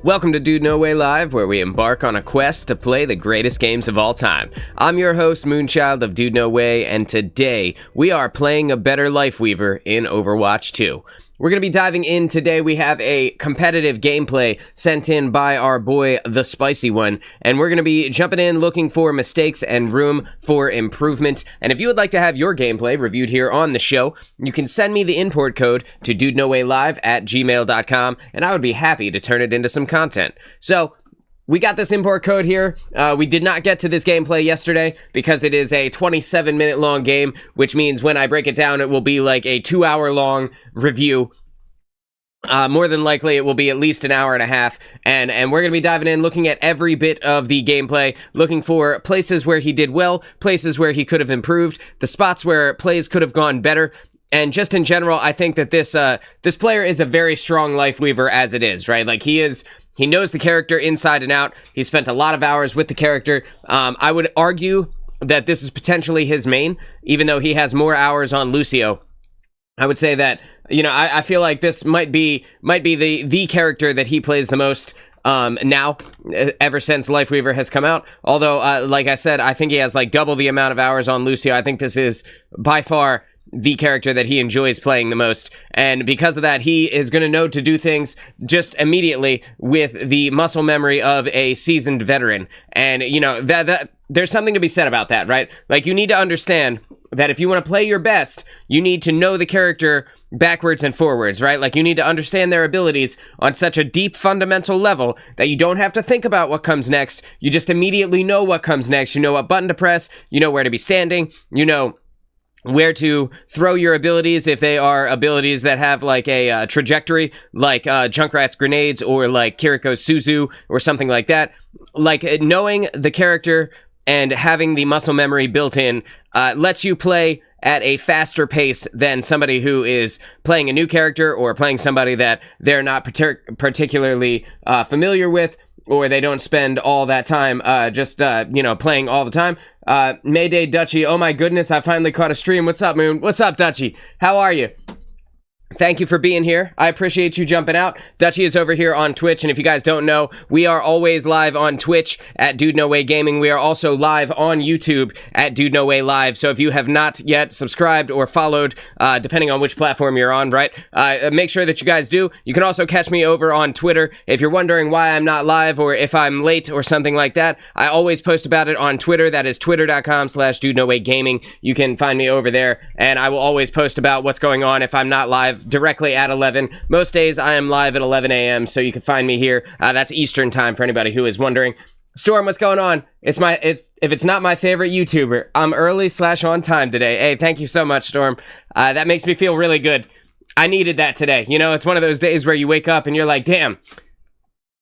Welcome to DudeNoWay Live, where we embark on a quest to play the greatest games of all time. I'm your host, Moonchild of DudeNoWay, and today we are playing a better Lifeweaver in Overwatch 2. We're going to be diving in today. We have a competitive gameplay sent in by our boy, the Spicy One, and we're going to be jumping in looking for mistakes and room for improvement. And if you would like to have your gameplay reviewed here on the show, you can send me the import code to DudeNoWayLive@gmail.com, and I would be happy to turn it into some content. So, we got this import code here. We did not get to this gameplay yesterday because it is a 27-minute long game, which means when I break it down, it will be like a 2-hour long review. More than likely, it will be at least an hour and a half, and we're going to be diving in, looking at every bit of the gameplay, looking for places where he did well, places where he could have improved, the spots where plays could have gone better. And just in general, I think that this player is a very strong Lifeweaver as it is, right? Like, he knows the character inside and out. He spent a lot of hours with the character. I would argue that this is potentially his main, even though he has more hours on Lucio. I would say that, you know, I feel like this might be the character that he plays the most now, ever since Lifeweaver has come out. Although, like I said, I think he has like double the amount of hours on Lucio. I think this is by far the character that he enjoys playing the most, and because of that, he is going to know to do things just immediately with the muscle memory of a seasoned veteran. And you know, that there's something to be said about that, right? Like, you need to understand that if you want to play your best, you need to know the character backwards and forwards, right? Like, you need to understand their abilities on such a deep fundamental level that you don't have to think about what comes next. You just immediately know what comes next. You know what button to press, you know where to be standing, you know where to throw your abilities if they are abilities that have like a trajectory, like Junkrat's grenades or like Kiriko's Suzu or something like that. Like, knowing the character and having the muscle memory built in lets you play at a faster pace than somebody who is playing a new character or playing somebody that they're not particularly familiar with, or they don't spend all that time you know, playing all the time. Mayday Dutchy, oh my goodness, I finally caught a stream. What's up, Moon? What's up, Dutchy? How are you? Thank you for being here. I appreciate you jumping out. Dutchy is over here on Twitch, and if you guys don't know, we are always live on Twitch at DudeNoWay Gaming. We are also live on YouTube at DudeNoWay Live, so if you have not yet subscribed or followed, depending on which platform you're on, right, make sure that you guys do. You can also catch me over on Twitter. If you're wondering why I'm not live or if I'm late or something like that, I always post about it on Twitter. That is twitter.com/DudeNoWay Gaming. You can find me over there, and I will always post about what's going on if I'm not live directly at 11. Most days I am live at 11 a.m., so you can find me here. That's Eastern time for anybody who is wondering. Storm, what's going on? If it's not my favorite YouTuber, I'm early/on time today. Hey, thank you so much, Storm. That makes me feel really good. I needed that today. You know, it's one of those days where you wake up and you're like, damn,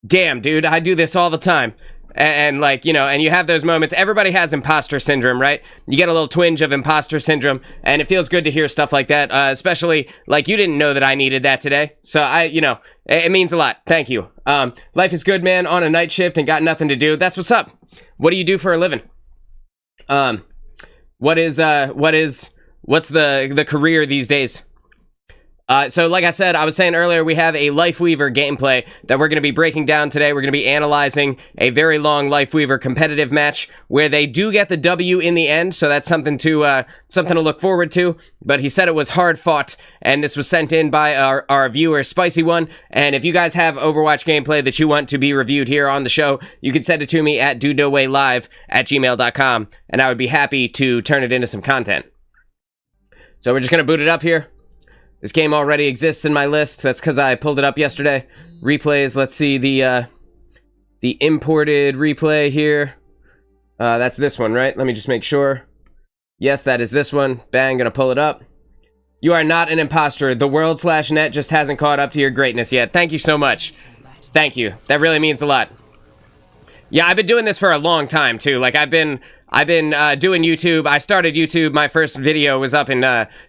dude, I do this all the time. And like, you know, and you have those moments. Everybody has imposter syndrome, right? You get a little twinge of imposter syndrome, and it feels good to hear stuff like that, especially, like, you didn't know that I needed that today. So you know, it means a lot. Thank you. Life is good, man, on a night shift and got nothing to do. That's what's up. What do you do for a living? What's the career these days? So like I said, I was saying earlier, we have a Lifeweaver gameplay that we're going to be breaking down today. We're going to be analyzing a very long Lifeweaver competitive match where they do get the W in the end, so that's something to look forward to. But he said it was hard fought, and this was sent in by our viewer, Spicy One. And if you guys have Overwatch gameplay that you want to be reviewed here on the show, you can send it to me at DudeNoWayLive@gmail.com, and I would be happy to turn it into some content. So we're just going to boot it up here. This game already exists in my list. That's because I pulled it up yesterday. Replays, let's see the imported replay here. That's this one, right? Let me just make sure. Yes, that is this one. Bang, gonna pull it up. You are not an imposter. The world/net just hasn't caught up to your greatness yet. Thank you so much. Thank you. That really means a lot. Yeah, I've been doing this for a long time, too. Like, I've been doing YouTube. I started YouTube. My first video was up in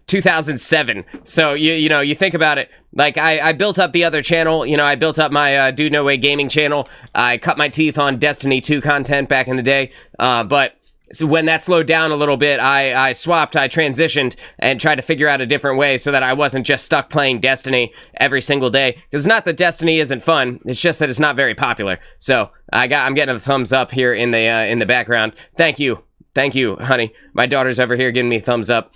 2007. So, you know, you think about it. Like, I built up the other channel. You know, I built up my DudeNoWay Gaming channel. I cut my teeth on Destiny 2 content back in the day. But so when that slowed down a little bit, I transitioned and tried to figure out a different way so that I wasn't just stuck playing Destiny every single day. Because it's not that Destiny isn't fun, it's just that it's not very popular. So I'm getting a thumbs up here in the background. Thank you, honey. My daughter's over here giving me a thumbs up.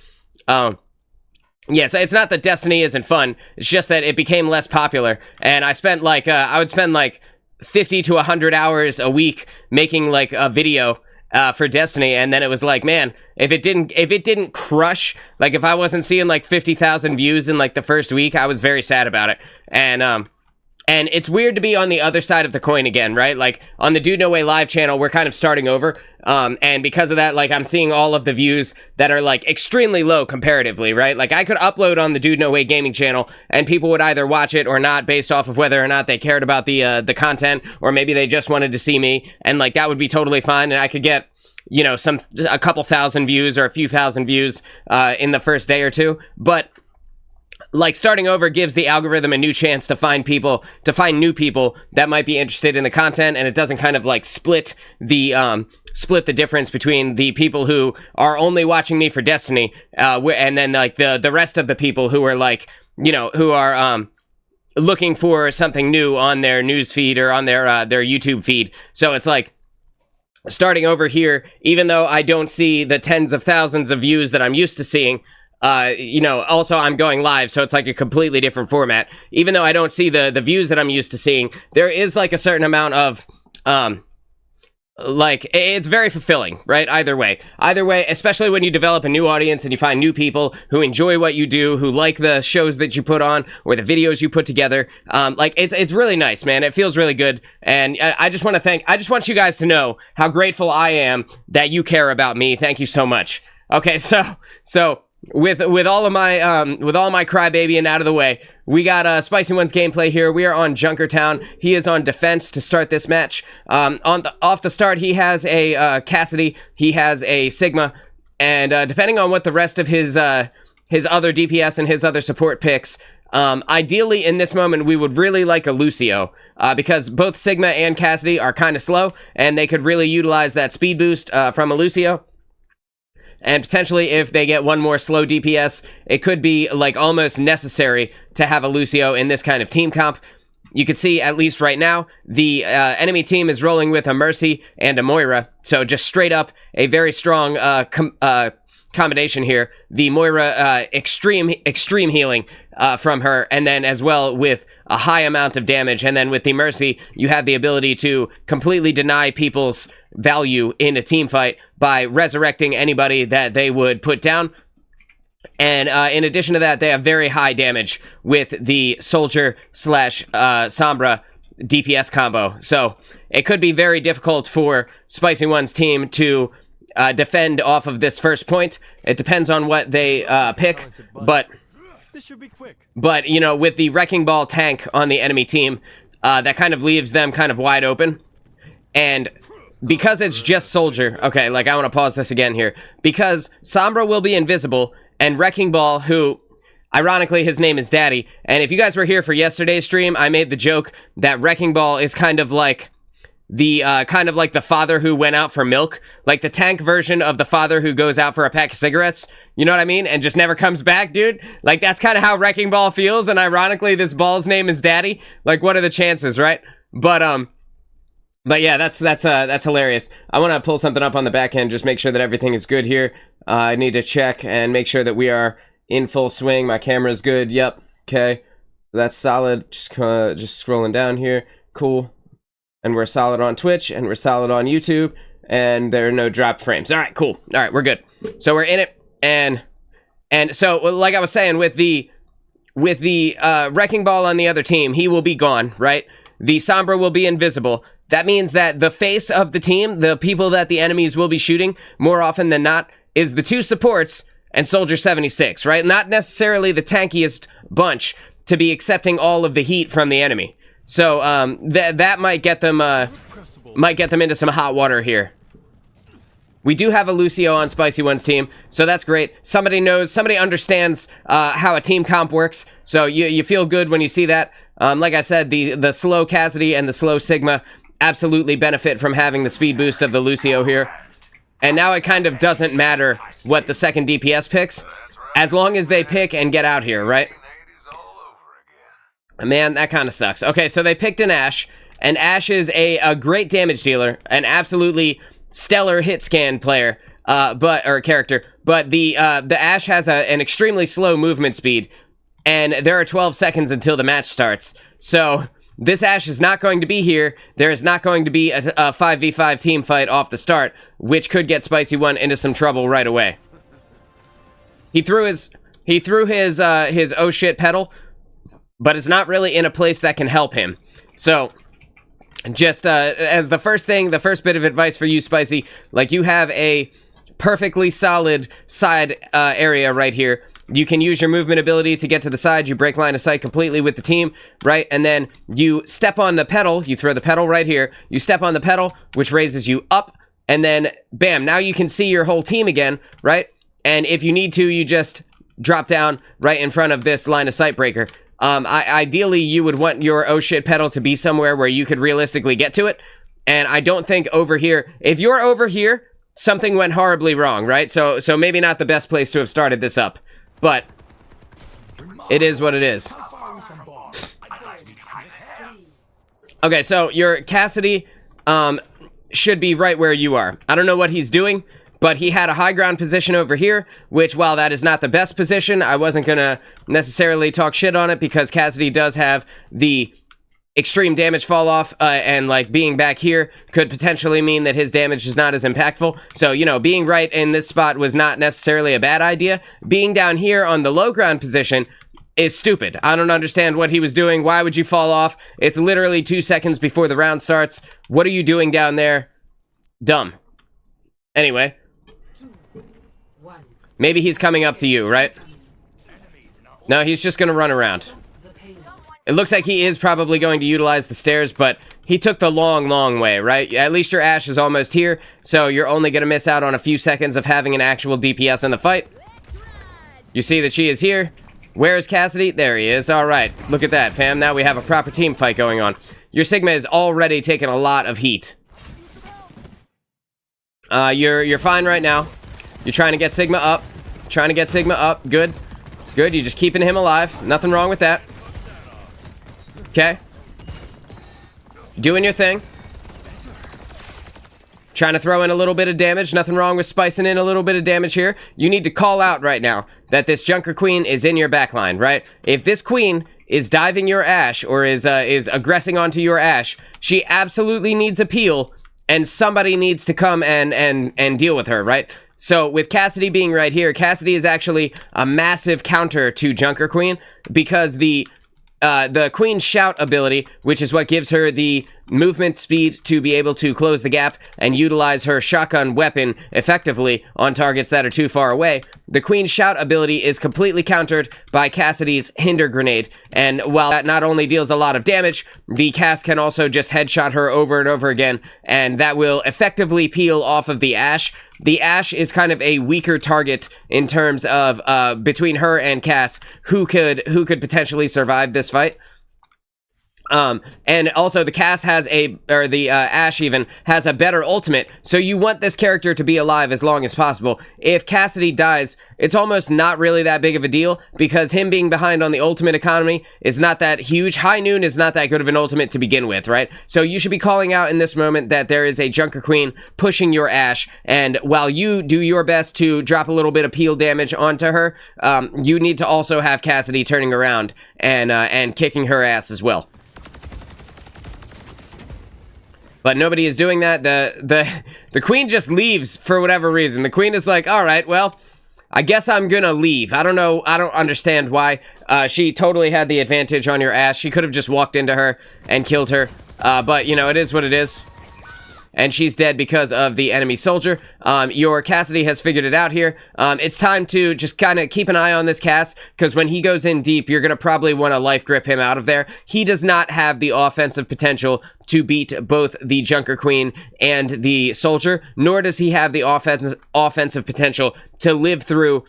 Yeah, so it's not that Destiny isn't fun, it's just that it became less popular, and I spent like, I would spend like 50 to 100 hours a week making like a video for Destiny, and then it was like, man, if it didn't crush, like if I wasn't seeing like 50,000 views in like the first week, I was very sad about it. And it's weird to be on the other side of the coin again, right? Like on the DudeNoWay live channel, we're kind of starting over, and because of that, like I'm seeing all of the views that are like extremely low comparatively, right? Like I could upload on the DudeNoWay gaming channel, and people would either watch it or not based off of whether or not they cared about the content, or maybe they just wanted to see me, and like that would be totally fine, and I could get, you know, a couple thousand views or a few thousand views in the first day or two, but like starting over gives the algorithm a new chance to find new people that might be interested in the content, and it doesn't kind of like split the difference between the people who are only watching me for Destiny, and then like the rest of the people who are like, you know, who are looking for something new on their news feed or on their YouTube feed. So it's like starting over here, even though I don't see the tens of thousands of views that I'm used to seeing. You know, also I'm going live, so it's like a completely different format. Even though I don't see the views that I'm used to seeing, there is like a certain amount of, like, it's very fulfilling, right? Either way, especially when you develop a new audience and you find new people who enjoy what you do, who like the shows that you put on or the videos you put together. Like it's really nice, man. It feels really good. And I just want you guys to know how grateful I am that you care about me. Thank you so much. Okay, so with all my crybabying out of the way, we got Spicy One's gameplay here. We are on Junkertown. He is on defense to start this match. Off the start, he has a Cassidy, he has a Sigma, and depending on what the rest of his other DPS and his other support picks, ideally in this moment we would really like a Lucio, because both Sigma and Cassidy are kind of slow, and they could really utilize that speed boost from a Lucio. And potentially, if they get one more slow DPS, it could be like almost necessary to have a Lucio in this kind of team comp. You can see, at least right now, the enemy team is rolling with a Mercy and a Moira. So just straight up, a very strong combination here. The Moira, extreme healing from her, and then as well with a high amount of damage. And then with the Mercy, you have the ability to completely deny people's value in a team fight by resurrecting anybody that they would put down. And in addition to that, they have very high damage with the Soldier / Sombra DPS combo. So it could be very difficult for Spicy One's team to defend off of this first point. It depends on what they pick, but this should be quick. But you know, with the Wrecking Ball tank on the enemy team, that kind of leaves them kind of wide open. And because it's just Soldier, okay, like I want to pause this again here, because Sombra will be invisible, and Wrecking Ball, who ironically his name is Daddy, and if you guys were here for yesterday's stream, I made the joke that Wrecking Ball is kind of like the father who went out for milk, like the tank version of the father who goes out for a pack of cigarettes, you know what I mean, and just never comes back, dude. Like that's kind of how Wrecking Ball feels, and ironically this ball's name is Daddy. Like what are the chances, right? But yeah, that's hilarious. I want to pull something up on the back end, just make sure that everything is good here. I need to check and make sure that we are in full swing. My camera's good. Yep. Okay. That's solid. Just scrolling down here. Cool. And we're solid on Twitch, and we're solid on YouTube, and there are no dropped frames. All right, cool. All right, we're good. So we're in it, and so like I was saying, with the Wrecking Ball on the other team, he will be gone, right? The Sombra will be invisible. That means that the face of the team, the people that the enemies will be shooting, more often than not, is the two supports and Soldier 76, right? Not necessarily the tankiest bunch to be accepting all of the heat from the enemy. So that might get them into some hot water here. We do have a Lucio on Spicy One's team, so that's great. Somebody understands how a team comp works, so you feel good when you see that. Like I said, the slow Cassidy and the slow Sigma absolutely benefit from having the speed boost of the Lucio here. And now it kind of doesn't matter what the second DPS picks, as long as they pick and get out here, right? Man, that kind of sucks. Okay, so they picked an Ashe, and Ashe is a great damage dealer, an absolutely stellar hit scan player, or character, but the Ashe has an extremely slow movement speed, and there are 12 seconds until the match starts. So this Ashe is not going to be here. There is not going to be a 5v5 team fight off the start, which could get Spicy1 into some trouble right away. He threw his oh shit pedal, but it's not really in a place that can help him. So just as the first bit of advice for you, Spicy, like, you have a perfectly solid side area right here. You can use your movement ability to get to the side. You break line of sight completely with the team, right? And then you step on the pedal. You throw the pedal right here. You step on the pedal, which raises you up. And then, bam, now you can see your whole team again, right? And if you need to, you just drop down right in front of this line of sight breaker. Ideally, you would want your oh shit pedal to be somewhere where you could realistically get to it. And I don't think over here, if you're over here, something went horribly wrong, right? So maybe not the best place to have started this up. But it is what it is. Okay, so your Cassidy should be right where you are. I don't know what he's doing, but he had a high ground position over here, which, while that is not the best position, I wasn't gonna necessarily talk shit on it, because Cassidy does have the extreme damage fall off, and like being back here could potentially mean that his damage is not as impactful. So, you know, being right in this spot was not necessarily a bad idea. Being down here on the low ground position is stupid. I don't understand what he was doing. Why would you fall off? It's literally 2 seconds before the round starts. What are you doing down there? Dumb. Anyway. Maybe he's coming up to you, right? No, he's just gonna run around. It looks like he is probably going to utilize the stairs, but he took the long way, right? At least your Ashe is almost here, so you're only going to miss out on a few seconds of having an actual DPS in the fight. You see that she is here. Where is Cassidy? There he is. All right, look at that, fam. Now we have a proper team fight going on. Your Sigma is already taking a lot of heat. You're fine right now. You're trying to get Sigma up. Good. You're just keeping him alive. Nothing wrong with that. Okay. Doing your thing. Trying to throw in a little bit of damage. Nothing wrong with spicing in a little bit of damage here. You need to call out right now that this Junker Queen is in your backline, right? If this Queen is diving your Ashe, or is aggressing onto your Ashe, she absolutely needs a peel, and somebody needs to come and deal with her, right? So with Cassidy being right here, Cassidy is actually a massive counter to Junker Queen, because the Queen's Shout ability, which is what gives her the movement speed to be able to close the gap and utilize her shotgun weapon effectively on targets that are too far away. The Queen's Shout ability is completely countered by Cassidy's Hinder Grenade, and while that not only deals a lot of damage, the cast can also just headshot her over and over again, and that will effectively peel off of the Ashe. The Ashe is kind of a weaker target in terms of between her and Cass, who could potentially survive this fight. And also the Cass has the Ashe even has a better ultimate, so you want this character to be alive as long as possible. If Cassidy dies, it's almost not really that big of a deal, because him being behind on the ultimate economy is not that huge. High Noon is not that good of an ultimate to begin with, right? So you should be calling out in this moment that there is a Junker Queen pushing your Ashe, and while you do your best to drop a little bit of peel damage onto her, you need to also have Cassidy turning around and kicking her ass as well. But nobody is doing that. The Queen just leaves for whatever reason. The Queen is like, all right, well, I guess I'm gonna leave. I don't know. I don't understand why. She totally had the advantage on your Ashe. She could have just walked into her and killed her. But, you know, it is what it is. And she's dead because of the enemy soldier. Your Cassidy has figured it out here. It's time to just kind of keep an eye on this Cass, because when he goes in deep, you're going to probably want to life grip him out of there. He does not have the offensive potential to beat both the Junker Queen and the soldier, nor does he have the offensive potential to live through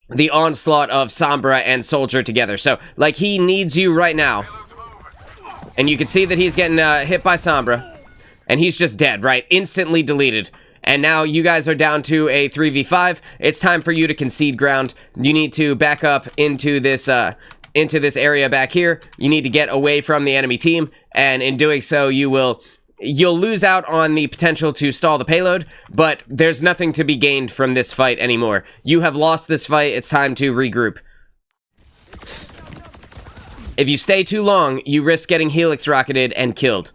the onslaught of Sombra and soldier together. So, like, he needs you right now. And you can see that he's getting hit by Sombra. And he's just dead, right? Instantly deleted. And now you guys are down to a 3v5. It's time for you to concede ground. You need to back up into this area back here. You need to get away from the enemy team, and in doing so, you'll lose out on the potential to stall the payload, but there's nothing to be gained from this fight anymore. You have lost this fight. It's time to regroup. If you stay too long, you risk getting helix rocketed and killed.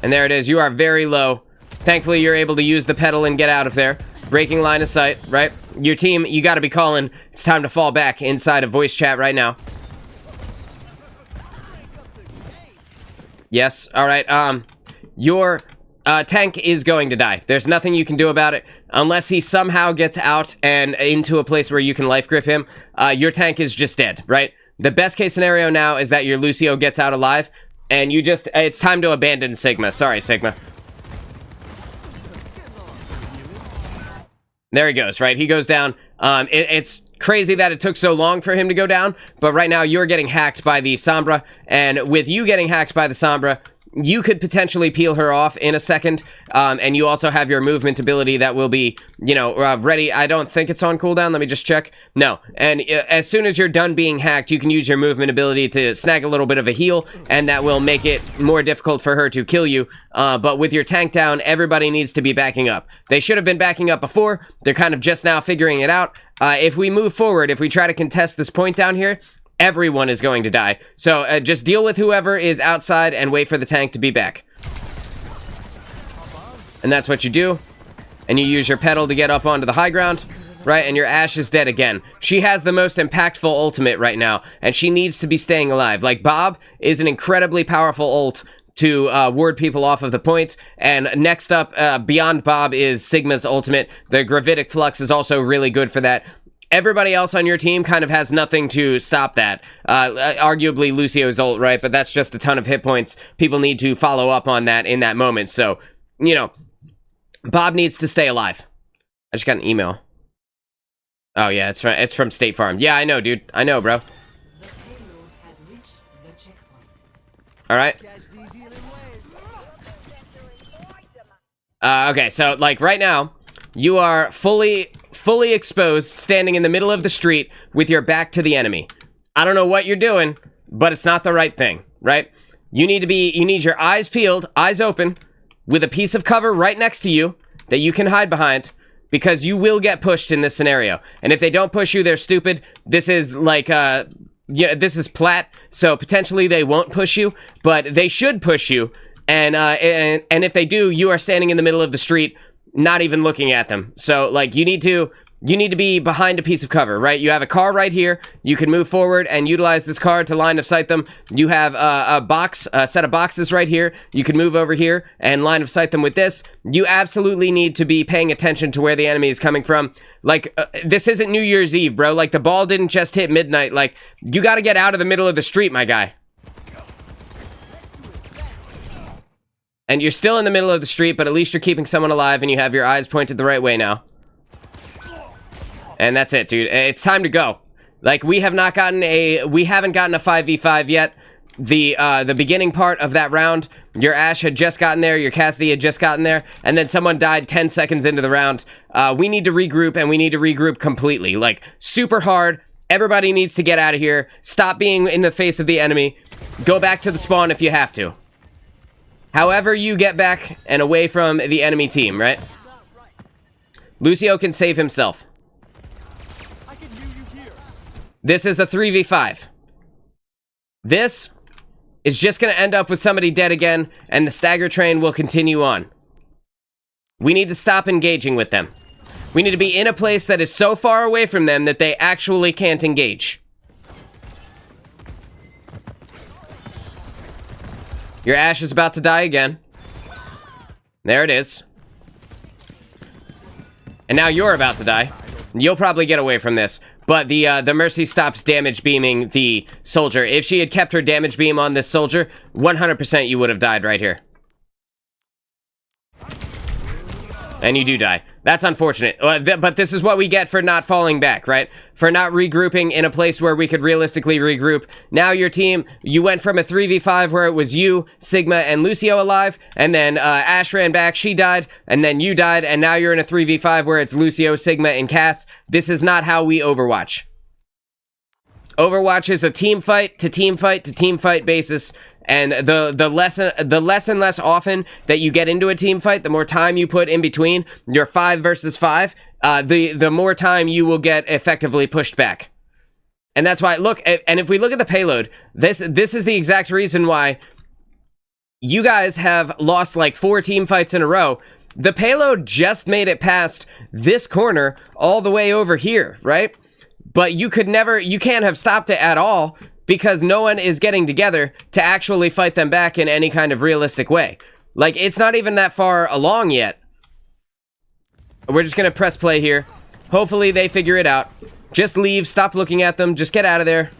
And there it is. You are very low. Thankfully, you're able to use the pedal and get out of there. Breaking line of sight, right? Your team, you got to be calling. It's time to fall back inside of voice chat right now. Yes, all right. Your tank is going to die. There's nothing you can do about it. Unless he somehow gets out and into a place where you can life grip him, your tank is just dead, right? The best case scenario now is that your Lucio gets out alive, and you just, it's time to abandon Sigma. Sorry, Sigma. There he goes, right? He goes down. It's crazy that it took so long for him to go down, but right now you're getting hacked by the Sombra, and with you getting hacked by the Sombra, you could potentially peel her off in a second, and you also have your movement ability that will be, you know, ready. I don't think it's on cooldown. Let me just check. No. And as soon as you're done being hacked, you can use your movement ability to snag a little bit of a heal, and that will make it more difficult for her to kill you. But with your tank down, everybody needs to be backing up. They should have been backing up before. They're kind of just now figuring it out. If we move forward, if we try to contest this point down here, everyone is going to die. So just deal with whoever is outside and wait for the tank to be back. And that's what you do. And you use your pedal to get up onto the high ground, right? And your Ashe is dead again. She has the most impactful ultimate right now, and she needs to be staying alive. Like, Bob is an incredibly powerful ult to ward people off of the point. And next up, beyond Bob, is Sigma's ultimate. The Gravitic Flux is also really good for that. Everybody else on your team kind of has nothing to stop that. Arguably Lucio's ult, right? But that's just a ton of hit points. People need to follow up on that in that moment. So, you know, Bob needs to stay alive. I just got an email. Oh, yeah, it's from State Farm. Yeah, I know, dude. I know, bro. All right. Okay, so, like, right now, you are fully exposed, standing in the middle of the street with your back to the enemy. I don't know what you're doing, but it's not the right thing, right? You need your eyes peeled, eyes open, with a piece of cover right next to you that you can hide behind, because you will get pushed in this scenario. And if they don't push you, they're stupid. This is like, yeah, this is plat, so potentially they won't push you, but they should push you. And if they do, you are standing in the middle of the street, not even looking at them. So, like, you need to be behind a piece of cover, right? You have a car right here. You can move forward and utilize this car to line of sight them. You have a set of boxes right here. You can move over here and line of sight them with this. You absolutely need to be paying attention to where the enemy is coming from. Like, this isn't New Year's Eve, bro. Like, the ball didn't just hit midnight. Like, you got to get out of the middle of the street, my guy. And you're still in the middle of the street, but at least you're keeping someone alive and you have your eyes pointed the right way now. And that's it, dude. It's time to go. Like, we haven't gotten a 5v5 yet. The beginning part of that round, your Ashe had just gotten there, your Cassidy had just gotten there, and then someone died 10 seconds into the round. We need to regroup, and we need to regroup completely. Like, super hard. Everybody needs to get out of here. Stop being in the face of the enemy. Go back to the spawn if you have to. However you get back and away from the enemy team, right? Lucio can save himself. This is a 3v5. This is just going to end up with somebody dead again, and the stagger train will continue on. We need to stop engaging with them. We need to be in a place that is so far away from them that they actually can't engage. Your Ashe is about to die again. There it is. And now you're about to die. You'll probably get away from this. But the Mercy stops damage beaming the soldier. If she had kept her damage beam on this soldier, 100% you would have died right here. And you do die. That's unfortunate. But this is what we get for not falling back, right? For not regrouping in a place where we could realistically regroup. Now your team, you went from a 3v5 where it was you, Sigma, and Lucio alive, and then Ash ran back, she died, and then you died, and now you're in a 3v5 where it's Lucio, Sigma, and Cass. This is not how we Overwatch. Overwatch is a team fight to team fight to team fight basis. And the less and less often that you get into a team fight, the more time you put in between your 5 versus 5, the more time you will get effectively pushed back. And that's why, look, and if we look at the payload, this is the exact reason why you guys have lost like 4 team fights in a row. The payload just made it past this corner all the way over here, right? But you can't have stopped it at all, because no one is getting together to actually fight them back in any kind of realistic way. Like, it's not even that far along yet. We're just gonna press play here. Hopefully they figure it out. Just leave, stop looking at them, just get out of there.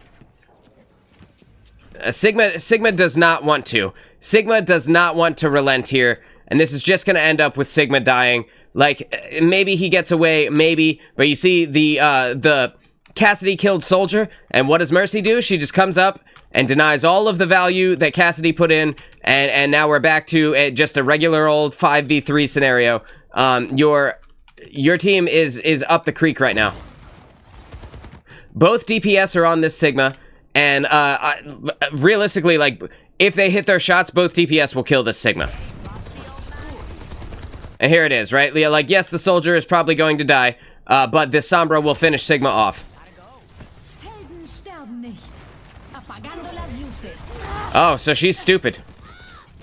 Sigma does not want to. Sigma does not want to relent here, and this is just gonna end up with Sigma dying. Like, maybe he gets away, maybe, but you see the Cassidy killed Soldier, and what does Mercy do? She just comes up and denies all of the value that Cassidy put in, and now we're back to just a regular old 5v3 scenario. Your team is up the creek right now. Both DPS are on this Sigma, and realistically, like, if they hit their shots, both DPS will kill this Sigma. And here it is, right? Like, yes, the Soldier is probably going to die, but this Sombra will finish Sigma off. Oh, so she's stupid.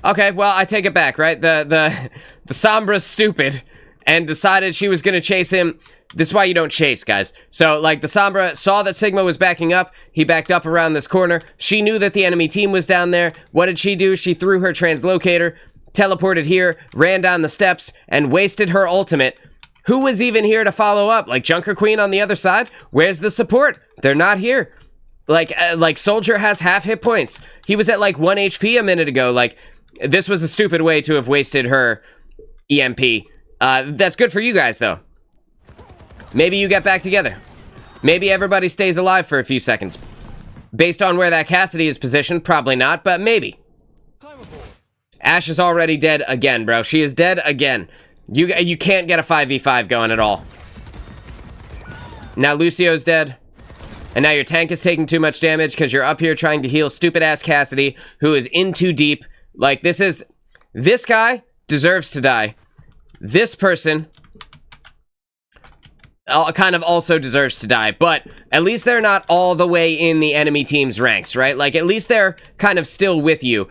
Okay, well, I take it back, right? The Sombra's stupid and decided she was gonna chase him. This is why you don't chase, guys. So, like, the Sombra saw that Sigma was backing up. He backed up around this corner. She knew that the enemy team was down there. What did she do? She threw her translocator, teleported here, ran down the steps, and wasted her ultimate. Who was even here to follow up? Like, Junker Queen on the other side? Where's the support? They're not here. Like Soldier has half hit points. He was at like 1 HP a minute ago. Like, this was a stupid way to have wasted her EMP. That's good for you guys, though. Maybe you get back together. Maybe everybody stays alive for a few seconds. Based on where that Cassidy is positioned, probably not, but maybe. Ash is already dead again, bro. She is dead again. You can't get a 5v5 going at all. Now Lucio's dead. And now your tank is taking too much damage because you're up here trying to heal stupid-ass Cassidy, who is in too deep. Like, this guy deserves to die. This person kind of also deserves to die, but at least they're not all the way in the enemy team's ranks, right? Like, at least they're kind of still with you.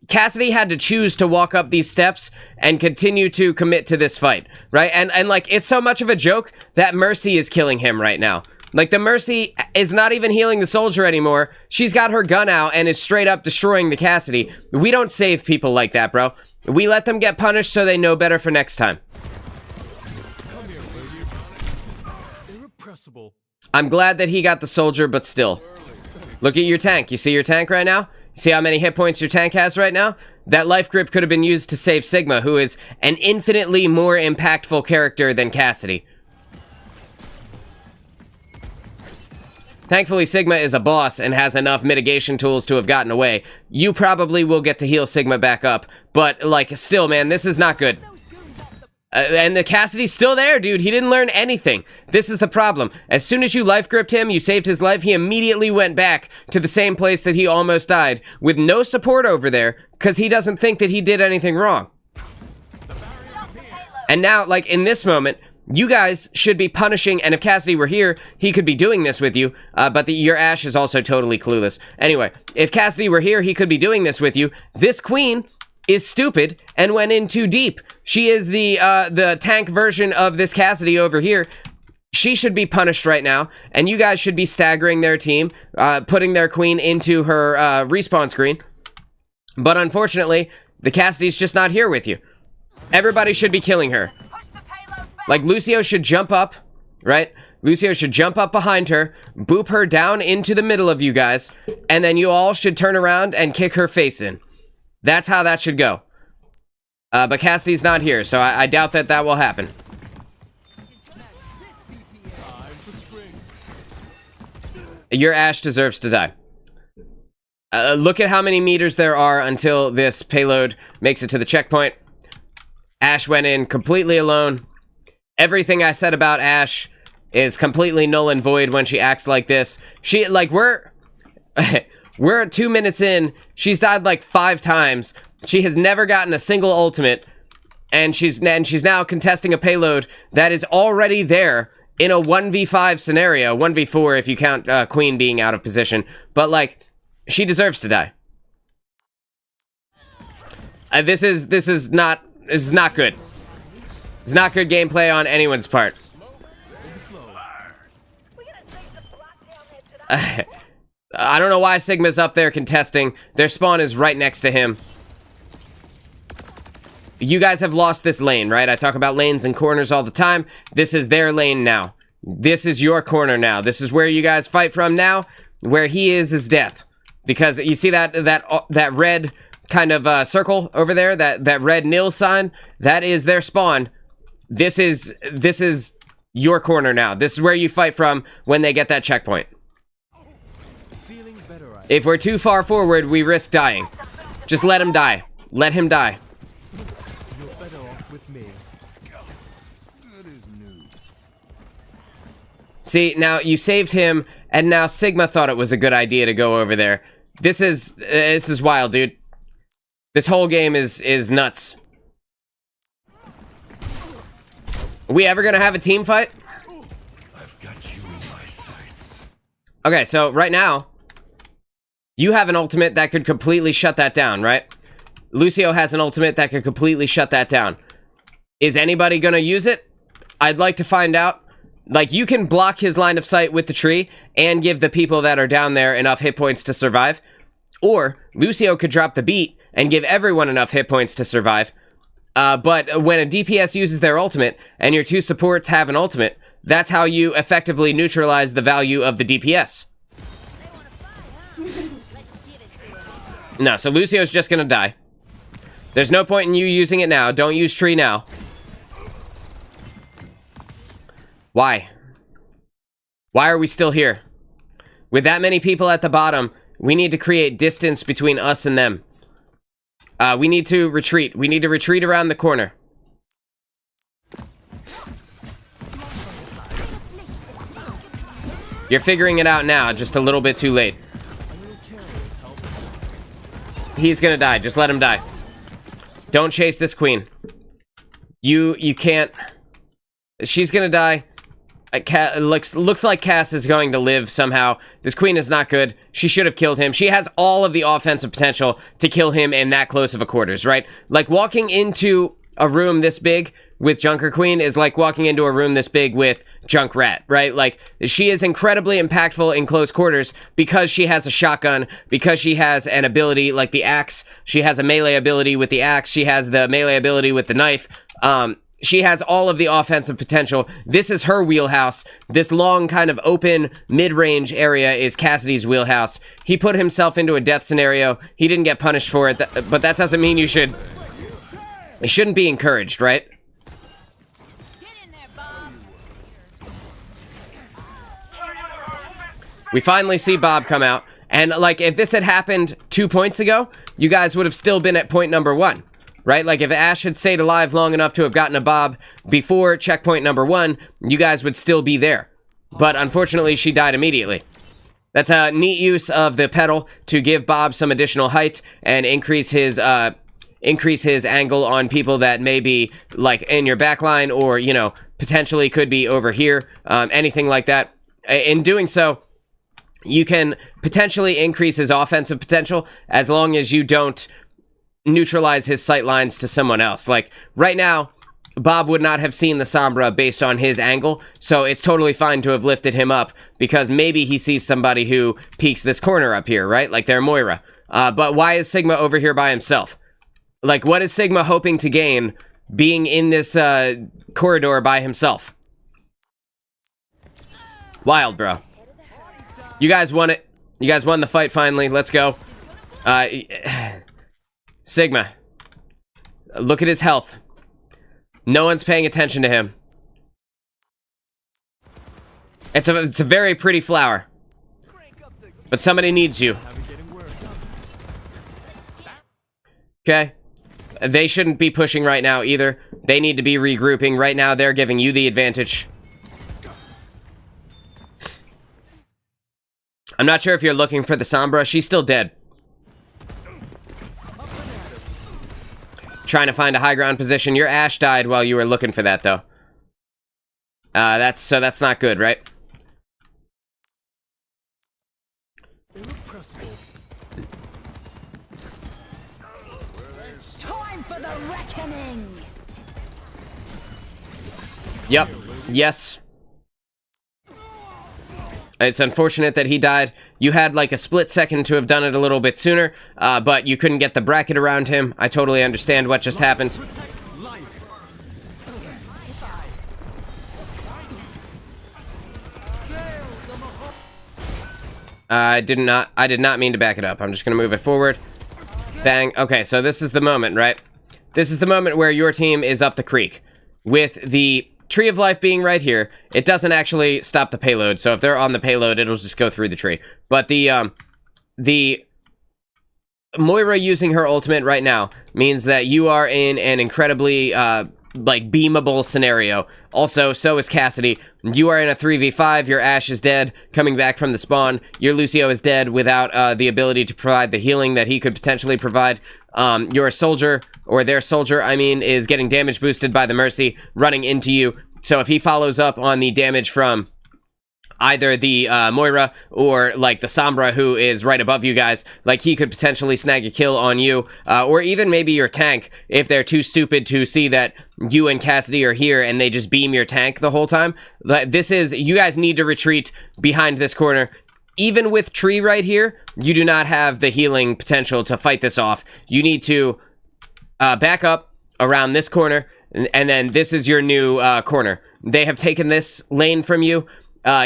Cassidy had to choose to walk up these steps and continue to commit to this fight, right? And like, it's so much of a joke that Mercy is killing him right now. Like, the Mercy is not even healing the Soldier anymore. She's got her gun out and is straight up destroying the Cassidy. We don't save people like that, bro. We let them get punished so they know better for next time. I'm glad that he got the Soldier, but still. Look at your tank. You see your tank right now? See how many hit points your tank has right now? That life grip could have been used to save Sigma, who is an infinitely more impactful character than Cassidy. Thankfully, Sigma is a boss and has enough mitigation tools to have gotten away. You probably will get to heal Sigma back up, but, like, still, man, this is not good. And the Cassidy's still there, dude. He didn't learn anything. This is the problem. As soon as you life gripped him, you saved his life, he immediately went back to the same place that he almost died, with no support over there, because he doesn't think that he did anything wrong. And now, like, in this moment, you guys should be punishing, and if Cassidy were here, he could be doing this with you, but your Ash is also totally clueless. Anyway, if Cassidy were here, he could be doing this with you. This queen is stupid and went in too deep. She is the tank version of this Cassidy over here. She should be punished right now, and you guys should be staggering their team, putting their queen into her respawn screen. But unfortunately, the Cassidy's just not here with you. Everybody should be killing her. Like, Lucio should jump up, right? Lucio should jump up behind her, boop her down into the middle of you guys, and then you all should turn around and kick her face in. That's how that should go. But Cassidy's not here, so I doubt that that will happen. Your Ashe deserves to die. Look at how many meters there are until this payload makes it to the checkpoint. Ashe went in completely alone. Everything I said about Ashe is completely null and void when she acts like this. She, like, we're 2 minutes in. She's died like 5 times. She has never gotten a single ultimate. And she's now contesting a payload that is already there in a 1v5 scenario. 1v4 if you count Queen being out of position. But, like, she deserves to die. This is not good. It's not good gameplay on anyone's part. I don't know why Sigma's up there contesting. Their spawn is right next to him. You guys have lost this lane, right? I talk about lanes and corners all the time. This is their lane now. This is your corner now. This is where you guys fight from now. Where he is death. Because you see that red kind of circle over there, that red nil sign, that is their spawn. This is your corner now. This is where you fight from when they get that checkpoint. If we're too far forward, we risk dying. Just let him die. Let him die. You're better off with me. See, now you saved him, and now Sigma thought it was a good idea to go over there. This is wild, dude. This whole game is nuts. Are we ever gonna have a team fight? I've got you in my sights. Okay, so right now, you have an ultimate that could completely shut that down, right? Lucio has an ultimate that could completely shut that down. Is anybody gonna use it? I'd like to find out. Like, you can block his line of sight with the tree and give the people that are down there enough hit points to survive. Or Lucio could drop the beat and give everyone enough hit points to survive. But when a DPS uses their ultimate and your 2 supports have an ultimate, that's how you effectively neutralize the value of the DPS. No, so Lucio's just gonna die. There's no point in you using it now. Don't use tree now. Why? Why are we still here? With that many people at the bottom, we need to create distance between us and them. We need to retreat. We need to retreat around the corner. You're figuring it out now, just a little bit too late. He's gonna die. Just let him die. Don't chase this queen. You can't. She's gonna die. Looks like Cass is going to live somehow. This queen is not good. She should have killed him. She has all of the offensive potential to kill him in that close of a quarters, right? Like, walking into a room this big with Junker Queen is like walking into a room this big with Junkrat, right? Like, she is incredibly impactful in close quarters because she has a shotgun, because she has an ability like the axe. She has a melee ability with the axe. She has the melee ability with the knife. She has all of the offensive potential. This is her wheelhouse. This long kind of open mid-range area is Cassidy's wheelhouse. He put himself into a death scenario. He didn't get punished for it, but that doesn't mean you shouldn't be encouraged, right? Get in there, Bob. We finally see Bob come out. And, like, if this had happened 2 points ago, you guys would have still been at point number 1. Right? Like, if Ashe had stayed alive long enough to have gotten a Bob before checkpoint number 1, you guys would still be there. But unfortunately, she died immediately. That's a neat use of the pedal to give Bob some additional height and increase his angle on people that may be, like, in your backline or, you know, potentially could be over here, anything like that. In doing so, you can potentially increase his offensive potential as long as you don't neutralize his sight lines to someone else. Like, right now, Bob would not have seen the Sombra based on his angle, so it's totally fine to have lifted him up, because maybe he sees somebody who peeks this corner up here, right? Like, they're Moira. But why is Sigma over here by himself? Like, what is Sigma hoping to gain being in this corridor by himself? Wild, bro. You guys won it. You guys won the fight finally. Let's go. Sigma. Look at his health. No one's paying attention to him. It's a very pretty flower. But somebody needs you. Okay. They shouldn't be pushing right now either. They need to be regrouping. Right now, they're giving you the advantage. I'm not sure if you're looking for the Sombra. She's still dead. Trying to find a high ground position. Your Ashe died while you were looking for that, though. That's not good, right? Time for the reckoning. Yep. Yes. It's unfortunate that he died. You had like a split second to have done it a little bit sooner, but you couldn't get the bracket around him. I totally understand what just happened. I did not mean to back it up. I'm just gonna move it forward. Bang. Okay, so this is the moment, right? This is the moment where your team is up the creek. With the Tree of Life being right here, it doesn't actually stop the payload. So if they're on the payload, it'll just go through the tree. But the Moira using her ultimate right now means that you are in an incredibly like beamable scenario. Also, so is Cassidy. You are in a 3v5. Your Ashe is dead, coming back from the spawn. Your Lucio is dead without the ability to provide the healing that he could potentially provide. Your soldier, or their soldier, I mean, is getting damage boosted by the Mercy, running into you. So if he follows up on the damage from either the Moira or like the Sombra, who is right above you guys, like he could potentially snag a kill on you, or even maybe your tank if they're too stupid to see that you and Cassidy are here and they just beam your tank the whole time. You guys need to retreat behind this corner. Even with Tree right here, you do not have the healing potential to fight this off. You need to back up around this corner, and then this is your new corner. They have taken this lane from you.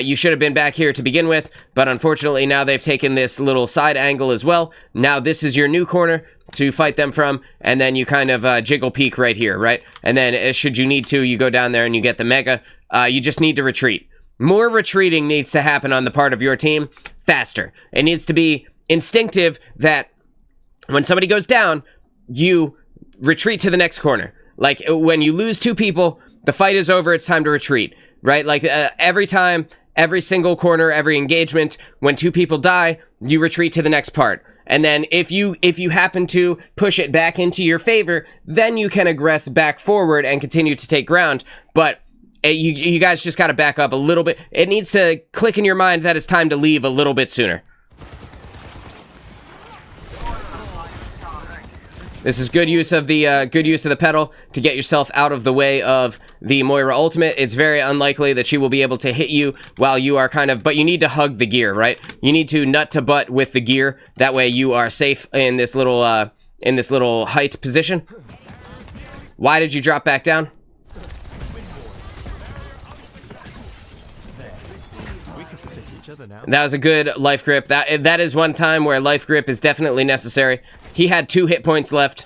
You should have been back here to begin with, but unfortunately now they've taken this little side angle as well. Now this is your new corner to fight them from, and then you kind of jiggle peek right here, right? And then should you need to, you go down there and you get the Mega. You just need to retreat. More retreating needs to happen on the part of your team faster. It needs to be instinctive that when somebody goes down, you retreat to the next corner. Like when you lose 2 people, the fight is over, it's time to retreat, right? Like every time, every single corner, every engagement, when 2 people die, you retreat to the next part. And then if you happen to push it back into your favor, then you can aggress back forward and continue to take ground. But you guys just got to back up a little bit. It needs to click in your mind that it's time to leave a little bit sooner. This is good use of the pedal to get yourself out of the way of the Moira ultimate. It's very unlikely that she will be able to hit you while you are but you need to hug the gear, right? You need to nut to butt with the gear. That way you are safe in this little height position. Why did you drop back down? That was a good life grip. That is one time where life grip is definitely necessary. He had 2 hit points left.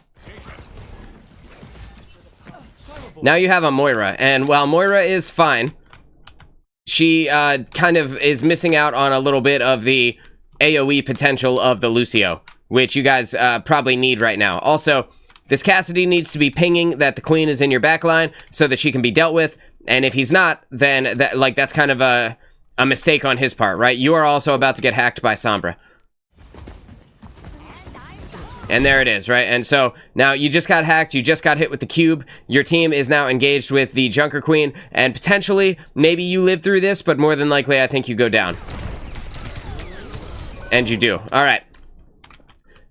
Now you have a Moira, and while Moira is fine, she kind of is missing out on a little bit of the AoE potential of the Lucio, which you guys probably need right now. Also, this Cassidy needs to be pinging that the Queen is in your backline so that she can be dealt with, and if he's not, then that's kind of a mistake on his part, right? You are also about to get hacked by Sombra. And there it is, right? And so now you just got hacked, you just got hit with the cube, your team is now engaged with the Junker Queen, and potentially, maybe you live through this, but more than likely, I think you go down. And you do. Alright.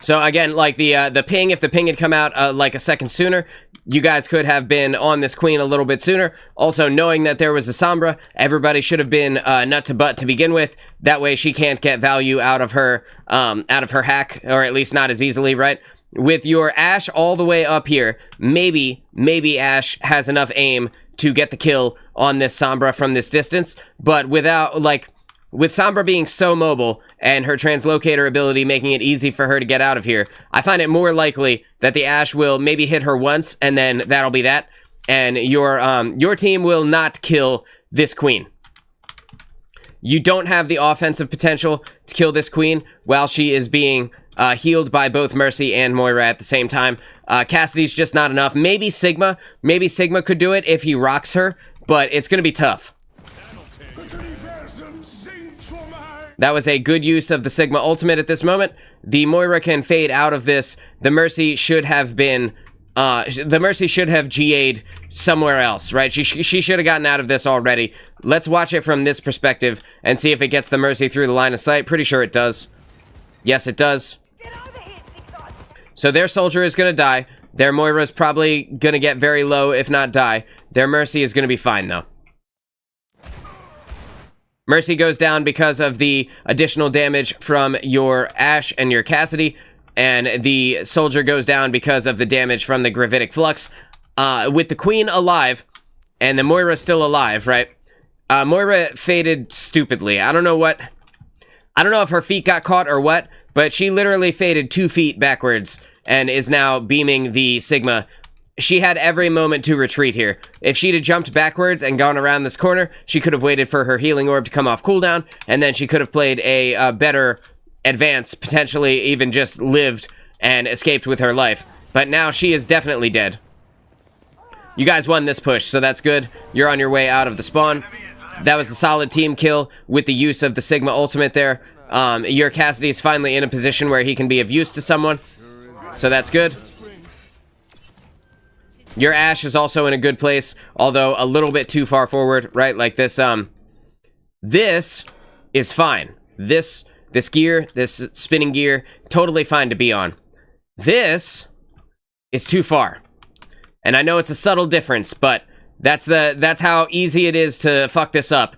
So again, like the ping, if the ping had come out like a second sooner, you guys could have been on this Queen a little bit sooner. Also, knowing that there was a Sombra, everybody should have been nut to butt to begin with. That way she can't get value out of her hack, or at least not as easily, right? With your Ashe all the way up here, maybe Ashe has enough aim to get the kill on this Sombra from this distance, but with Sombra being so mobile and her translocator ability making it easy for her to get out of here, I find it more likely that the Ashe will maybe hit her once, and then that'll be that, and your team will not kill this Queen. You don't have the offensive potential to kill this queen while she is being healed by both Mercy and Moira at the same time. Cassidy's just not enough. Maybe Sigma could do it if he rocks her, but it's going to be tough. That was a good use of the Sigma ultimate at this moment. The Moira can fade out of this. The Mercy should have been... the Mercy should have GA'd somewhere else, right? She should have gotten out of this already. Let's watch it from this perspective and see if it gets the Mercy through the line of sight. Pretty sure it does. Yes, it does. So their soldier is going to die. Their Moira is probably going to get very low, if not die. Their Mercy is going to be fine, though. Mercy goes down because of the additional damage from your Ashe and your Cassidy, and the soldier goes down because of the damage from the Gravitic Flux. With the Queen alive, and the Moira still alive, right? Moira faded stupidly. I don't know if her feet got caught or what, but she literally faded 2 feet backwards and is now beaming the Sigma. She had every moment to retreat here. If she'd have jumped backwards and gone around this corner, she could have waited for her healing orb to come off cooldown, and then she could have played a better advance, potentially even just lived and escaped with her life. But now she is definitely dead. You guys won this push, so that's good. You're on your way out of the spawn. That was a solid team kill with the use of the Sigma ultimate there. Your Cassidy is finally in a position where he can be of use to someone, so that's good. Your Ashe is also in a good place, although a little bit too far forward, right? Like this, this is fine. This gear, this spinning gear, totally fine to be on. This is too far. And I know it's a subtle difference, but that's how easy it is to fuck this up.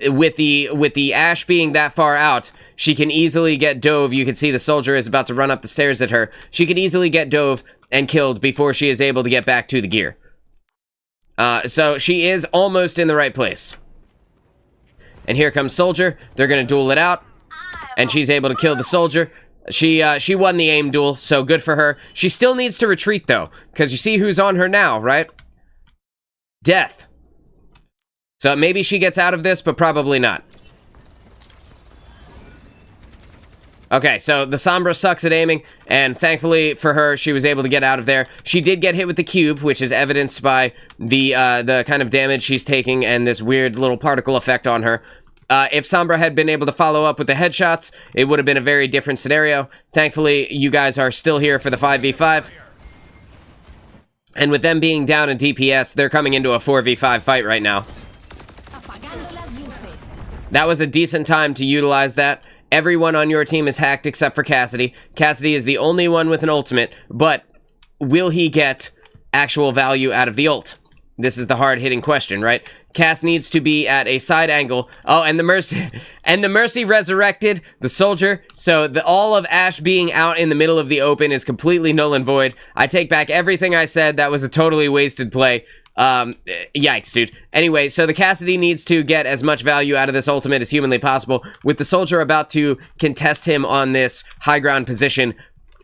With the Ashe being that far out, she can easily get dove. You can see the soldier is about to run up the stairs at her. She can easily get dove and killed before she is able to get back to the gear. So she is almost in the right place. And here comes Soldier. They're going to duel it out. And she's able to kill the Soldier. She won the aim duel, so good for her. She still needs to retreat, though, because you see who's on her now, right? Death. So maybe she gets out of this, but probably not. Okay, so the Sombra sucks at aiming, and thankfully for her, she was able to get out of there. She did get hit with the cube, which is evidenced by the kind of damage she's taking and this weird little particle effect on her. If Sombra had been able to follow up with the headshots, it would have been a very different scenario. Thankfully, you guys are still here for the 5v5. And with them being down in DPS, they're coming into a 4v5 fight right now. That was a decent time to utilize that. Everyone on your team is hacked except for Cassidy. Cassidy is the only one with an ultimate, but will he get actual value out of the ult? This is the hard-hitting question, right? Cass needs to be at a side angle. Oh, and the Mercy resurrected the Soldier. So all of Ashe being out in the middle of the open is completely null and void. I take back everything I said. That was a totally wasted play. Yikes, dude. Anyway, so the Cassidy needs to get as much value out of this ultimate as humanly possible. With the Soldier about to contest him on this high ground position,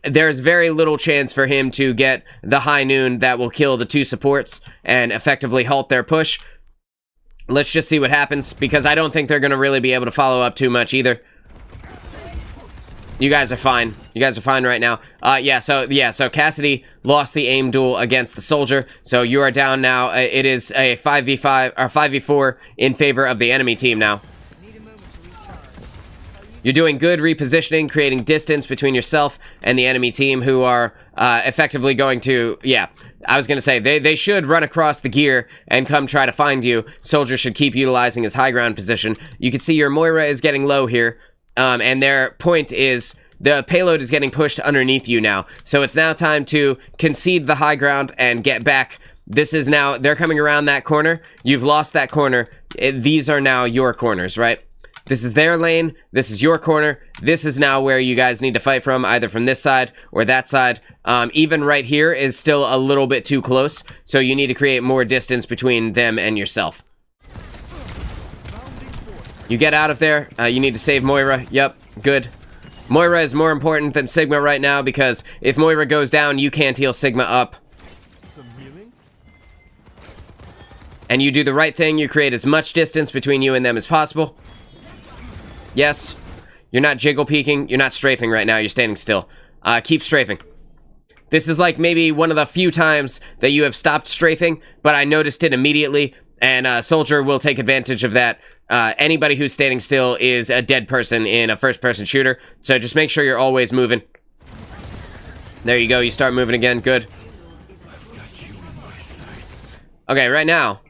there's very little chance for him to get the high noon that will kill the two supports and effectively halt their push. Let's just see what happens, because I don't think they're going to really be able to follow up too much either. You guys are fine. You guys are fine right now. So Cassidy lost the aim duel against the Soldier, so you are down now. It is a 5v5 or 5v4 in favor of the enemy team now. You're doing good repositioning, creating distance between yourself and the enemy team, who are effectively going to, I was going to say, they should run across the gear and come try to find you. Soldier should keep utilizing his high ground position. You can see your Moira is getting low here, and their point is the payload is getting pushed underneath you now. So it's now time to concede the high ground and get back. This is now, they're coming around that corner. You've lost that corner. These are now your corners, right? This is their lane. This is your corner. This is now where you guys need to fight from, either from this side or that side. Even right here is still a little bit too close, so you need to create more distance between them and yourself. You get out of there. You need to save Moira. Yep, good. Moira is more important than Sigma right now, because if Moira goes down, you can't heal Sigma up. And you do the right thing. You create as much distance between you and them as possible. Yes. You're not jiggle peeking. You're not strafing right now. You're standing still. Keep strafing. This is like maybe one of the few times that you have stopped strafing, but I noticed it immediately, and Soldier will take advantage of that. Anybody who's standing still is a dead person in a first-person shooter, so just make sure you're always moving. There you go. You start moving again. Good. Okay, right now,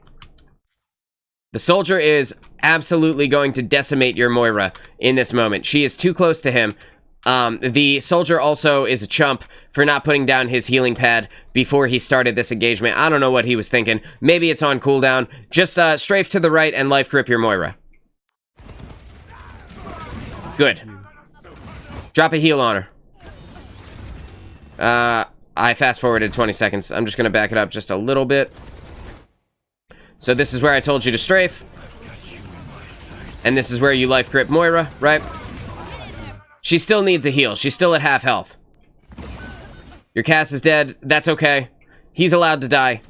the Soldier is absolutely going to decimate your Moira in this moment. She is too close to him. The Soldier also is a chump for not putting down his healing pad before he started this engagement. I don't know what he was thinking. Maybe it's on cooldown. Just strafe to the right and life grip your Moira. Good. Drop a heal on her. I fast forwarded 20 seconds. I'm just going to back it up just a little bit. So this is where I told you to strafe. And this is where you life grip Moira, right? She still needs a heal. She's still at half health. Your Cass is dead. That's okay. He's allowed to die.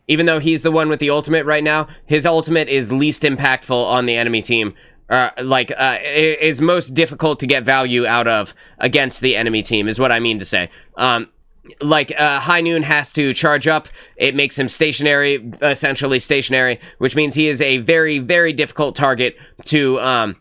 Even though he's the one with the ultimate right now, his ultimate is least impactful on the enemy team. Is most difficult to get value out of against the enemy team, is what I mean to say. High Noon has to charge up. It makes him stationary, essentially stationary, which means he is a very, very difficult target to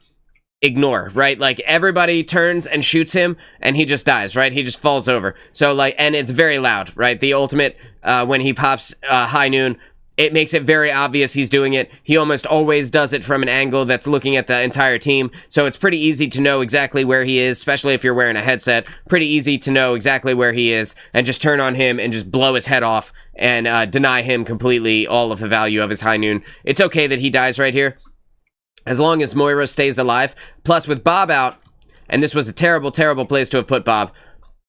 ignore, right? Like, everybody turns and shoots him, and he just dies, right? He just falls over. So, like, and it's very loud, right? The ultimate, when he pops High Noon, it makes it very obvious he's doing it. He almost always does it from an angle that's looking at the entire team, so it's pretty easy to know exactly where he is, especially if you're wearing a headset. Pretty easy to know exactly where he is, and just turn on him and just blow his head off, and deny him completely all of the value of his High Noon. It's okay that he dies right here, as long as Moira stays alive. Plus, with Bob out, and this was a terrible, terrible place to have put Bob.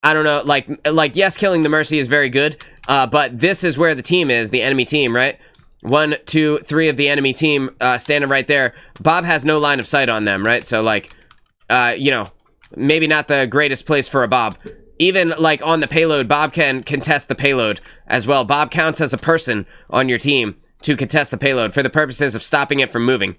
I don't know, like yes, killing the Mercy is very good, but this is where the team is, the enemy team, right? 1, 2, 3 of the enemy team standing right there. Bob has no line of sight on them, right? So, like, you know, maybe not the greatest place for a Bob. Even, like, on the payload, Bob can contest the payload as well. Bob counts as a person on your team to contest the payload for the purposes of stopping it from moving.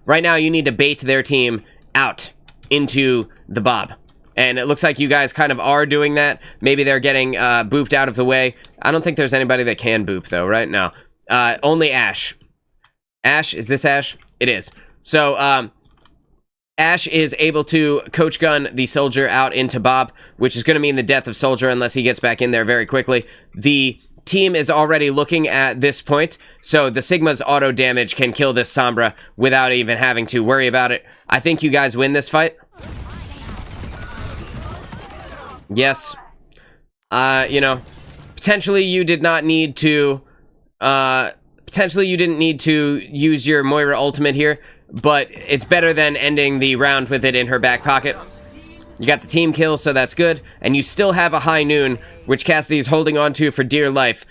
Right now, you need to bait their team out into the Bob. And it looks like you guys kind of are doing that. Maybe they're getting booped out of the way. I don't think there's anybody that can boop, though, right? No. Only Ash. Ash? Is this Ash? It is. So, Ash is able to coach gun the Soldier out into Bob, which is going to mean the death of Soldier unless he gets back in there very quickly. The team is already looking at this point, so the Sigma's auto damage can kill this Sombra without even having to worry about it. I think you guys win this fight. Yes. You know, potentially you did not need to, potentially you didn't need to use your Moira ultimate here, but it's better than ending the round with it in her back pocket. You got the team kill, so that's good, and you still have a High Noon, which Cassidy is holding on to for dear life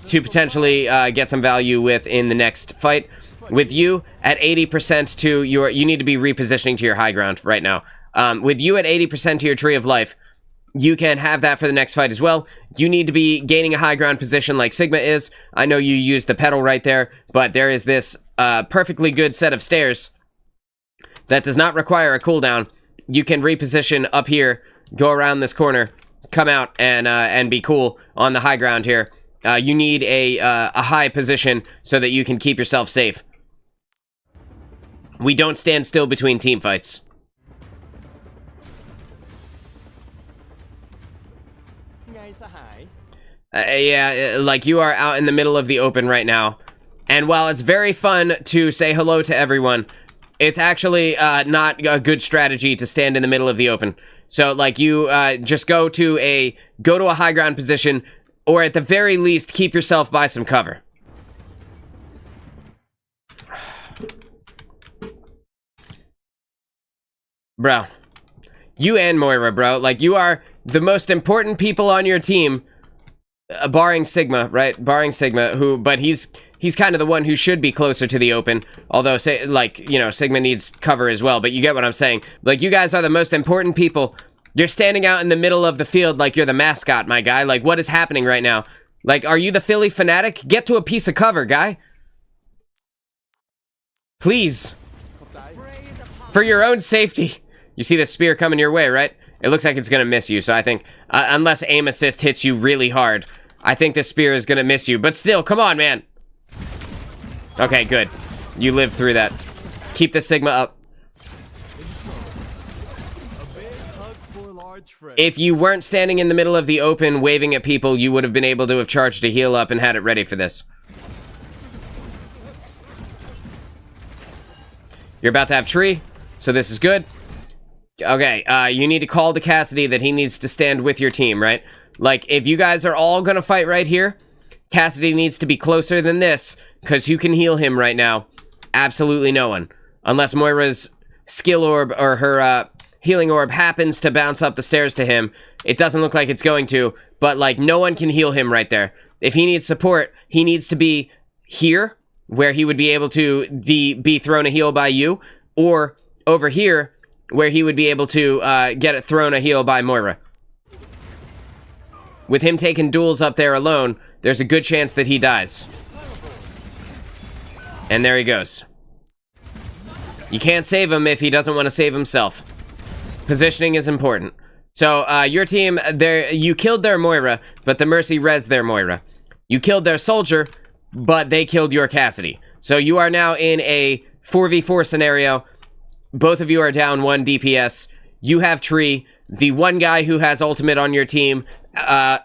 to potentially get some value with in the next fight. With you at 80% to your, you need to be repositioning to your high ground right now. With you at 80% to your Tree of Life, you can have that for the next fight as well. You need to be gaining a high ground position like Sigma is. I know you used the pedal right there, but there is this perfectly good set of stairs that does not require a cooldown. You can reposition up here, go around this corner, come out, and be cool on the high ground here. You need a high position so that you can keep yourself safe. We don't stand still between team fights. Yeah, like you are out in the middle of the open right now. And while it's very fun to say hello to everyone, it's actually not a good strategy to stand in the middle of the open. So, like, you just go to a high ground position, or at the very least, keep yourself by some cover. Bro. You and Moira, bro. Like, you are the most important people on your team, barring Sigma, right? Barring Sigma, but he's kind of the one who should be closer to the open. Although, say, like, you know, Sigma needs cover as well, but you get what I'm saying. Like, you guys are the most important people. You're standing out in the middle of the field like you're the mascot, my guy. Like, what is happening right now? Like, are you the Philly fanatic? Get to a piece of cover, guy. Please. For your own safety. You see the spear coming your way, right? It looks like it's going to miss you, so I think, unless aim assist hits you really hard, I think the spear is going to miss you. But still, come on, man. Okay, good. You lived through that. Keep the Sigma up. If you weren't standing in the middle of the open waving at people, you would have been able to have charged a heal up and had it ready for this. You're about to have tree, so this is good. Okay, you need to call to Cassidy that he needs to stand with your team, right? Like, if you guys are all gonna fight right here, Cassidy needs to be closer than this, because who can heal him right now? Absolutely no one. Unless Moira's skill orb or her healing orb happens to bounce up the stairs to him. It doesn't look like it's going to, but like no one can heal him right there. If he needs support, he needs to be here, where he would be able to be thrown a heal by you, or over here, where he would be able to get it thrown a heal by Moira. With him taking duels up there alone, there's a good chance that he dies. And there he goes. You can't save him if he doesn't want to save himself. Positioning is important. So, your team, you killed their Moira, but the Mercy res their Moira. You killed their soldier, but they killed your Cassidy. So you are now in a 4v4 scenario. Both of you are down 1 DPS. You have tree. The one guy who has ultimate on your team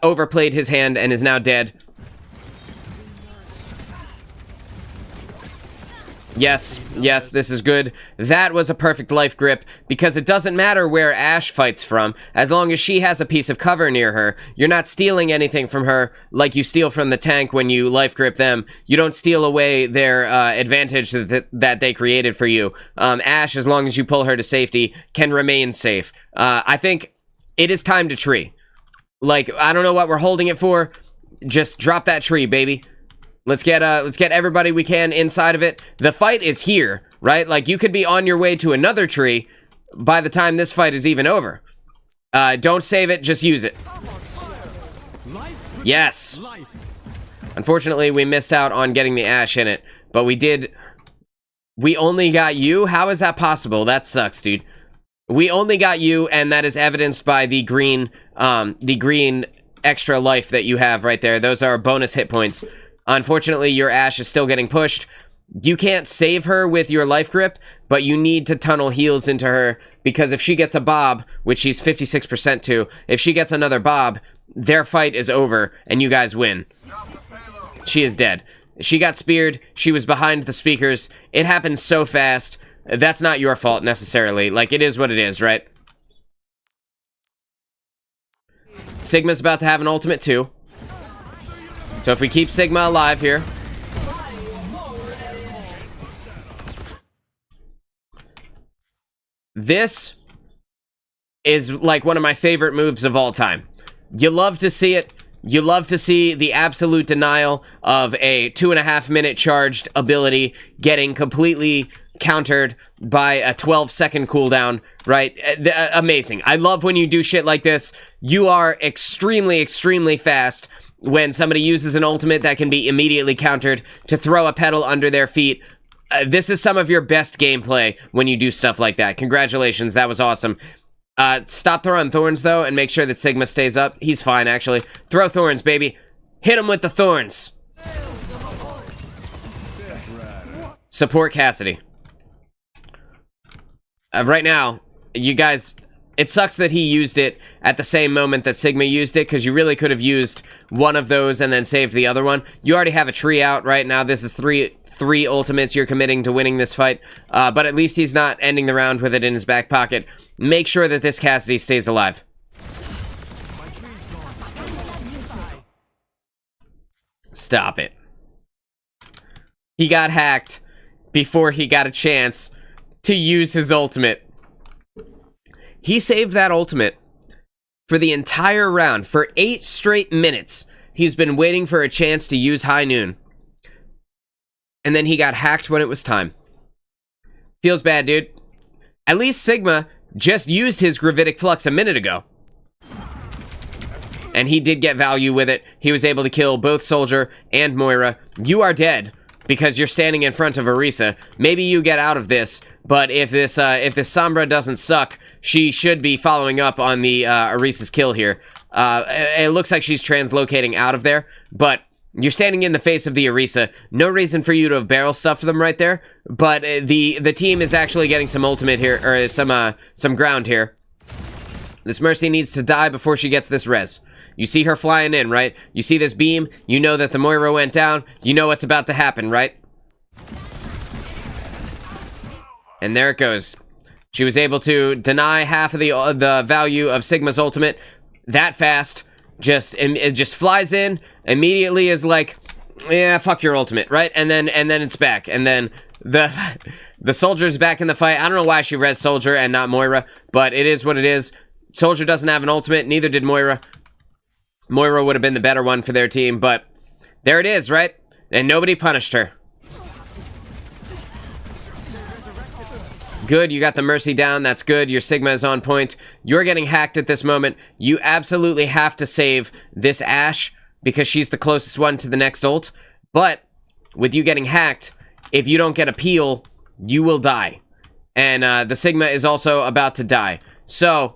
overplayed his hand and is now dead. Yes, yes, this is good. That was a perfect life grip, because it doesn't matter where Ashe fights from, as long as she has a piece of cover near her. You're not stealing anything from her like you steal from the tank when you life grip them. You don't steal away their advantage that they created for you. Ashe, as long as you pull her to safety, can remain safe. I think it is time to tree. Like, I don't know what we're holding it for. Just drop that tree, baby. Let's get everybody we can inside of it. The fight is here, right? Like, you could be on your way to another tree by the time this fight is even over. Don't save it, just use it. Yes. Unfortunately, we missed out on getting the Ashe in it, but we did. We only got you? How is that possible? That sucks, dude. We only got you, and that is evidenced by the green extra life that you have right there. Those are bonus hit points. Unfortunately, your Ashe is still getting pushed. You can't save her with your life grip, but you need to tunnel heals into her, because if she gets a Bob, which she's 56% to, if she gets another Bob, their fight is over, and you guys win. She is dead. She got speared. She was behind the speakers. It happened so fast. That's not your fault, necessarily. Like, it is what it is, right? Sigma's about to have an ultimate, too. So if we keep Sigma alive here. This is like one of my favorite moves of all time. You love to see it. You love to see the absolute denial of a 2.5 minute charged ability getting completely countered by a 12-second cooldown, right? Amazing. I love when you do shit like this. You are extremely, extremely fast when somebody uses an ultimate that can be immediately countered to throw a pedal under their feet. This is some of your best gameplay when you do stuff like that. Congratulations, that was awesome. Stop throwing thorns, though, and make sure that Sigma stays up. He's fine, actually. Throw thorns, baby. Hit him with the thorns. Support Cassidy. Right now, you guys... It sucks that he used it at the same moment that Sigma used it, because you really could have used one of those and then saved the other one. You already have a tree out right now. This is three ultimates you're committing to winning this fight, but at least he's not ending the round with it in his back pocket. Make sure that this Cassidy stays alive. Stop it. He got hacked before he got a chance to use his ultimate. He saved that ultimate for the entire round. For 8 straight minutes, he's been waiting for a chance to use High Noon. And then he got hacked when it was time. Feels bad, dude. At least Sigma just used his Gravitic Flux a minute ago. And he did get value with it. He was able to kill both Soldier and Moira. You are dead. because you're standing in front of Orisa. Maybe you get out of this, but if this Sombra doesn't suck, she should be following up on the Orisa's kill here. It looks like she's translocating out of there, but you're standing in the face of the Orisa. No reason for you to have barrel stuffed them right there, but the team is actually getting some ultimate here, or some ground here. This Mercy needs to die before she gets this res. You see her flying in, right? You see this beam, you know that the Moira went down, you know what's about to happen, right? And there it goes. She was able to deny half of the value of Sigma's ultimate that fast. It just flies in, immediately is like, yeah, fuck your ultimate, right? And then it's back. And then the Soldier's back in the fight. I don't know why she res Soldier and not Moira, but it is what it is. Soldier doesn't have an ultimate, neither did Moira. Moira would have been the better one for their team, but there it is, right? And nobody punished her. Good, you got the Mercy down, that's good. Your Sigma is on point. You're getting hacked at this moment. You absolutely have to save this Ashe, because she's the closest one to the next ult. But, with you getting hacked, if you don't get a peel, you will die. And the Sigma is also about to die. So,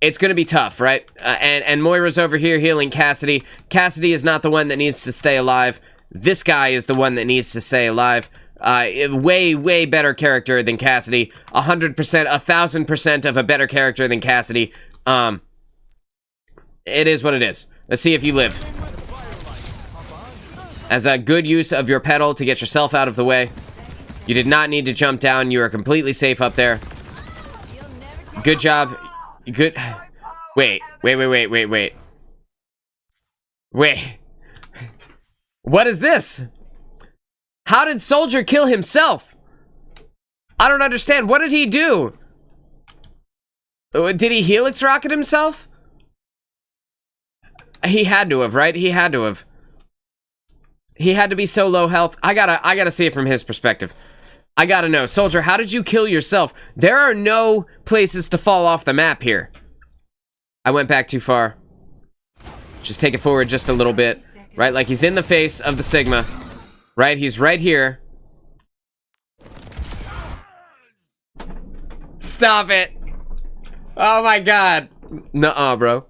it's going to be tough, right? And Moira's over here healing Cassidy. Cassidy is not the one that needs to stay alive. This guy is the one that needs to stay alive. Way better character than Cassidy. 100%, 1000% of a better character than Cassidy. It is what it is. Let's see if you live. As a good use of your pedal to get yourself out of the way. You did not need to jump down. You are completely safe up there. Good job. Good. Wait. Wait. What is this? How did Soldier kill himself? I don't understand. What did he do? Did he Helix rocket himself? He had to have, right? He had to have. He had to be so low health. I gotta see it from his perspective. I gotta know. Soldier, how did you kill yourself? There are no places to fall off the map here. I went back too far. Just take it forward just a little bit. Right, like he's in the face of the Sigma. Right, he's right here. Stop it. Oh my god. Nuh-uh, bro.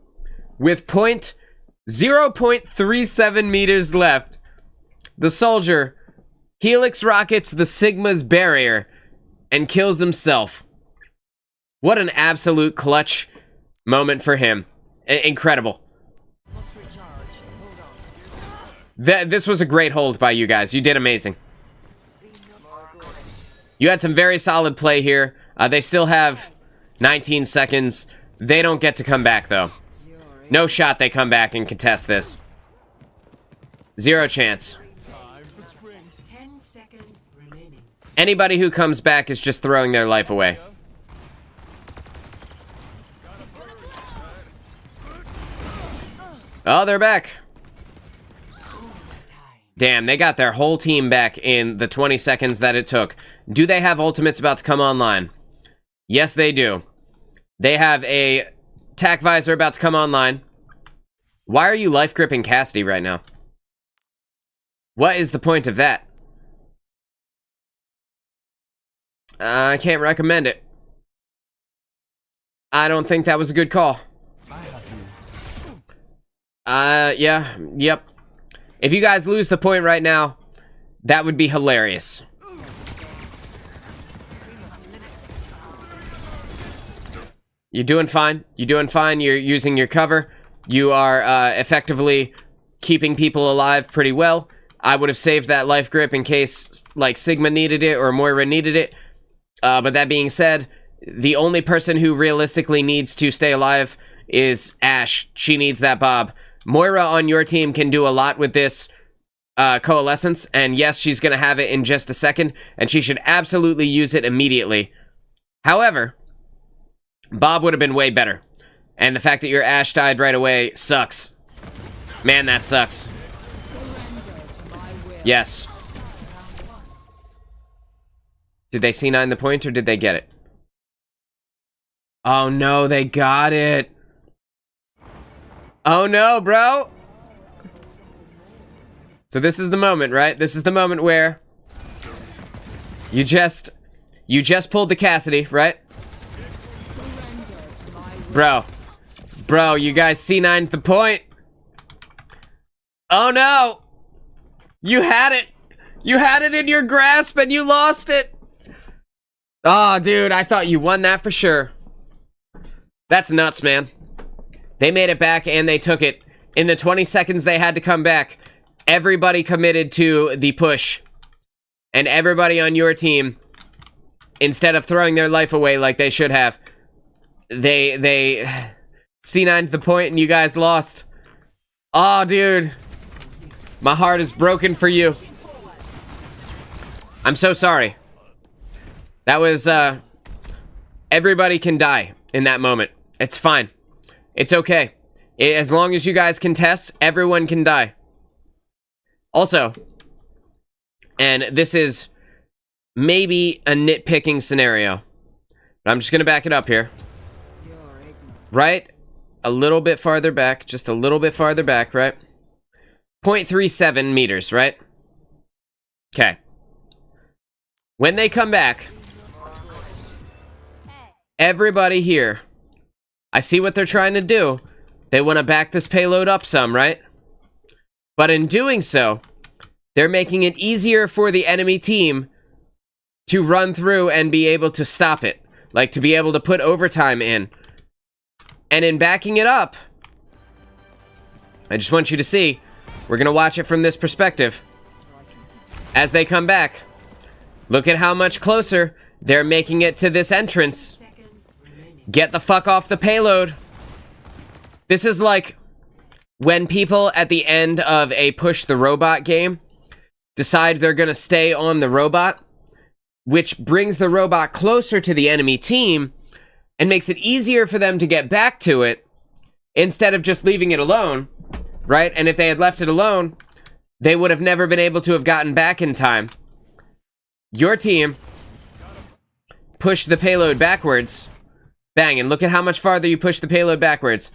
With 0.37 meters left, the Soldier Helix rockets the Sigma's barrier and kills himself. What an absolute clutch moment for him. Incredible. This was a great hold by you guys. You did amazing. You had some very solid play here. They still have 19 seconds. They don't get to come back, though. No shot they come back and contest this. Zero chance. Anybody who comes back is just throwing their life away. Oh, they're back. Damn, they got their whole team back in the 20 seconds that it took. Do they have ultimates about to come online? Yes, they do. They have a tac visor about to come online. Why are you life gripping Cassidy right now? What is the point of that? I can't recommend it. I don't think that was a good call. Yep. If you guys lose the point right now, that would be hilarious. You're doing fine. You're doing fine. You're using your cover. You are effectively keeping people alive pretty well. I would have saved that life grip in case, like, Sigma needed it or Moira needed it. But that being said, the only person who realistically needs to stay alive is Ashe. She needs that Bob. Moira on your team can do a lot with this coalescence, and yes, she's going to have it in just a second, and she should absolutely use it immediately. However, Bob would have been way better, and the fact that your Ashe died right away sucks. Man, that sucks. Yes. Did they C9 the point, or did they get it? Oh no, they got it. Oh no, bro. So this is the moment, right? This is the moment where you just pulled the Cassidy, right? Bro, you guys C9'd the point. Oh no! You had it! You had it in your grasp and you lost it! Oh, dude, I thought you won that for sure. That's nuts, man. They made it back and they took it. In the 20 seconds they had to come back, everybody committed to the push. And everybody on your team, instead of throwing their life away like they should have, they C9'd the point and you guys lost. Oh, dude. My heart is broken for you. I'm so sorry. That was, everybody can die in that moment. It's fine. It's okay. As long as you guys contest, everyone can die. Also, and this is maybe a nitpicking scenario, but I'm just gonna back it up here. Right? A little bit farther back, just a little bit farther back, right? 0.37 meters, right? Okay. When they come back, everybody here, I see what they're trying to do. They want to back this payload up some, right? But in doing so, they're making it easier for the enemy team to run through and be able to stop it. Like, to be able to put overtime in. And in backing it up, I just want you to see, we're going to watch it from this perspective. As they come back, look at how much closer they're making it to this entrance. Get the fuck off the payload. This is like when people at the end of a push the robot game decide they're going to stay on the robot, which brings the robot closer to the enemy team and makes it easier for them to get back to it instead of just leaving it alone, right? And if they had left it alone, they would have never been able to have gotten back in time. Your team pushed the payload backwards. Bang, and look at how much farther you push the payload backwards.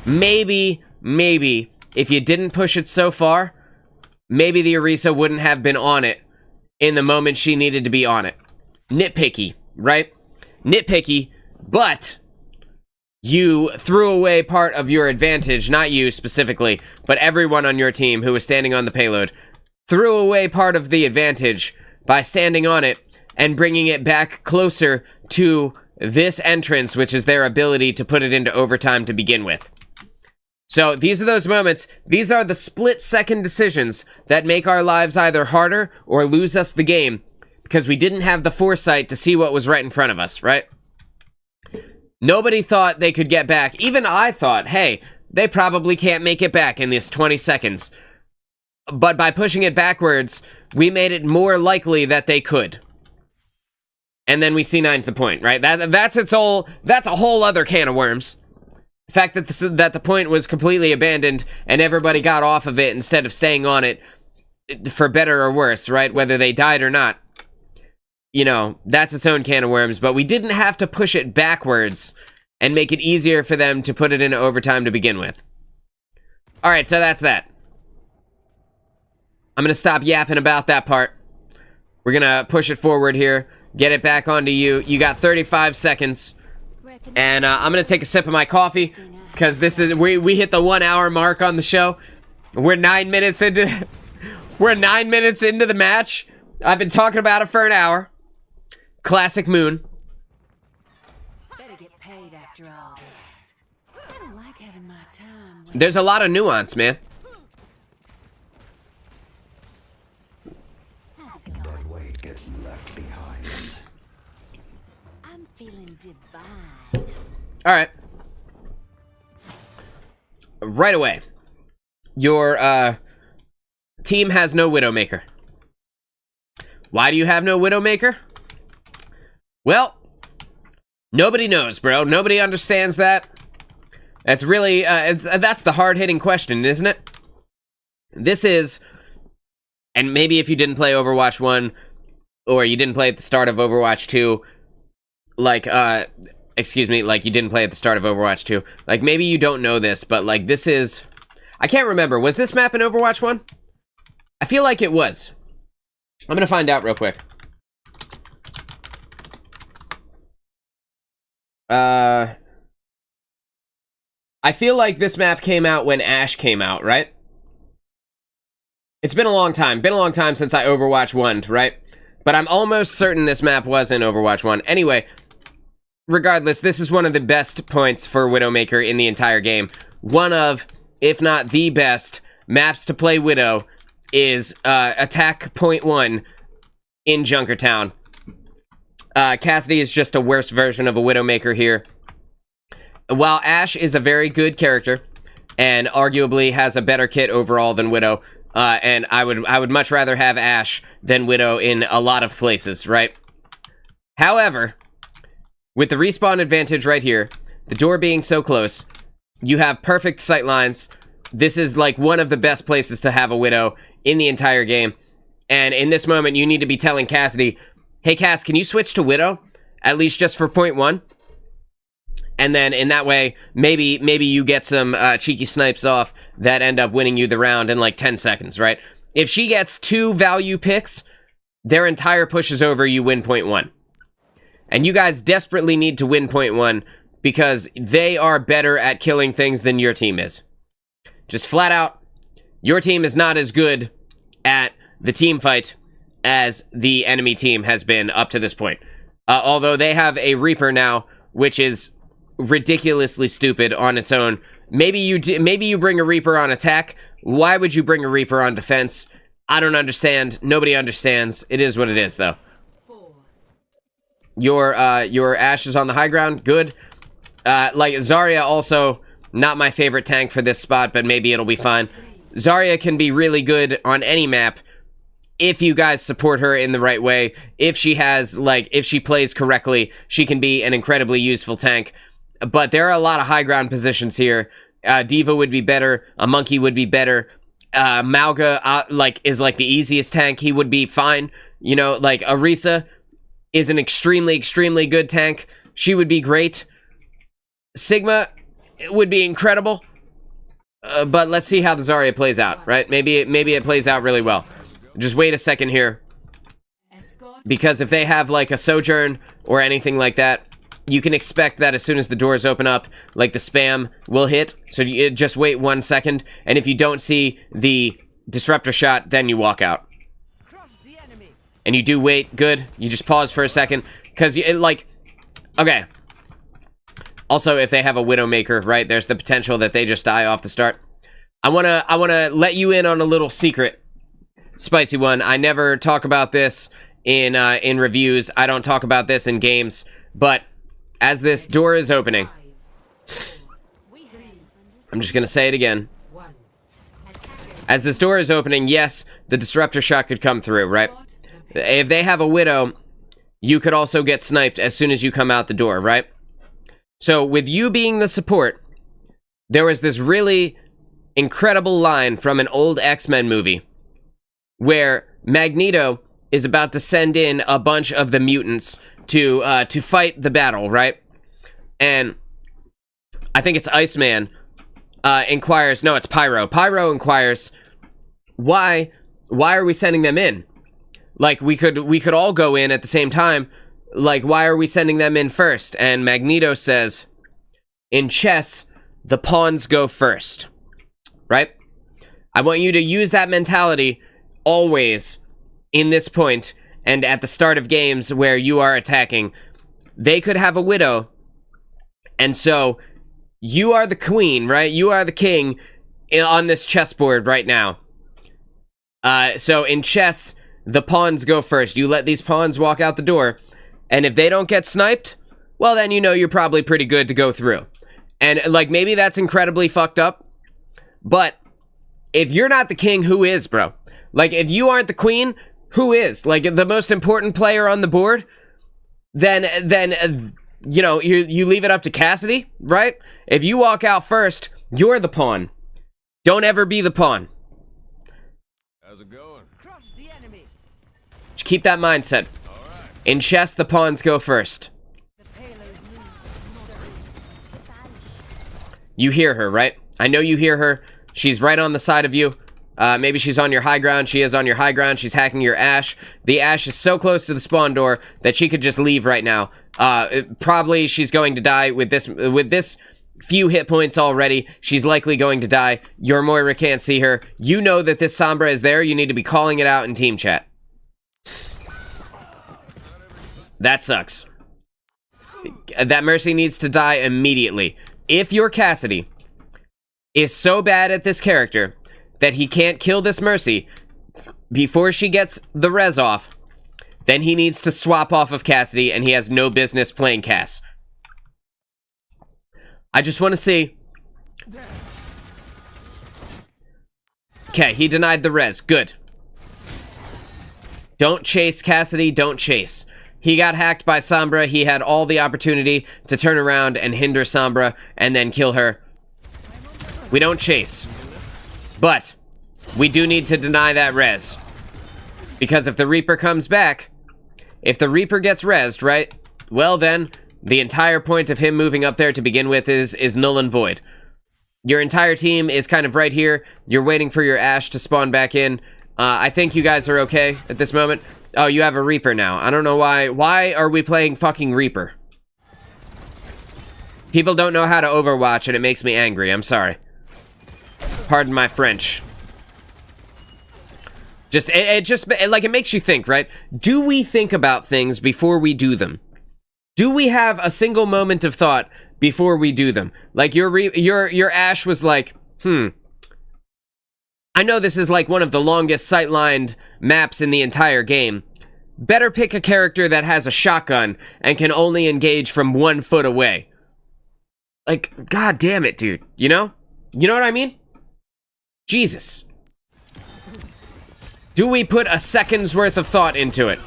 Maybe, if you didn't push it so far, maybe the Orisa wouldn't have been on it in the moment she needed to be on it. Nitpicky, right? Nitpicky, but you threw away part of your advantage, not you specifically, but everyone on your team who was standing on the payload, threw away part of the advantage by standing on it and bringing it back closer to this entrance, which is their ability to put it into overtime to begin with. So these are those moments, these are the split-second decisions that make our lives either harder or lose us the game, because we didn't have the foresight to see what was right in front of us, right? Nobody thought they could get back. Even I thought, hey, they probably can't make it back in this 20 seconds. But by pushing it backwards, we made it more likely that they could. And then we C9'd the point, right? That's a whole other can of worms. The fact that the point was completely abandoned and everybody got off of it instead of staying on it, for better or worse, right? Whether they died or not. You know, that's its own can of worms, but we didn't have to push it backwards and make it easier for them to put it into overtime to begin with. Alright, so that's that. I'm gonna stop yapping about that part. We're gonna push it forward here, get it back onto you. You got 35 seconds. And I'm gonna take a sip of my coffee, because this is, we hit the 1 hour mark on the show. We're 9 minutes into, we're 9 minutes into the match. I've been talking about it for an hour. Classic Moon. Better get paid after all this. I don't like having my time. There's a lot of nuance, man. Dead weight gets left behind. I'm feeling divine. Alright. Right away. Your, team has no Widowmaker. Why do you have no Widowmaker? Well, nobody knows, bro. Nobody understands that. That's really, that's the hard-hitting question, isn't it? This is, and maybe if you didn't play Overwatch 1, or you didn't play at the start of Overwatch 2, like, excuse me, like you didn't play at the start of Overwatch 2, like maybe you don't know this, but like this is, I can't remember, was this map in Overwatch 1? I feel like it was. I'm gonna find out real quick. I feel like this map came out when Ashe came out, right? It's been a long time. Been a long time since I Overwatch 1'd, right? But I'm almost certain this map was in Overwatch 1. Anyway, regardless, this is one of the best points for Widowmaker in the entire game. One of, if not the best, maps to play Widow is attack point 1 in Junkertown. Cassidy is just a worse version of a Widowmaker here. While Ashe is a very good character and arguably has a better kit overall than Widow, and I would much rather have Ashe than Widow in a lot of places, right? However, with the respawn advantage right here, the door being so close, you have perfect sight lines. This is like one of the best places to have a Widow in the entire game. And in this moment, you need to be telling Cassidy, hey Cass, can you switch to Widow? At least just for point 1? And then in that way, maybe you get some cheeky snipes off that end up winning you the round in like 10 seconds, right? If she gets 2 value picks, their entire push is over, you win point 1. And you guys desperately need to win point 1 because they are better at killing things than your team is. Just flat out, your team is not as good at the team fight as the enemy team has been up to this point. Although they have a Reaper now, which is ridiculously stupid on its own. Maybe you bring a Reaper on attack. Why would you bring a Reaper on defense? I don't understand. Nobody understands. It is what it is, though. Your Ashe is on the high ground. Good. Like Zarya, also not my favorite tank for this spot, but maybe it'll be fine. Zarya can be really good on any map if you guys support her in the right way. If she has, like, if she plays correctly, she can be an incredibly useful tank. But there are a lot of high ground positions here. Diva would be better. A Monkey would be better. Mauga, is like the easiest tank. He would be fine. You know, like Orisa is an extremely, extremely good tank. She would be great. Sigma would be incredible. But let's see how the Zarya plays out, right? Maybe it plays out really well. Just wait a second here. Because if they have like a Sojourn or anything like that, you can expect that as soon as the doors open up, like the spam will hit. So you just wait 1 second. And if you don't see the disruptor shot, then you walk out. And you do wait. Good. You just pause for a second. Because, okay. Also, if they have a Widowmaker, right, there's the potential that they just die off the start. I wanna let you in on a little secret, Spicy One. I never talk about this in reviews. I don't talk about this in games. But as this door is opening, I'm just gonna say it again. As this door is opening, yes, the disruptor shot could come through, right? If they have a Widow, you could also get sniped as soon as you come out the door, right? So with you being the support, there was this really incredible line from an old X-Men movie where Magneto is about to send in a bunch of the mutants to fight the battle, right? And I think it's Iceman inquires, no, it's Pyro. Pyro inquires, why are we sending them in? Like, we could all go in at the same time. Like, why are we sending them in first? And Magneto says, in chess, the pawns go first, right? I want you to use that mentality always in this point and at the start of games where you are attacking. They could have a Widow, and so you are the queen, right? You are the king on this chessboard right now. So in chess, the pawns go first. You let these pawns walk out the door, and if they don't get sniped, well, then you know you're probably pretty good to go through. And, like, maybe that's incredibly fucked up, but if you're not the king, who is, bro? Like, if you aren't the queen, who is? Like, the most important player on the board? Then you know, you leave it up to Cassidy, right? If you walk out first, you're the pawn. Don't ever be the pawn. How's it going? Just keep that mindset. In chess, the pawns go first. You hear her, right? I know you hear her. She's right on the side of you. Maybe she's on your high ground. She is on your high ground. She's hacking your Ashe. The Ashe is so close to the spawn door that she could just leave right now. Probably she's going to die with this few hit points already. She's likely going to die. Your Moira can't see her. You know that this Sombra is there. You need to be calling it out in team chat. That sucks. That Mercy needs to die immediately. If your Cassidy is so bad at this character that he can't kill this Mercy before she gets the res off, then he needs to swap off of Cassidy, and he has no business playing Cass. I just want to see. Okay, he denied the res. Good. Don't chase, Cassidy. Don't chase. He got hacked by Sombra. He had all the opportunity to turn around and hinder Sombra and then kill her. We don't chase. But we do need to deny that res. Because if the Reaper comes back, if the Reaper gets rezzed, right? Well then, the entire point of him moving up there to begin with is null and void. Your entire team is kind of right here. You're waiting for your Ashe to spawn back in. I think you guys are okay at this moment. Oh, you have a Reaper now. I don't know why. Why are we playing fucking Reaper? People don't know how to Overwatch, and it makes me angry. I'm sorry. Pardon my French. It makes you think, right? Do we think about things before we do them? Do we have a single moment of thought before we do them? Like your Ashe was like, I know this is like one of the longest sightlined maps in the entire game. Better pick a character that has a shotgun and can only engage from 1 foot away. Like, god damn it, dude. You know? You know what I mean? Jesus. Do we put a second's worth of thought into it?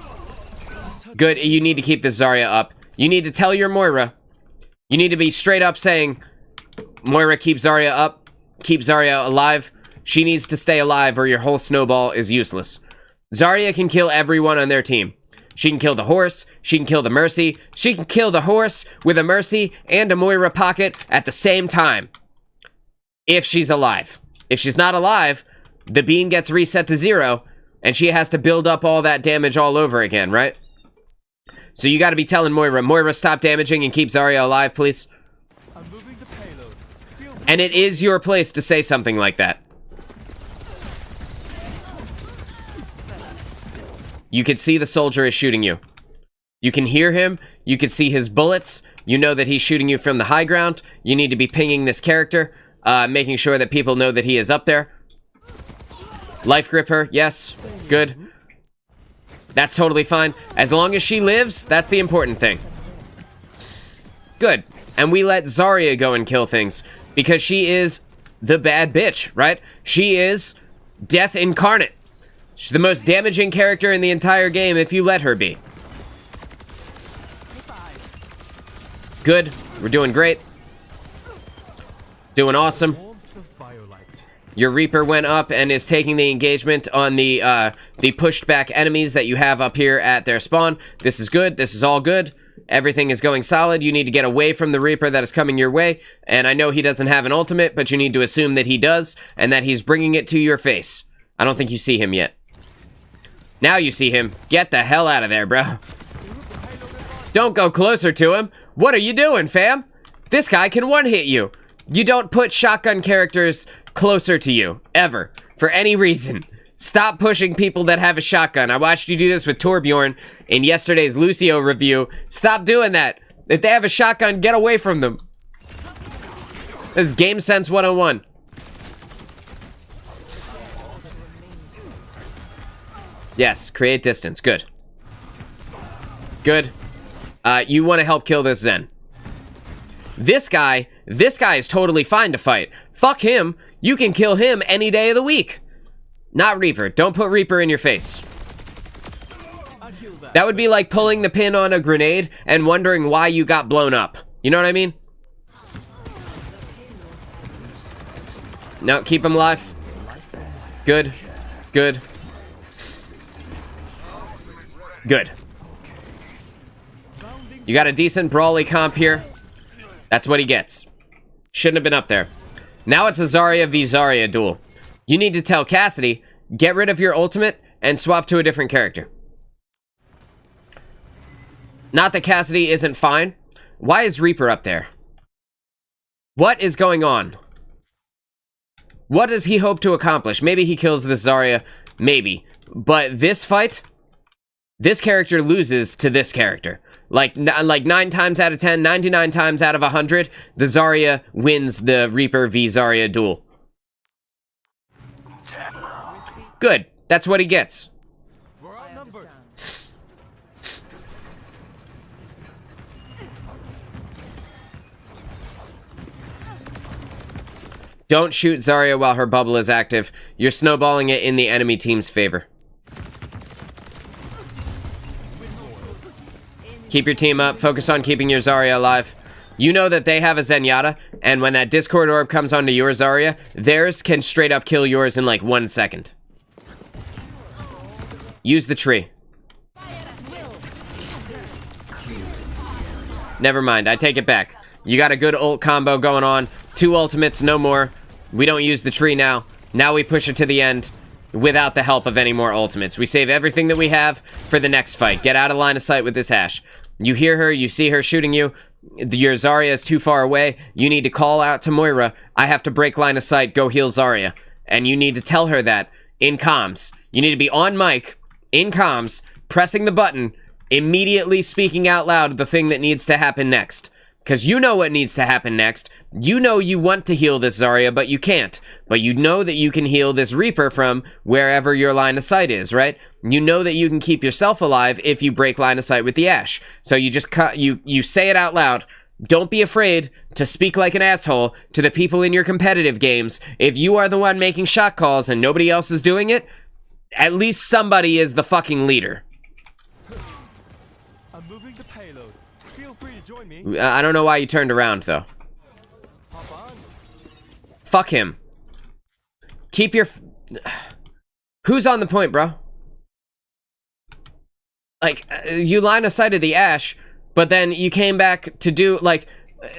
Good, you need to keep this Zarya up. You need to tell your Moira. You need to be straight up saying, Moira, keep Zarya up. Keep Zarya alive. She needs to stay alive or your whole snowball is useless. Zarya can kill everyone on their team. She can kill the horse. She can kill the Mercy. She can kill the horse with a Mercy and a Moira pocket at the same time. If she's alive. If she's not alive, the beam gets reset to 0 and she has to build up all that damage all over again, right? So you gotta be telling Moira, Moira, stop damaging and keep Zarya alive, please. And it is your place to say something like that. You can see the soldier is shooting you. You can hear him. You can see his bullets. You know that he's shooting you from the high ground. You need to be pinging this character, making sure that people know that he is up there. Life grip her. Yes. Good. That's totally fine. As long as she lives, that's the important thing. Good. And we let Zarya go and kill things because she is the bad bitch, right? She is death incarnate. She's the most damaging character in the entire game if you let her be. Good. We're doing great. Doing awesome. Your Reaper went up and is taking the engagement on the pushed back enemies that you have up here at their spawn. This is good. This is all good. Everything is going solid. You need to get away from the Reaper that is coming your way. And I know he doesn't have an ultimate, but you need to assume that he does and that he's bringing it to your face. I don't think you see him yet. Now you see him. Get the hell out of there, bro. Don't go closer to him. What are you doing, fam? This guy can one-hit you. You don't put shotgun characters closer to you, ever, for any reason. Stop pushing people that have a shotgun. I watched you do this with Torbjorn in yesterday's Lucio review. Stop doing that. If they have a shotgun, get away from them. This is Game Sense 101. Yes, create distance. Good. Good. You want to help kill this Zen. This guy is totally fine to fight. Fuck him. You can kill him any day of the week. Not Reaper. Don't put Reaper in your face. That would be like pulling the pin on a grenade and wondering why you got blown up. You know what I mean? No, keep him alive. Good. Good. Good. You got a decent brawly comp here. That's what he gets. Shouldn't have been up there. Now it's a Zarya v Zarya duel. You need to tell Cassidy, get rid of your ultimate and swap to a different character. Not that Cassidy isn't fine. Why is Reaper up there? What is going on? What does he hope to accomplish? Maybe he kills this Zarya. Maybe. But this fight, this character loses to this character. Like 9 times out of 10, 99 times out of 100, the Zarya wins the Reaper v Zarya duel. Good. That's what he gets. We're outnumbered. Don't shoot Zarya while her bubble is active. You're snowballing it in the enemy team's favor. Keep your team up. Focus on keeping your Zarya alive. You know that they have a Zenyatta, and when that Discord orb comes onto your Zarya, theirs can straight up kill yours in like 1 second. Use the tree. Never mind, I take it back. You got a good ult combo going on. 2 ultimates, no more. We don't use the tree now. Now we push it to the end without the help of any more ultimates. We save everything that we have for the next fight. Get out of line of sight with this Ashe. You hear her, you see her shooting you. Your Zarya is too far away. You need to call out to Moira. I have to break line of sight. Go heal Zarya. And you need to tell her that in comms. You need to be on mic, in comms, pressing the button, immediately speaking out loud the thing that needs to happen next. Because you know what needs to happen next. You know you want to heal this Zarya, but you can't. But you know that you can heal this Reaper from wherever your line of sight is, right? You know that you can keep yourself alive if you break line of sight with the Ashe. So you just you say it out loud. Don't be afraid to speak like an asshole to the people in your competitive games. If you are the one making shot calls and nobody else is doing it, at least somebody is the fucking leader. I'm moving the payload. Feel free to join me. I don't know why you turned around, though. Hop on. Fuck him. Keep your... Who's on the point, bro? Like, you line of sighted the Ashe, but then you came back to do, like,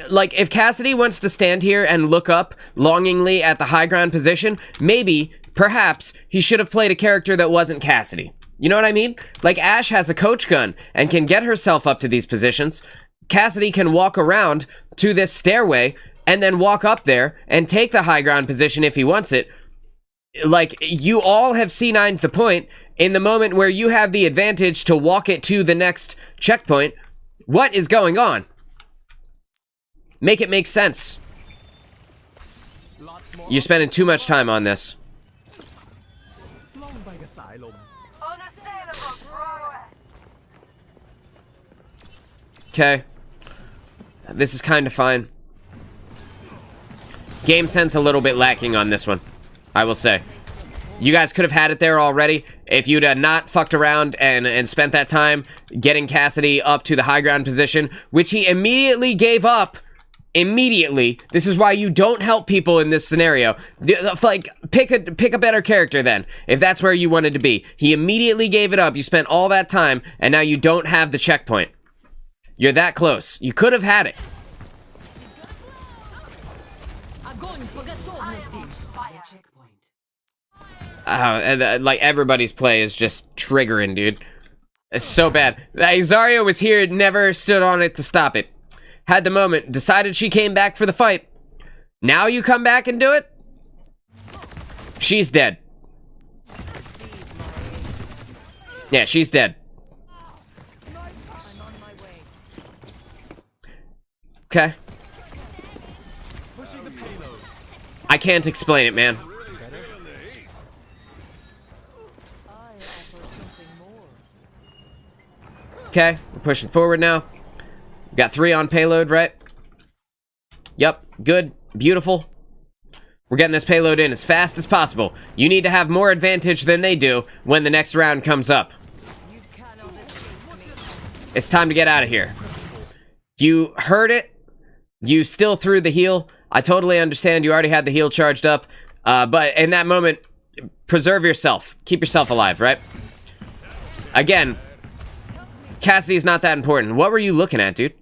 if Cassidy wants to stand here and look up longingly at the high ground position, maybe, perhaps, he should have played a character that wasn't Cassidy. You know what I mean? Like, Ashe has a coach gun and can get herself up to these positions. Cassidy can walk around to this stairway and then walk up there and take the high ground position if he wants it. Like, you all have C9'd the point in the moment where you have the advantage to walk it to the next checkpoint. What is going on? Make it make sense. You're spending too much time on this. Okay. This is kind of fine. Game sense a little bit lacking on this one, I will say. You guys could have had it there already if you'd not fucked around and spent that time getting Cassidy up to the high ground position, which he immediately gave up. Immediately. This is why you don't help people in this scenario. Like, pick a better character then, if that's where you wanted to be. He immediately gave it up. You spent all that time, and now you don't have the checkpoint. You're that close. You could have had it. Like, everybody's play is just triggering, dude. It's so bad. Zarya was here, never stood on it to stop it. Had the moment, decided she came back for the fight. Now you come back and do it? She's dead. Yeah, she's dead. Okay. I can't explain it, man. Okay, we're pushing forward now. Got 3 on payload, right? Yep, good, beautiful. We're getting this payload in as fast as possible. You need to have more advantage than they do when the next round comes up. It's time to get out of here. You heard it. You still threw the heal. I totally understand you already had the heal charged up. But in that moment, preserve yourself. Keep yourself alive, right? Again, Cassidy's not that important. What were you looking at, dude?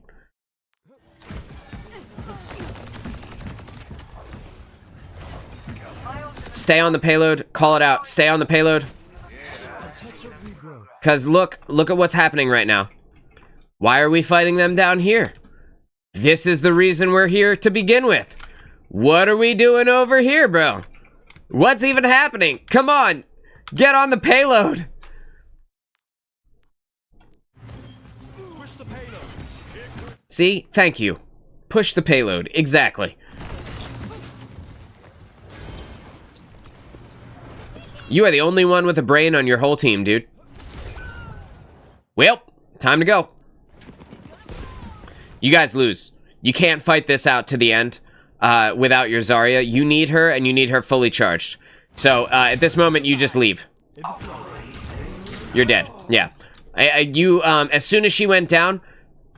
Stay on the payload. Call it out. Stay on the payload. Because look at what's happening right now. Why are we fighting them down here? This is the reason we're here to begin with. What are we doing over here, bro? What's even happening? Come on. Get on the payload. See? Thank you. Push the payload. Exactly. You are the only one with a brain on your whole team, dude. Well, time to go. You guys lose. You can't fight this out to the end without your Zarya. You need her, and you need her fully charged. So, at this moment, you just leave. You're dead. Yeah. As soon as she went down,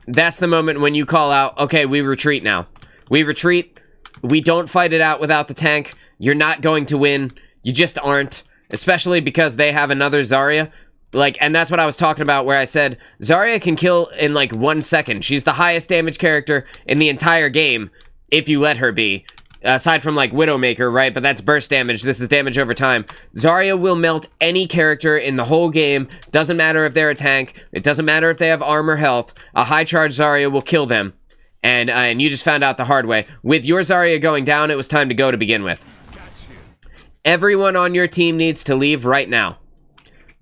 that's the moment when you call out, okay, we retreat now. We retreat. We don't fight it out without the tank. You're not going to win. You just aren't. Especially because they have another Zarya. Like, and that's what I was talking about where I said, Zarya can kill in like 1 second. She's the highest damage character in the entire game, if you let her be. Aside from like Widowmaker, right? But that's burst damage. This is damage over time. Zarya will melt any character in the whole game. Doesn't matter if they're a tank. It doesn't matter if they have armor health. A high charge Zarya will kill them. And you just found out the hard way. With your Zarya going down, it was time to go to begin with. Everyone on your team needs to leave right now.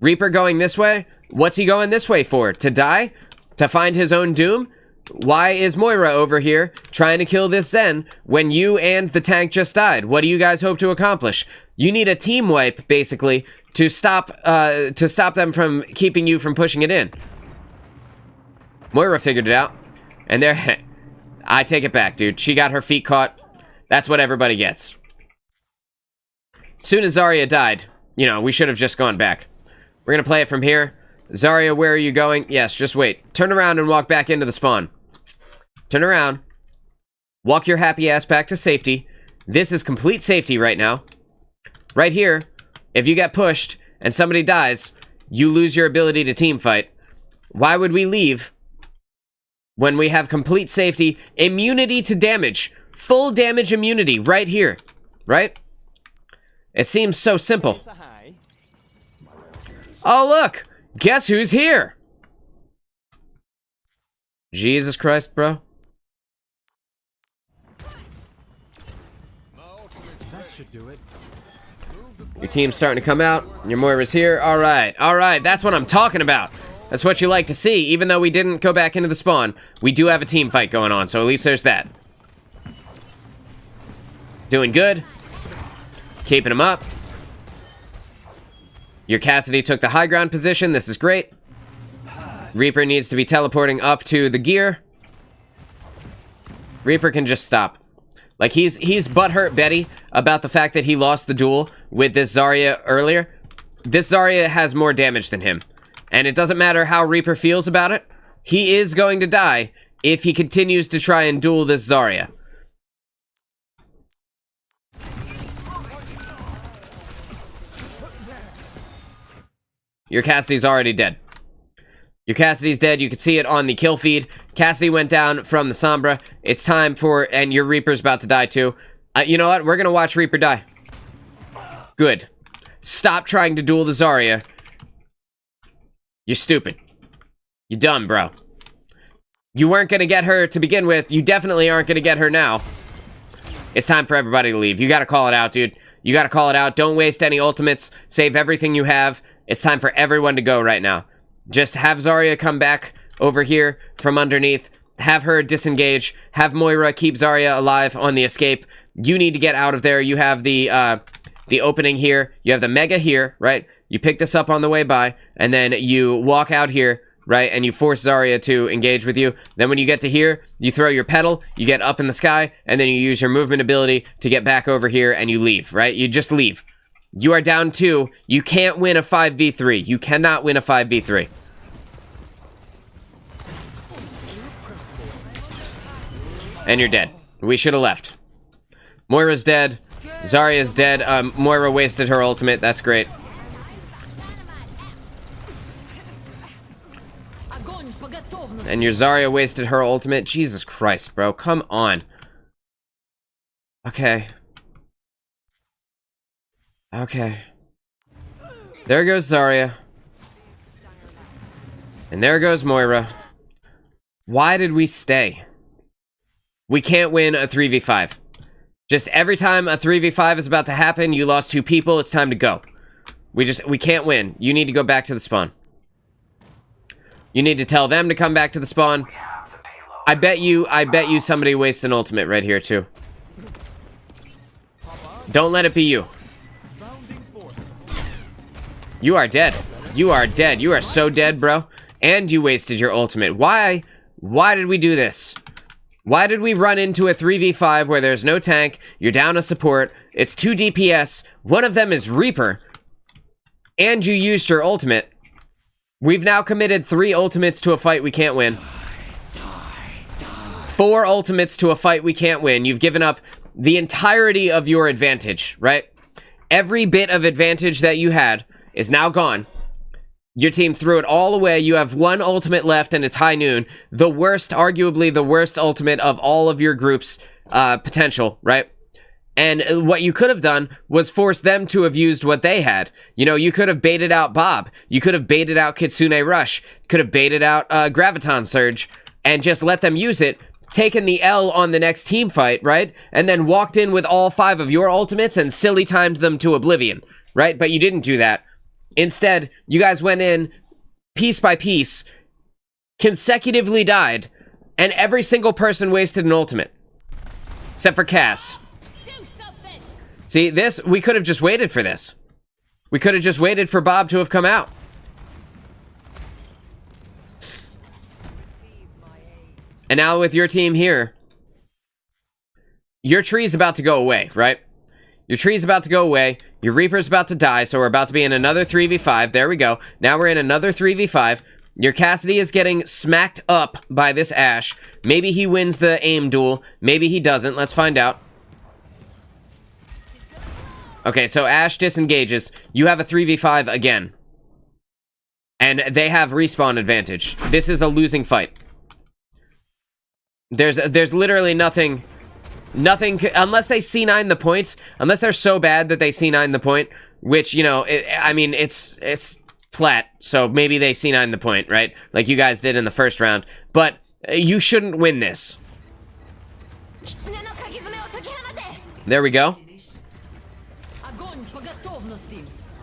Reaper going this way? What's he going this way for? To die? To find his own doom? Why is Moira over here trying to kill this Zen when you and the tank just died? What do you guys hope to accomplish? You need a team wipe, basically, to stop them from keeping you from pushing it in. Moira figured it out. And there... I take it back, dude. She got her feet caught. That's what everybody gets. Soon as Zarya died, you know, we should have just gone back. We're gonna play it from here. Zarya, where are you going? Yes, just wait. Turn around and walk back into the spawn. Turn around. Walk your happy ass back to safety. This is complete safety right now. Right here, if you get pushed and somebody dies, you lose your ability to team fight. Why would we leave when we have complete safety, immunity to damage, full damage immunity right here, right? It seems so simple. Oh, look! Guess who's here? Jesus Christ, bro. That should do it. Your team's starting to come out. Your Moira's here. All right. That's what I'm talking about. That's what you like to see. Even though we didn't go back into the spawn, we do have a team fight going on, so at least there's that. Doing good. Keeping him up. Your Cassidy took the high ground position. This is great. Reaper needs to be teleporting up to the gear. Reaper can just stop. Like, he's butthurt Betty about the fact that he lost the duel with this Zarya earlier. This Zarya has more damage than him. And it doesn't matter how Reaper feels about it. He is going to die if he continues to try and duel this Zarya. Your Cassidy's already dead. Your Cassidy's dead. You can see it on the kill feed. Cassidy went down from the Sombra. It's time for... And your Reaper's about to die too. You know what? We're gonna watch Reaper die. Good. Stop trying to duel the Zarya. You're stupid. You're dumb, bro. You weren't gonna get her to begin with. You definitely aren't gonna get her now. It's time for everybody to leave. You gotta call it out, dude. You gotta call it out. Don't waste any ultimates. Save everything you have. It's time for everyone to go right now. Just have Zarya come back over here from underneath. Have her disengage. Have Moira keep Zarya alive on the escape. You need to get out of there. You have the opening here. You have the Mega here, right? You pick this up on the way by, and then you walk out here, right? And you force Zarya to engage with you. Then when you get to here, you throw your pedal, you get up in the sky, and then you use your movement ability to get back over here, and you leave, right? You just leave. You are down 2. You can't win a 5v3. You cannot win a 5v3. And you're dead. We should have left. Moira's dead. Zarya's dead. Moira wasted her ultimate. That's great. And your Zarya wasted her ultimate. Jesus Christ, bro. Come on. Okay. Okay. There goes Zarya. And there goes Moira. Why did we stay? We can't win a 3v5. Just every time a 3v5 is about to happen, you lost 2 people, it's time to go. We can't win. You need to go back to the spawn. You need to tell them to come back to the spawn. I bet you somebody wastes an ultimate right here too. Don't let it be you. You are dead. You are dead. You are so dead, bro. And you wasted your ultimate. Why? Why did we do this? Why did we run into a 3v5 where there's no tank, you're down a support, it's 2 DPS, one of them is Reaper, and you used your ultimate? We've now committed 3 ultimates to a fight we can't win. 4 ultimates to a fight we can't win. You've given up the entirety of your advantage, right? Every bit of advantage that you had is now gone. Your team threw it all away. You have 1 ultimate left, and it's high noon. The worst, arguably the worst ultimate of all of your group's potential, right? And what you could have done was force them to have used what they had. You know, you could have baited out Bob. You could have baited out Kitsune Rush. Could have baited out Graviton Surge and just let them use it, taken the L on the next team fight, right? And then walked in with all 5 of your ultimates and silly timed them to oblivion, right? But you didn't do that. Instead, you guys went in piece by piece, consecutively died, and every single person wasted an ultimate. Except for Cass. See, this, we could have just waited for this. We could have just waited for Bob to have come out. And now with your team here, your tree's about to go away, right? Your tree's about to go away. Your Reaper's about to die, so we're about to be in another 3v5. There we go. Now we're in another 3v5. Your Cassidy is getting smacked up by this Ashe. Maybe he wins the aim duel. Maybe he doesn't. Let's find out. Okay, so Ashe disengages. You have a 3v5 again. And they have respawn advantage. This is a losing fight. There's literally nothing, unless they C9 the points, unless they're so bad that they C9 the point, which, you know, I mean, it's flat, so maybe they C9 the point, right? Like you guys did in the first round. But you shouldn't win this. There we go.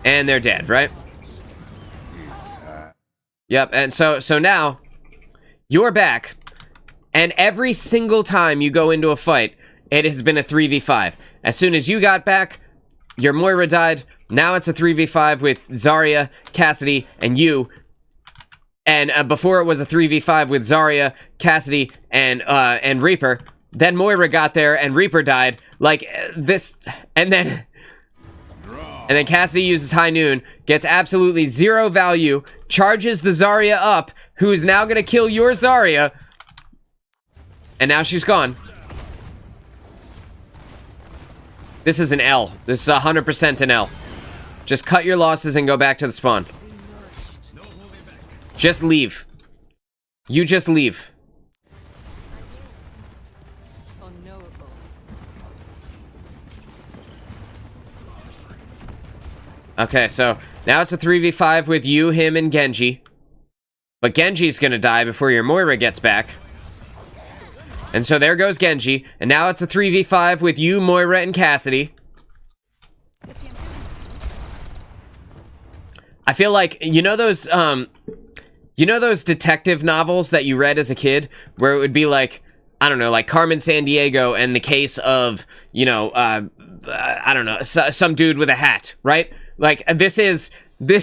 And they're dead, right? Yep, and so now, you're back, and every single time you go into a fight, it has been a 3v5. As soon as you got back, your Moira died. Now it's a 3v5 with Zarya, Cassidy, and you. And before it was a 3v5 with Zarya, Cassidy, and Reaper. Then Moira got there and Reaper died. Like this, and then Cassidy uses High Noon, gets absolutely 0 value, charges the Zarya up, who is now gonna kill your Zarya. And now she's gone. This is an L. This is 100% an L. Just cut your losses and go back to the spawn. Just leave. You just leave. Okay, so now it's a 3v5 with you, him, and Genji. But Genji's gonna die before your Moira gets back. And so there goes Genji. And now it's a 3v5 with you, Moira, and Cassidy. I feel like, you know those detective novels that you read as a kid? Where it would be like, I don't know, like Carmen Sandiego and the case of, you know, I don't know, some dude with a hat, right? Like, this is the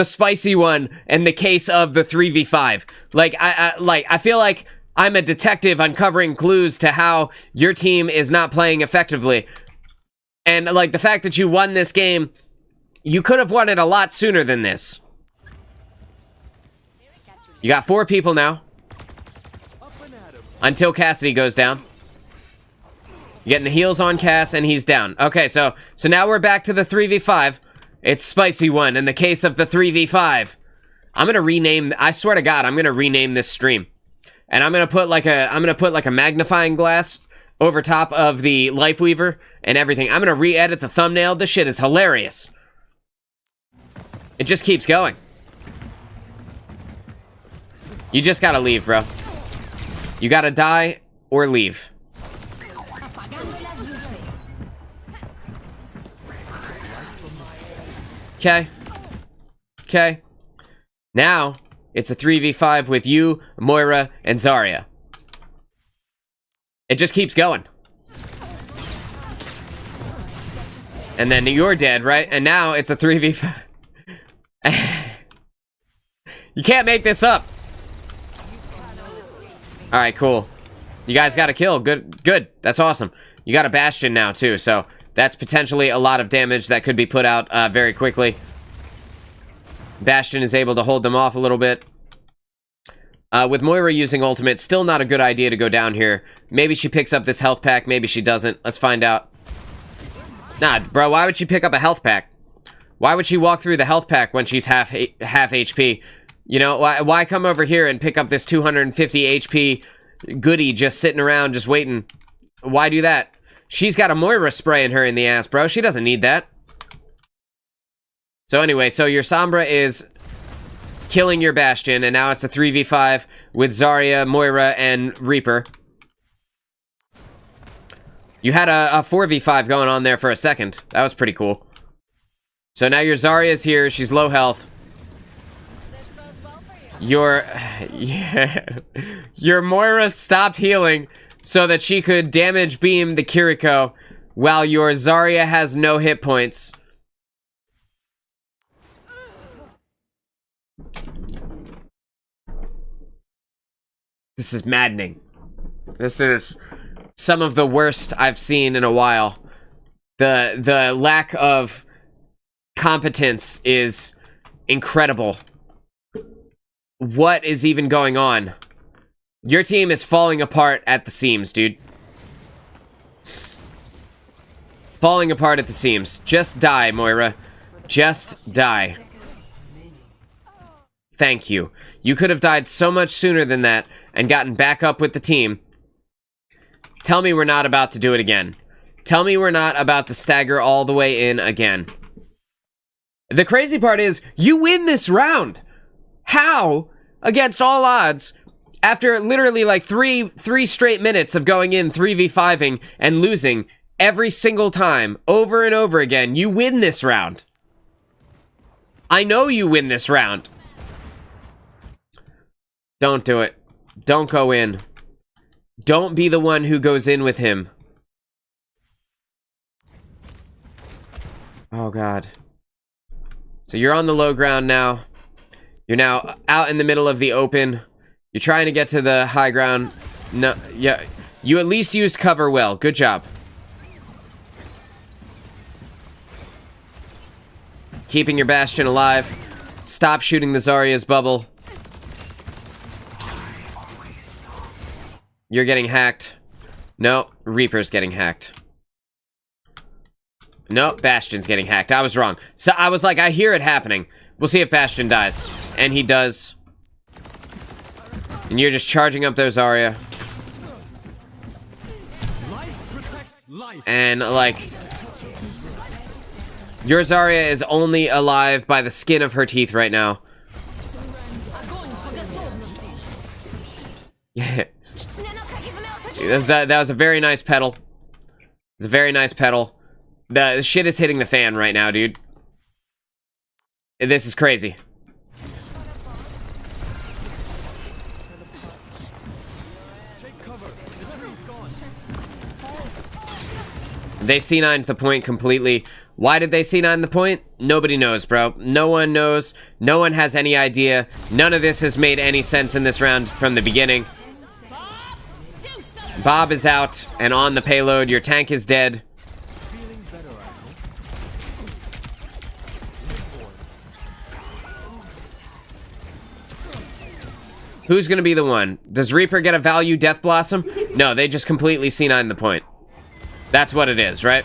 spicy one and the case of the 3v5. Like, I feel like I'm a detective uncovering clues to how your team is not playing effectively. And, like, the fact that you won this game, you could have won it a lot sooner than this. You got 4 people now. Until Cassidy goes down. You're getting the heals on Cass, and he's down. Okay, so now we're back to the 3v5. It's Spicy One in the case of the 3v5. I'm gonna rename, I swear to God, I'm gonna rename this stream. And I'm gonna put like a magnifying glass over top of the Lifeweaver and everything. I'm gonna re-edit the thumbnail. This shit is hilarious. It just keeps going. You just gotta leave, bro. You gotta die or leave. Okay. Okay. Now, it's a 3v5 with you, Moira, and Zarya. It just keeps going. And then you're dead, right? And now it's a 3v5. You can't make this up. Alright, cool. You guys got a kill. Good. Good. That's awesome. You got a Bastion now, too, so that's potentially a lot of damage that could be put out very quickly. Bastion is able to hold them off a little bit. With Moira using ultimate, still not a good idea to go down here. Maybe she picks up this health pack. Maybe she doesn't. Let's find out. Nah, bro, why would she pick up a health pack? Why would she walk through the health pack when she's half HP? You know, why come over here and pick up this 250 HP goodie just sitting around, just waiting? Why do that? She's got a Moira spraying her in the ass, bro. She doesn't need that. So anyway, so your Sombra is killing your Bastion, and now it's a 3v5 with Zarya, Moira, and Reaper. You had a 4v5 going on there for a second. That was pretty cool. So now your Zarya's here. She's low health. Your Moira stopped healing so that she could damage beam the Kiriko while your Zarya has no hit points. This is maddening. This is some of the worst I've seen in a while. The lack of competence is incredible. What is even going on? Your team is falling apart at the seams, dude. Falling apart at the seams. Just die, Moira. Just die. Thank you. You could have died so much sooner than that and gotten back up with the team. Tell me we're not about to do it again. Tell me we're not about to stagger all the way in again. The crazy part is, you win this round! How, against all odds, after literally like three straight minutes of going in 3v5ing and losing every single time, over and over again, you win this round? I know you win this round. Don't do it. Don't go in. Don't be the one who goes in with him. Oh, God. So you're on the low ground now. You're now out in the middle of the open. You're trying to get to the high ground. No, yeah. You at least used cover well. Good job. Keeping your Bastion alive. Stop shooting the Zarya's bubble. You're getting hacked. No, Reaper's getting hacked. No, Bastion's getting hacked. I was wrong. So I was like, I hear it happening. We'll see if Bastion dies. And he does. And you're just charging up there, Zarya. And, like, your Zarya is only alive by the skin of her teeth right now. Yeah. That was a very nice pedal. It's a very nice pedal. The shit is hitting the fan right now, dude. This is crazy. They C9'd the point completely. Why did they C9 the point? Nobody knows, bro. No one knows. No one has any idea. None of this has made any sense in this round from the beginning. Bob is out and on the payload. Your tank is dead. Who's gonna be the one? Does Reaper get a value Death Blossom? No, they just completely C9 the point. That's what it is, right?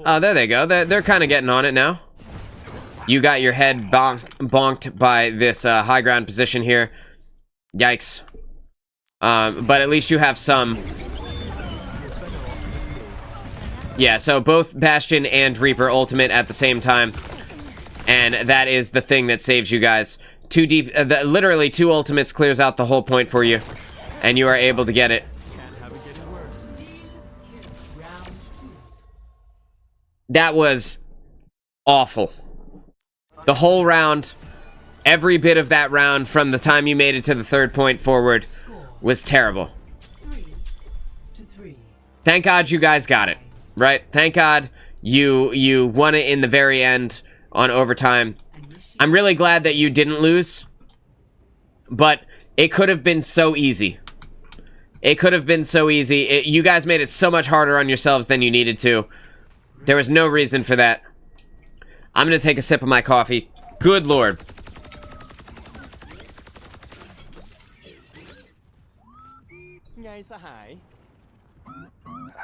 Oh, there they go. They're kind of getting on it now. You got your head bonked by this high ground position here. Yikes. But at least you have some. Yeah, so both Bastion and Reaper ultimate at the same time. And that is the thing that saves you guys. Two deep, literally 2 ultimates clears out the whole point for you. And you are able to get it. That was awful. The whole round, every bit of that round from the time you made it to the 3rd point forward was terrible. Thank God you guys got it, right? Thank God you won it in the very end on overtime. I'm really glad that you didn't lose, but it could have been so easy. It could have been so easy. You guys made it so much harder on yourselves than you needed to. There was no reason for that. I'm gonna take a sip of my coffee. Good Lord.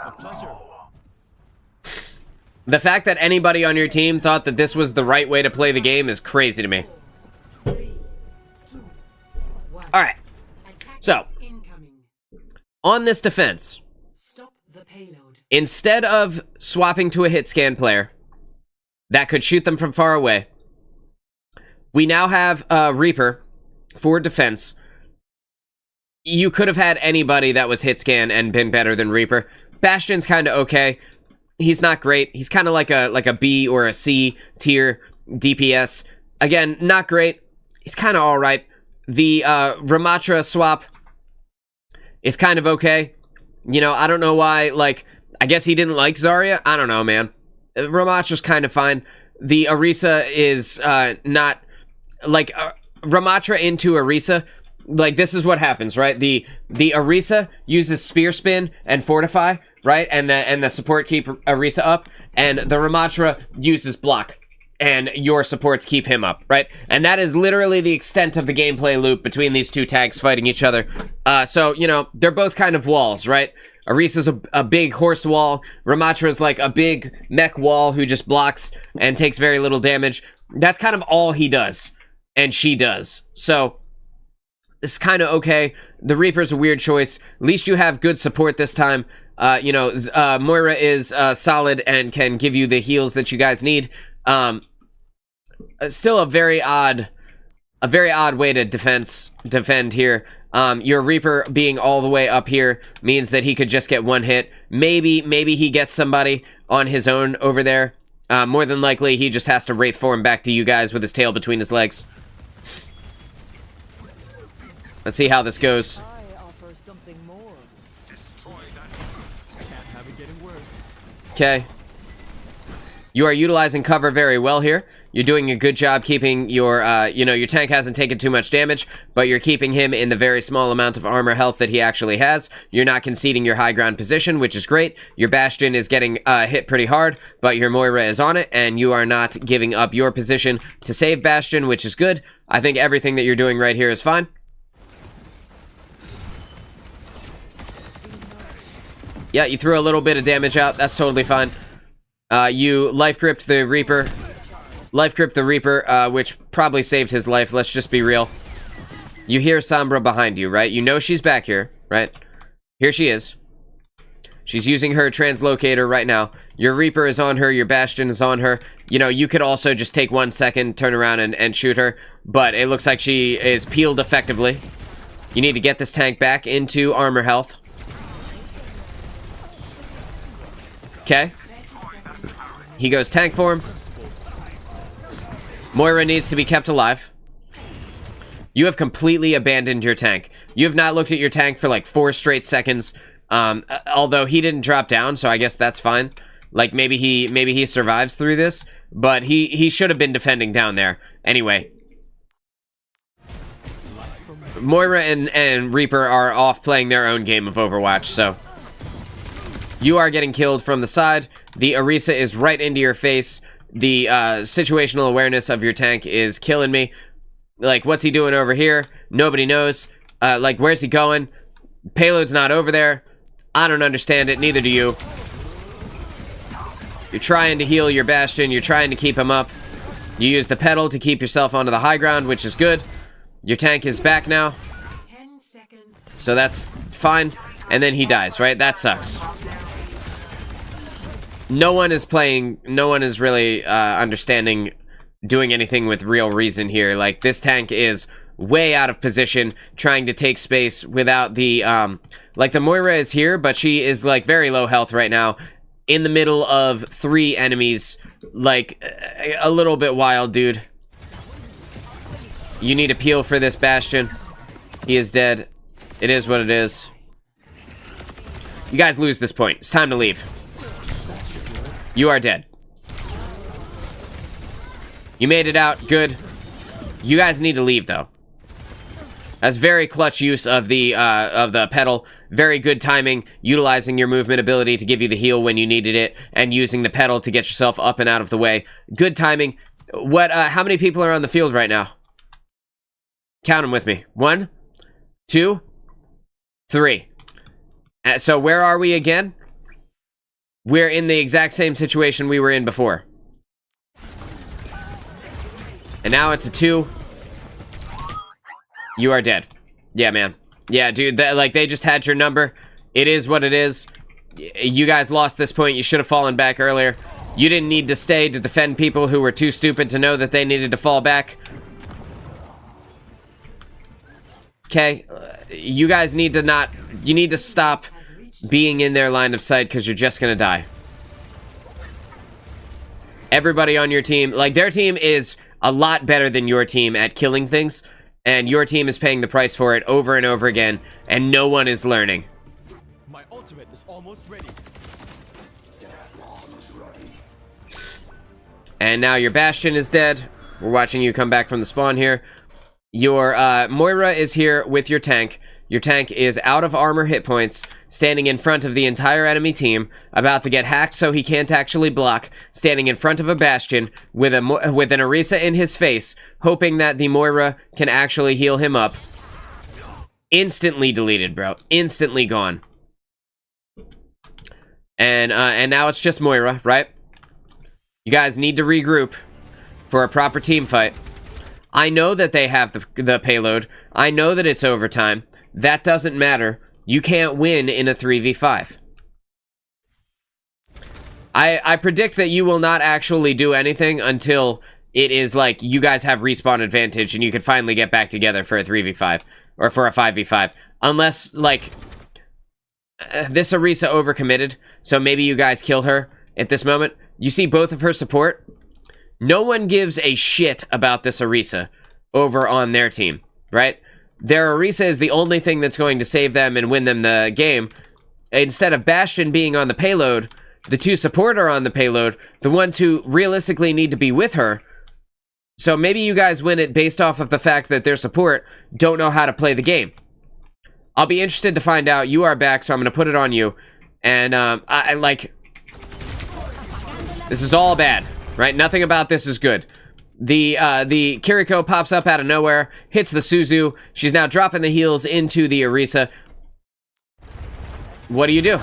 A pleasure. The fact that anybody on your team thought that this was the right way to play the game is crazy to me. Alright. So, on this defense, instead of swapping to a hit scan player that could shoot them from far away, we now have Reaper for defense. You could have had anybody that was hit scan and been better than Reaper. Bastion's kind of okay. He's not great. He's kind of like a B or a C tier DPS. Again, not great. He's kind of all right. The Ramatra swap is kind of okay. You know, I don't know why. Like, I guess he didn't like Zarya. I don't know, man. Ramatra's kind of fine. The Orisa is not like Ramatra into Orisa. Like, this is what happens, right? The Orisa uses Spear Spin and Fortify, right? And the support keep Orisa up, and the Ramatra uses Block, and your supports keep him up, right? And that is literally the extent of the gameplay loop between these two tags fighting each other. So, you know, they're both kind of walls, right? Orisa's a big horse wall. Ramatra's like a big mech wall who just blocks and takes very little damage. That's kind of all he does, and she does. So it's kind of okay. The Reaper's a weird choice. At least you have good support this time. You know, Moira is solid and can give you the heals that you guys need. Still a very odd way to defend here. Your Reaper being all the way up here means that he could just get one hit. Maybe he gets somebody on his own over there. More than likely, he just has to Wraith form back to you guys with his tail between his legs. Let's see how this goes. Okay. You are utilizing cover very well here. You're doing a good job keeping your, you know, your tank hasn't taken too much damage, but you're keeping him in the very small amount of armor health that he actually has. You're not conceding your high ground position, which is great. Your Bastion is getting hit pretty hard, but your Moira is on it, and you are not giving up your position to save Bastion, which is good. I think everything that you're doing right here is fine. Yeah, you threw a little bit of damage out. That's totally fine. You life gripped the Reaper. Life gripped the Reaper, which probably saved his life. Let's just be real. You hear Sombra behind you, right? You know she's back here, right? Here she is. She's using her translocator right now. Your Reaper is on her. Your Bastion is on her. You know, you could also just take 1 second, turn around, and shoot her. But it looks like she is peeled effectively. You need to get this tank back into armor health. Okay. He goes tank form. Moira needs to be kept alive. You have completely abandoned your tank. You have not looked at your tank for like 4 straight seconds. Although he didn't drop down, so I guess that's fine. Like maybe he survives through this, but he should have been defending down there. Anyway. Moira and Reaper are off playing their own game of Overwatch, so you are getting killed from the side. The Orisa is right into your face. The situational awareness of your tank is killing me. Like, what's he doing over here? Nobody knows. Like, where's he going? Payload's not over there. I don't understand it. Neither do you. You're trying to heal your Bastion. You're trying to keep him up. You use the pedal to keep yourself onto the high ground, which is good. Your tank is back now. So that's fine. And then he dies, right? That sucks. No one is really understanding doing anything with real reason here. Like, this tank is way out of position, trying to take space without the, like, the Moira is here, but she is, like, very low health right now, in the middle of 3 enemies, like, a little bit wild, dude. You need to peel for this Bastion. He is dead. It is what it is. You guys lose this point. It's time to leave. You are dead. You made it out. Good. You guys need to leave, though. That's very clutch use of the pedal. Very good timing, utilizing your movement ability to give you the heal when you needed it, and using the pedal to get yourself up and out of the way. Good timing. What? How many people are on the field right now? Count them with me. 1, 2, 3. So where are we again? We're in the exact same situation we were in before. And now it's a 2. You are dead. Yeah, man. Yeah, dude, like, they just had your number. It is what it is. You guys lost this point. You should have fallen back earlier. You didn't need to stay to defend people who were too stupid to know that they needed to fall back. Okay, you guys need to not... You need to stop being in their line of sight, because you're just gonna die. Everybody on your team... Like, their team is a lot better than your team at killing things, and your team is paying the price for it over and over again, and no one is learning. My ultimate is almost ready. And now your Bastion is dead. We're watching you come back from the spawn here. Your Moira is here with your tank. Your tank is out of armor hit points, standing in front of the entire enemy team, about to get hacked so he can't actually block, standing in front of a Bastion with an Orisa in his face, hoping that the Moira can actually heal him up. Instantly deleted, bro. Instantly gone. And now it's just Moira, right? You guys need to regroup for a proper team fight. I know that they have the payload. I know that it's overtime. That doesn't matter. You can't win in a 3v5. I predict that you will not actually do anything until it is like you guys have respawn advantage and you can finally get back together for a 3v5 or for a 5v5. Unless, like, this Orisa overcommitted, so maybe you guys kill her at this moment. You see both of her support? No one gives a shit about this Orisa over on their team, right? Their Orisa is the only thing that's going to save them and win them the game. Instead of Bastion being on the payload, the 2 support are on the payload, the ones who realistically need to be with her. So maybe you guys win it based off of the fact that their support don't know how to play the game. I'll be interested to find out. You are back, so I'm going to put it on you. And, I like... This is all bad, right? Nothing about this is good. The Kiriko pops up out of nowhere, hits the Suzu. She's now dropping the heals into the Orisa. What do you do?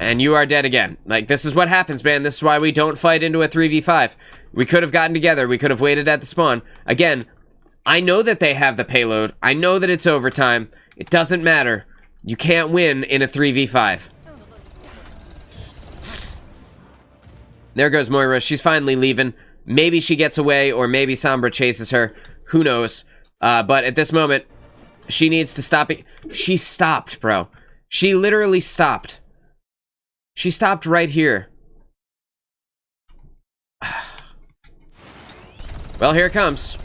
And you are dead again. Like, this is what happens, man. This is why we don't fight into a 3v5. We could have gotten together. We could have waited at the spawn. Again, I know that they have the payload. I know that it's overtime. It doesn't matter. You can't win in a 3v5. There goes Moira. She's finally leaving. Maybe she gets away, or maybe Sombra chases her. Who knows? But at this moment, she needs to stop it. She stopped, bro. She literally stopped. She stopped right here. Well, here it comes.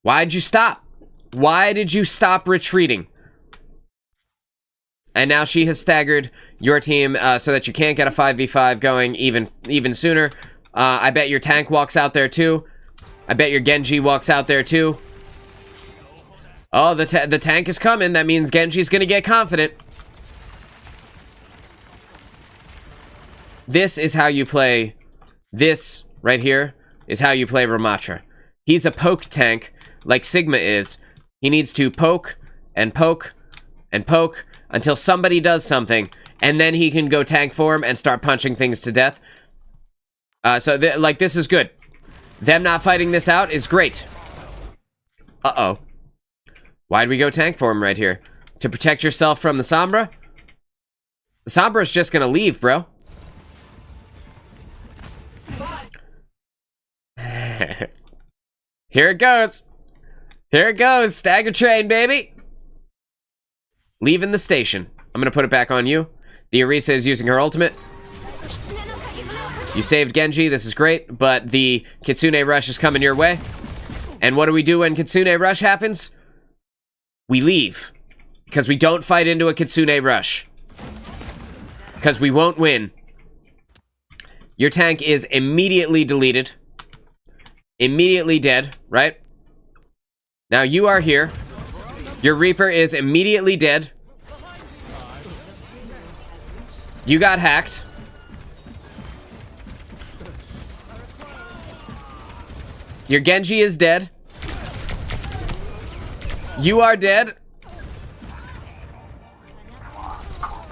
Why'd you stop? Why did you stop retreating? And now she has staggered your team so that you can't get a 5v5 going even sooner. I bet your tank walks out there too. I bet your Genji walks out there too. Oh, the tank is coming. That means Genji's gonna get confident. This is how you play. This right here is how you play Ramatra. He's a poke tank like Sigma is. He needs to poke and poke and poke until somebody does something, and then he can go tank form and start punching things to death. So, like, this is good. Them not fighting this out is great. Uh-oh. Why'd we go tank for him right here? To protect yourself from the Sombra? The Sombra's just gonna leave, bro. Here it goes. Here it goes. Stagger train, baby. Leaving the station. I'm gonna put it back on you. The Orisa is using her ultimate. You saved Genji. This is great. But the Kitsune Rush is coming your way. And what do we do when Kitsune Rush happens? We leave. Because we don't fight into a Kitsune Rush. Because we won't win. Your tank is immediately deleted. Immediately dead, right? Now you are here. Your Reaper is immediately dead. You got hacked. Your Genji is dead. You are dead.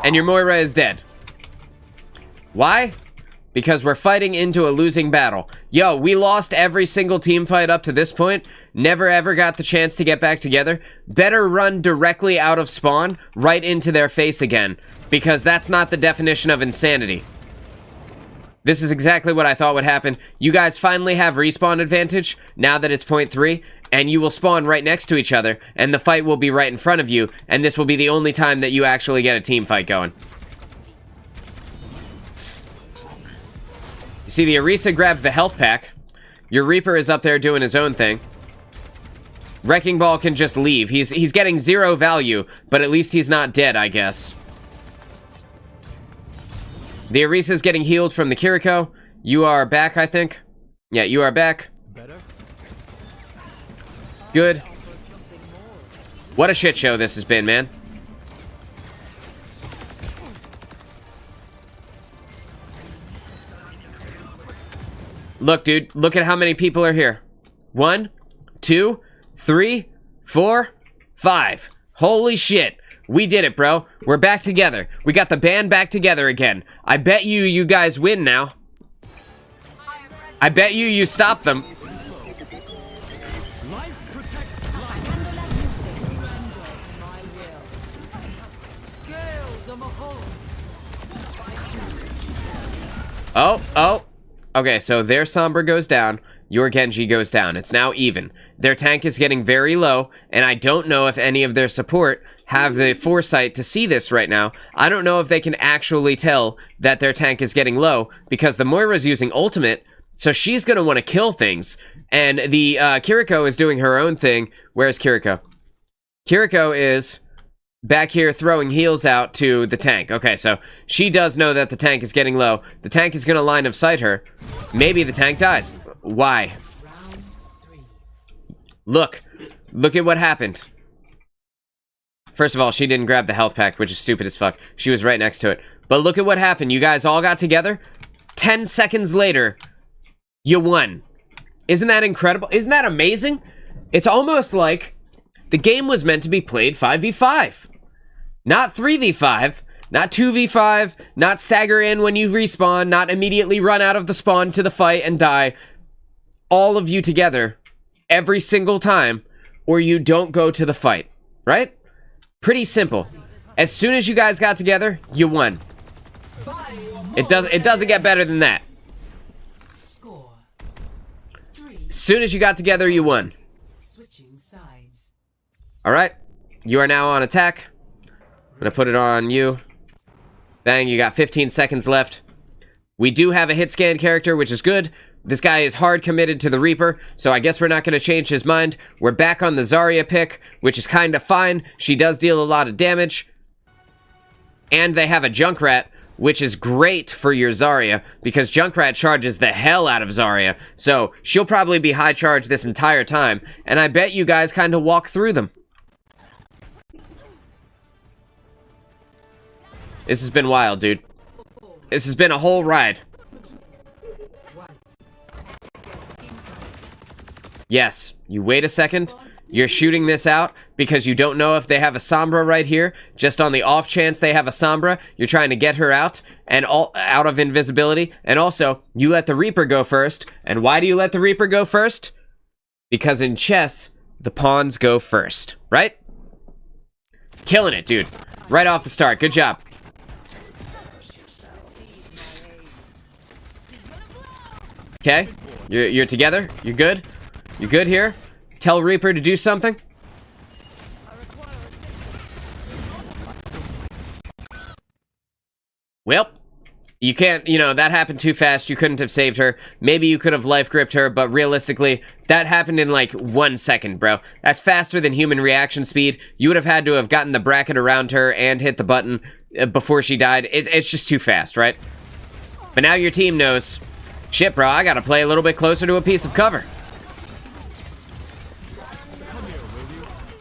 And your Moira is dead. Why? Because we're fighting into a losing battle. Yo, we lost every single team fight up to this point. Never ever got the chance to get back together. Better run directly out of spawn, right into their face again. Because that's not the definition of insanity. This is exactly what I thought would happen. You guys finally have respawn advantage, now that it's 0.3, and you will spawn right next to each other, and the fight will be right in front of you, and this will be the only time that you actually get a team fight going. You see, the Orisa grabbed the health pack. Your Reaper is up there doing his own thing. Wrecking Ball can just leave. He's getting 0 value, but at least he's not dead, I guess. The Orisa's getting healed from the Kiriko. You are back, I think. Yeah, you are back. Better? Good. What a shit show this has been, man. Look, dude. Look at how many people are here. 1, 2, 3, 4, 5. Holy shit. We did it, bro. We're back together. We got the band back together again. I bet you guys win now. I bet you stop them. Life protects life. Oh. Okay, so their Sombra goes down. Your Genji goes down. It's now even. Their tank is getting very low, and I don't know if any of their support have the foresight to see this right now. I don't know if they can actually tell that their tank is getting low, because the Moira's using ultimate, so she's going to want to kill things. And the Kiriko is doing her own thing. Where's Kiriko? Kiriko is back here throwing heals out to the tank. Okay, so she does know that the tank is getting low. The tank is going to line of sight her. Maybe the tank dies. Why? Look at what happened. First of all, she didn't grab the health pack, which is stupid as fuck. She was right next to it. But look at what happened. You guys all got together. 10 seconds later, you won. Isn't that incredible? Isn't that amazing? It's almost like the game was meant to be played 5v5. Not 3v5. Not 2v5. Not stagger in when you respawn. Not immediately run out of the spawn to the fight and die. All of you together every single time, or you don't go to the fight. Right? Pretty simple. As soon as you guys got together, you won. It doesn't get better than that. As soon as you got together, you won. Alright. You are now on attack. I'm gonna put it on you. Bang, you got 15 seconds left. We do have a hit scan character, which is good. This guy is hard committed to the Reaper, so I guess we're not going to change his mind. We're back on the Zarya pick, which is kind of fine. She does deal a lot of damage. And they have a Junkrat, which is great for your Zarya, because Junkrat charges the hell out of Zarya. So she'll probably be high charge this entire time, and I bet you guys kind of walk through them. This has been wild, dude. This has been a whole ride. Yes, you wait a second. You're shooting this out because you don't know if they have a Sombra right here. Just on the off chance they have a Sombra, you're trying to get her out and out of invisibility. And also, you let the Reaper go first. And why do you let the Reaper go first? Because in chess, the pawns go first, right? Killing it, dude. Right off the start. Good job. Okay. You're together. You're good. You're good here. Tell Reaper to do something. Well, you can't, that happened too fast. You couldn't have saved her. Maybe you could have life gripped her, but realistically, that happened in like 1 second, bro. That's faster than human reaction speed. You would have had to have gotten the bracket around her and hit the button before she died. It's just too fast, right? But now your team knows, shit, bro, I gotta play a little bit closer to a piece of cover.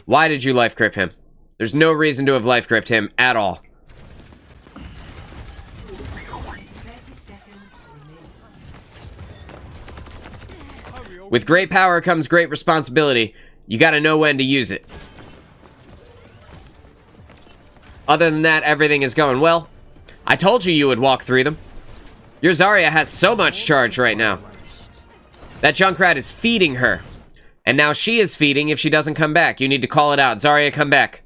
Why did you life grip him? There's no reason to have life gripped him at all. With great power comes great responsibility. You gotta know when to use it. Other than that, everything is going well. I told you would walk through them. Your Zarya has so much charge right now. That Junkrat is feeding her. And now she is feeding if she doesn't come back. You need to call it out. Zarya, come back.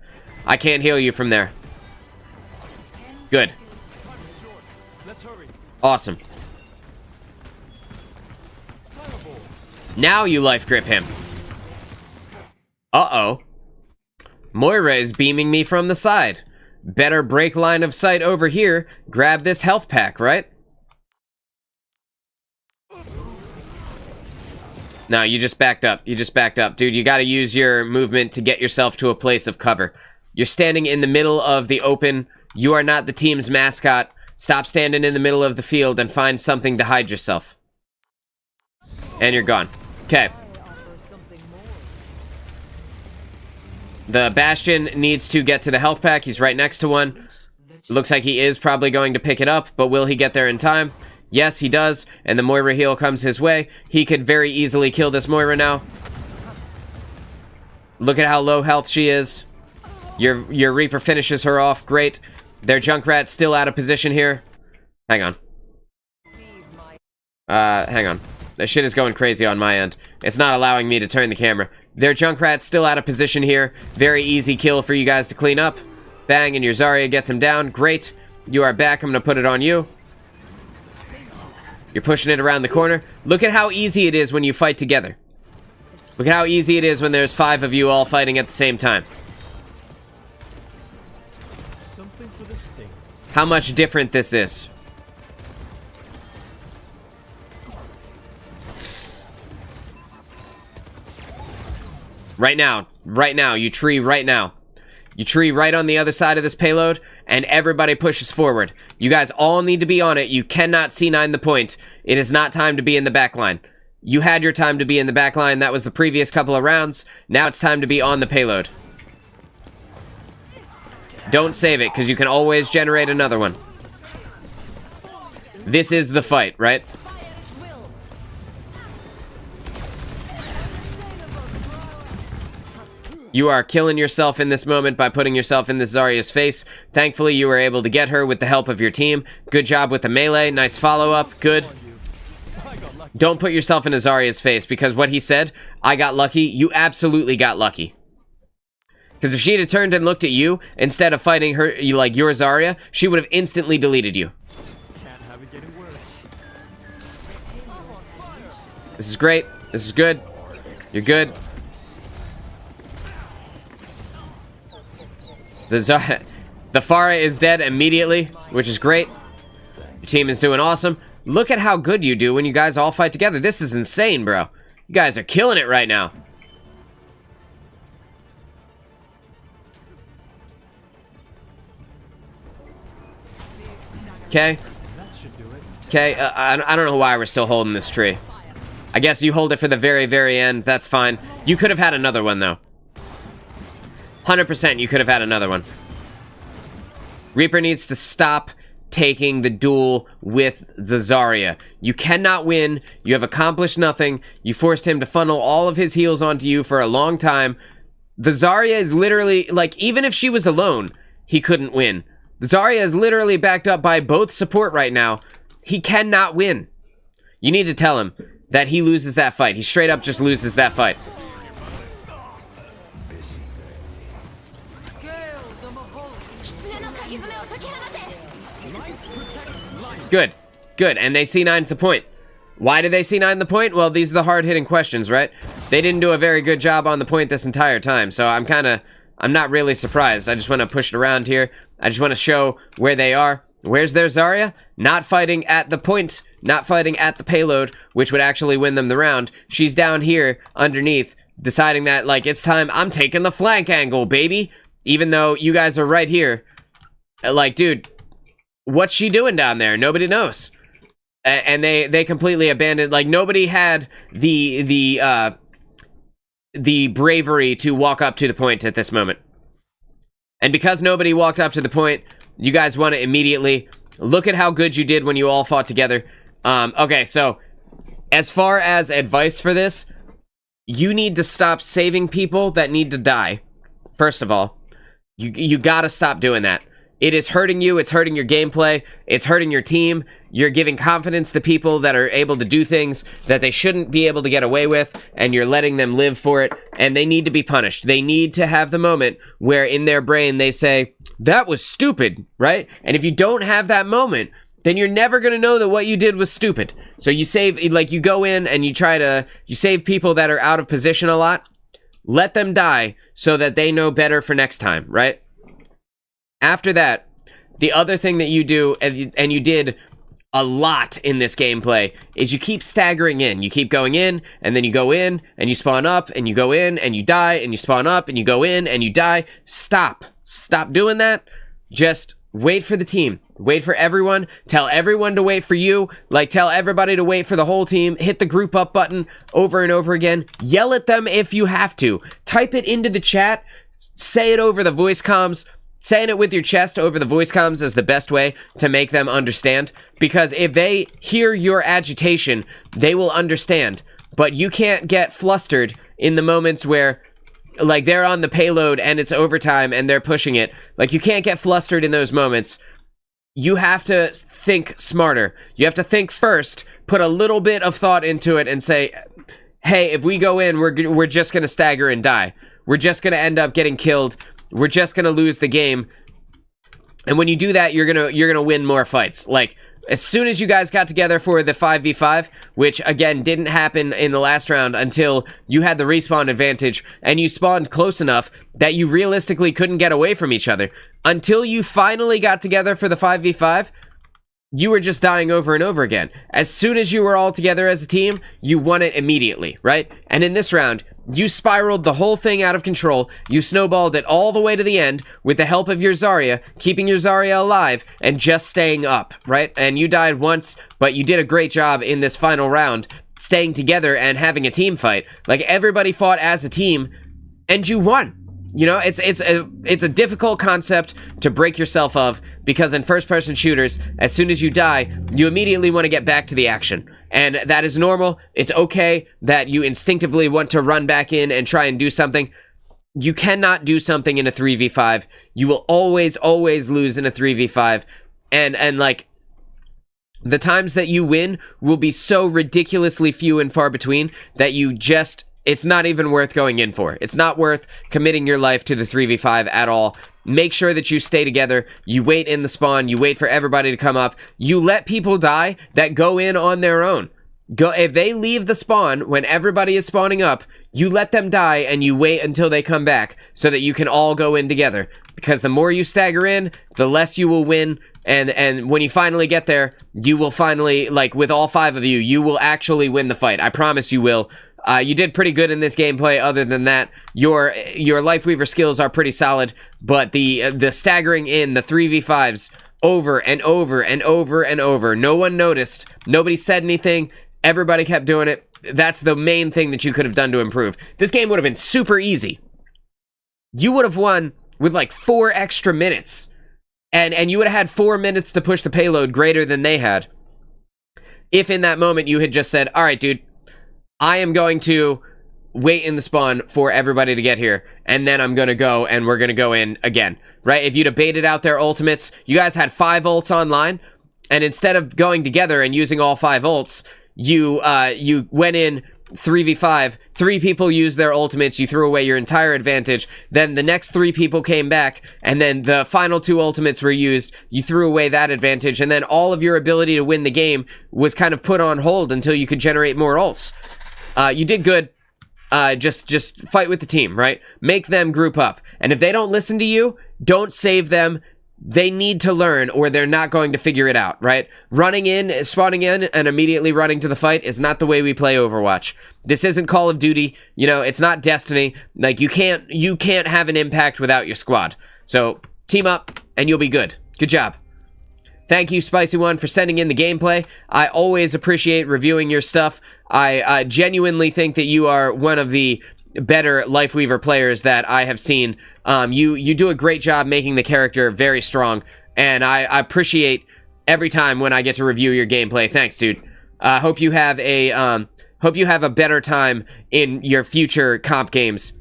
I can't heal you from there. Good. Awesome. Now you life grip him. Uh-oh. Moira is beaming me from the side. Better break line of sight over here. Grab this health pack, right? No, you just backed up. You just backed up. Dude, you gotta use your movement to get yourself to a place of cover. You're standing in the middle of the open. You are not the team's mascot. Stop standing in the middle of the field and find something to hide yourself. And you're gone. Okay. The Bastion needs to get to the health pack. He's right next to one. Looks like he is probably going to pick it up, but will he get there in time? Yes, he does. And the Moira heal comes his way. He could very easily kill this Moira now. Look at how low health she is. Your Reaper finishes her off. Great. Their Junkrat still out of position here. Hang on. Hang on. This shit is going crazy on my end. It's not allowing me to turn the camera. Their Junkrat's still out of position here. Very easy kill for you guys to clean up. Bang, and your Zarya gets him down. Great. You are back. I'm going to put it on you. You're pushing it around the corner. Look at how easy it is when you fight together. Look at how easy it is when there's 5 of you all fighting at the same time. Something for the sting. How much different this is. Right now, you tree right now. You tree right on the other side of this payload, and everybody pushes forward. You guys all need to be on it. You cannot C9 the point. It is not time to be in the back line. You had your time to be in the back line. That was the previous couple of rounds. Now it's time to be on the payload. Don't save it, because you can always generate another one. This is the fight, right? You are killing yourself in this moment by putting yourself in this Zarya's face. Thankfully, you were able to get her with the help of your team. Good job with the melee. Nice follow-up. Good. Don't put yourself in a Zarya's face, because what he said, I got lucky. You absolutely got lucky. Because if she'd have turned and looked at you, instead of fighting her, like your Zarya, she would have instantly deleted you. Can't have it getting worse. This is great. This is good. You're good. The Pharah is dead immediately, which is great. Your team is doing awesome. Look at how good you do when you guys all fight together. This is insane, bro. You guys are killing it right now. Okay. Okay, I don't know why we're still holding this tree. I guess you hold it for the very, very end. That's fine. You could have had another one, though. 100% you could have had another one. Reaper needs to stop taking the duel with the Zarya. You cannot win. You have accomplished nothing. You forced him to funnel all of his heals onto you for a long time. The Zarya is literally, like, even if she was alone, he couldn't win. The Zarya is literally backed up by both support right now. He cannot win. You need to tell him that he loses that fight. He straight up just loses that fight. Good. Good. And they C9'd the point. Why did they C9 the point? Well, these are the hard-hitting questions, right? They didn't do a very good job on the point this entire time, so I'm not really surprised. I just want to push it around here. I just want to show where they are. Where's their Zarya? Not fighting at the point, not fighting at the payload, which would actually win them the round. She's down here underneath, deciding that, like, it's time. I'm taking the flank angle, baby. Even though you guys are right here. Like, dude, what's she doing down there? Nobody knows. And they completely abandoned, like, nobody had the bravery to walk up to the point at this moment. And because nobody walked up to the point, you guys won it immediately. Look at how good you did when you all fought together. Okay, so as far as advice for this, you need to stop saving people that need to die. First of all, you gotta stop doing that. It is hurting you, it's hurting your gameplay, it's hurting your team. You're giving confidence to people that are able to do things that they shouldn't be able to get away with, and you're letting them live for it, and they need to be punished. They need to have the moment where in their brain they say, that was stupid, right? And if you don't have that moment, then you're never gonna know that what you did was stupid. So you save, like, you go in and you save people that are out of position a lot, let them die so that they know better for next time, right? After that, the other thing that you do, and you did a lot in this gameplay, is you keep staggering in. You keep going in, and then you go in, and you spawn up, and you go in, and you die, and you spawn up, and you go in, and you die. Stop. Stop doing that. Just wait for the team. Wait for everyone. Tell everyone to wait for you. Like, tell everybody to wait for the whole team. Hit the group up button over and over again. Yell at them if you have to. Type it into the chat. Say it over the voice comms. Saying it with your chest over the voice comms is the best way to make them understand, because if they hear your agitation, they will understand. But you can't get flustered in the moments where, like, they're on the payload and it's overtime and they're pushing it. Like, you can't get flustered in those moments. You have to think smarter. You have to think first, put a little bit of thought into it and say, hey, if we go in, we're just gonna stagger and die. We're just gonna end up getting killed. We're just gonna lose the game. And when you do that, you're gonna win more fights. Like, as soon as you guys got together for the 5v5, which again didn't happen in the last round until you had the respawn advantage and you spawned close enough that you realistically couldn't get away from each other. Until you finally got together for the 5v5, you were just dying over and over again. As soon as you were all together as a team, you won it immediately, right? And in this round, you spiraled the whole thing out of control. You snowballed it all the way to the end with the help of your Zarya, keeping your Zarya alive and just staying up, right? And you died once, but you did a great job in this final round, staying together and having a team fight. Like, everybody fought as a team, and you won. You know, it's a difficult concept to break yourself of, because in first-person shooters, as soon as you die, you immediately want to get back to the action. And that is normal. It's okay that you instinctively want to run back in and try and do something. You cannot do something in a 3v5. You will always lose in a 3v5. And like, the times that you win will be so ridiculously few and far between that it's not even worth going in for. It's not worth committing your life to the 3v5 at all. Make sure that you stay together. You wait in the spawn. You wait for everybody to come up. You let people die that go in on their own. If they leave the spawn when everybody is spawning up, you let them die and you wait until they come back so that you can all go in together. Because the more you stagger in, the less you will win. And when you finally get there, you will finally, like, with all 5 of you, you will actually win the fight. I promise you will. You did pretty good in this gameplay. Other than that, your Lifeweaver skills are pretty solid, but the staggering in the 3v5s over and over and over and over. No one noticed. Nobody said anything. Everybody kept doing it. That's the main thing that you could have done to improve. This game would have been super easy. You would have won with like 4 extra minutes, and you would have had 4 minutes to push the payload greater than they had. If in that moment you had just said, all right, dude, I am going to wait in the spawn for everybody to get here, and then I'm going to go, and we're going to go in again, right? If you'd have baited out their ultimates, you guys had 5 ults online, and instead of going together and using all 5 ults, you went in, 3v5, 3 people used their ultimates, you threw away your entire advantage, then the next 3 people came back, and then the final 2 ultimates were used, you threw away that advantage, and then all of your ability to win the game was kind of put on hold until you could generate more ults. You did good. Just fight with the team, right? Make them group up. And if they don't listen to you, don't save them. They need to learn or they're not going to figure it out, right? Running in, spawning in, and immediately running to the fight is not the way we play Overwatch. This isn't Call of Duty, you know, it's not Destiny. Like, you can't have an impact without your squad. So, team up, and you'll be good. Good job. Thank you, Spicy One, for sending in the gameplay. I always appreciate reviewing your stuff. I genuinely think that you are one of the better Lifeweaver players that I have seen. You do a great job making the character very strong, and I appreciate every time when I get to review your gameplay. Thanks, dude. Hope you have a better time in your future comp games.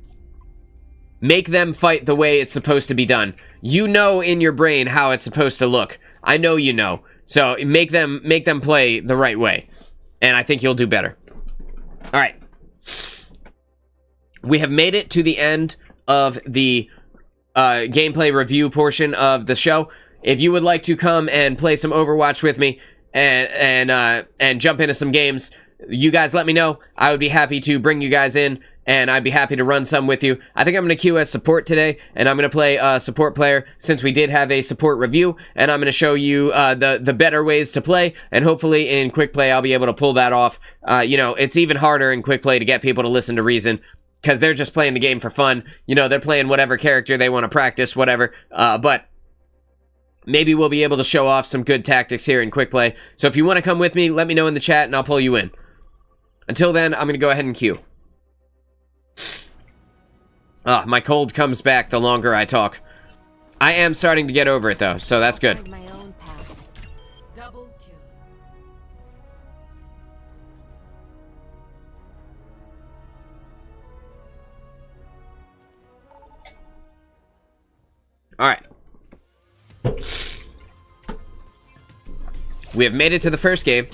Make them fight the way it's supposed to be done. You know in your brain how it's supposed to look. I know you know. So make them play the right way, and I think you'll do better. All right. We have made it to the end of the gameplay review portion of the show. If you would like to come and play some Overwatch with me and jump into some games, you guys let me know. I would be happy to bring you guys in, and I'd be happy to run some with you. I think I'm going to queue as support today, and I'm going to play a support player since we did have a support review, and I'm going to show you the better ways to play, and hopefully in quick play I'll be able to pull that off. You know, it's even harder in quick play to get people to listen to reason, because they're just playing the game for fun. You know, they're playing whatever character they want to practice, whatever. But maybe we'll be able to show off some good tactics here in quick play. So if you want to come with me, let me know in the chat and I'll pull you in. Until then, I'm going to go ahead and queue. My cold comes back the longer I talk. I am starting to get over it though, so that's good. All right. We have made it to the first game.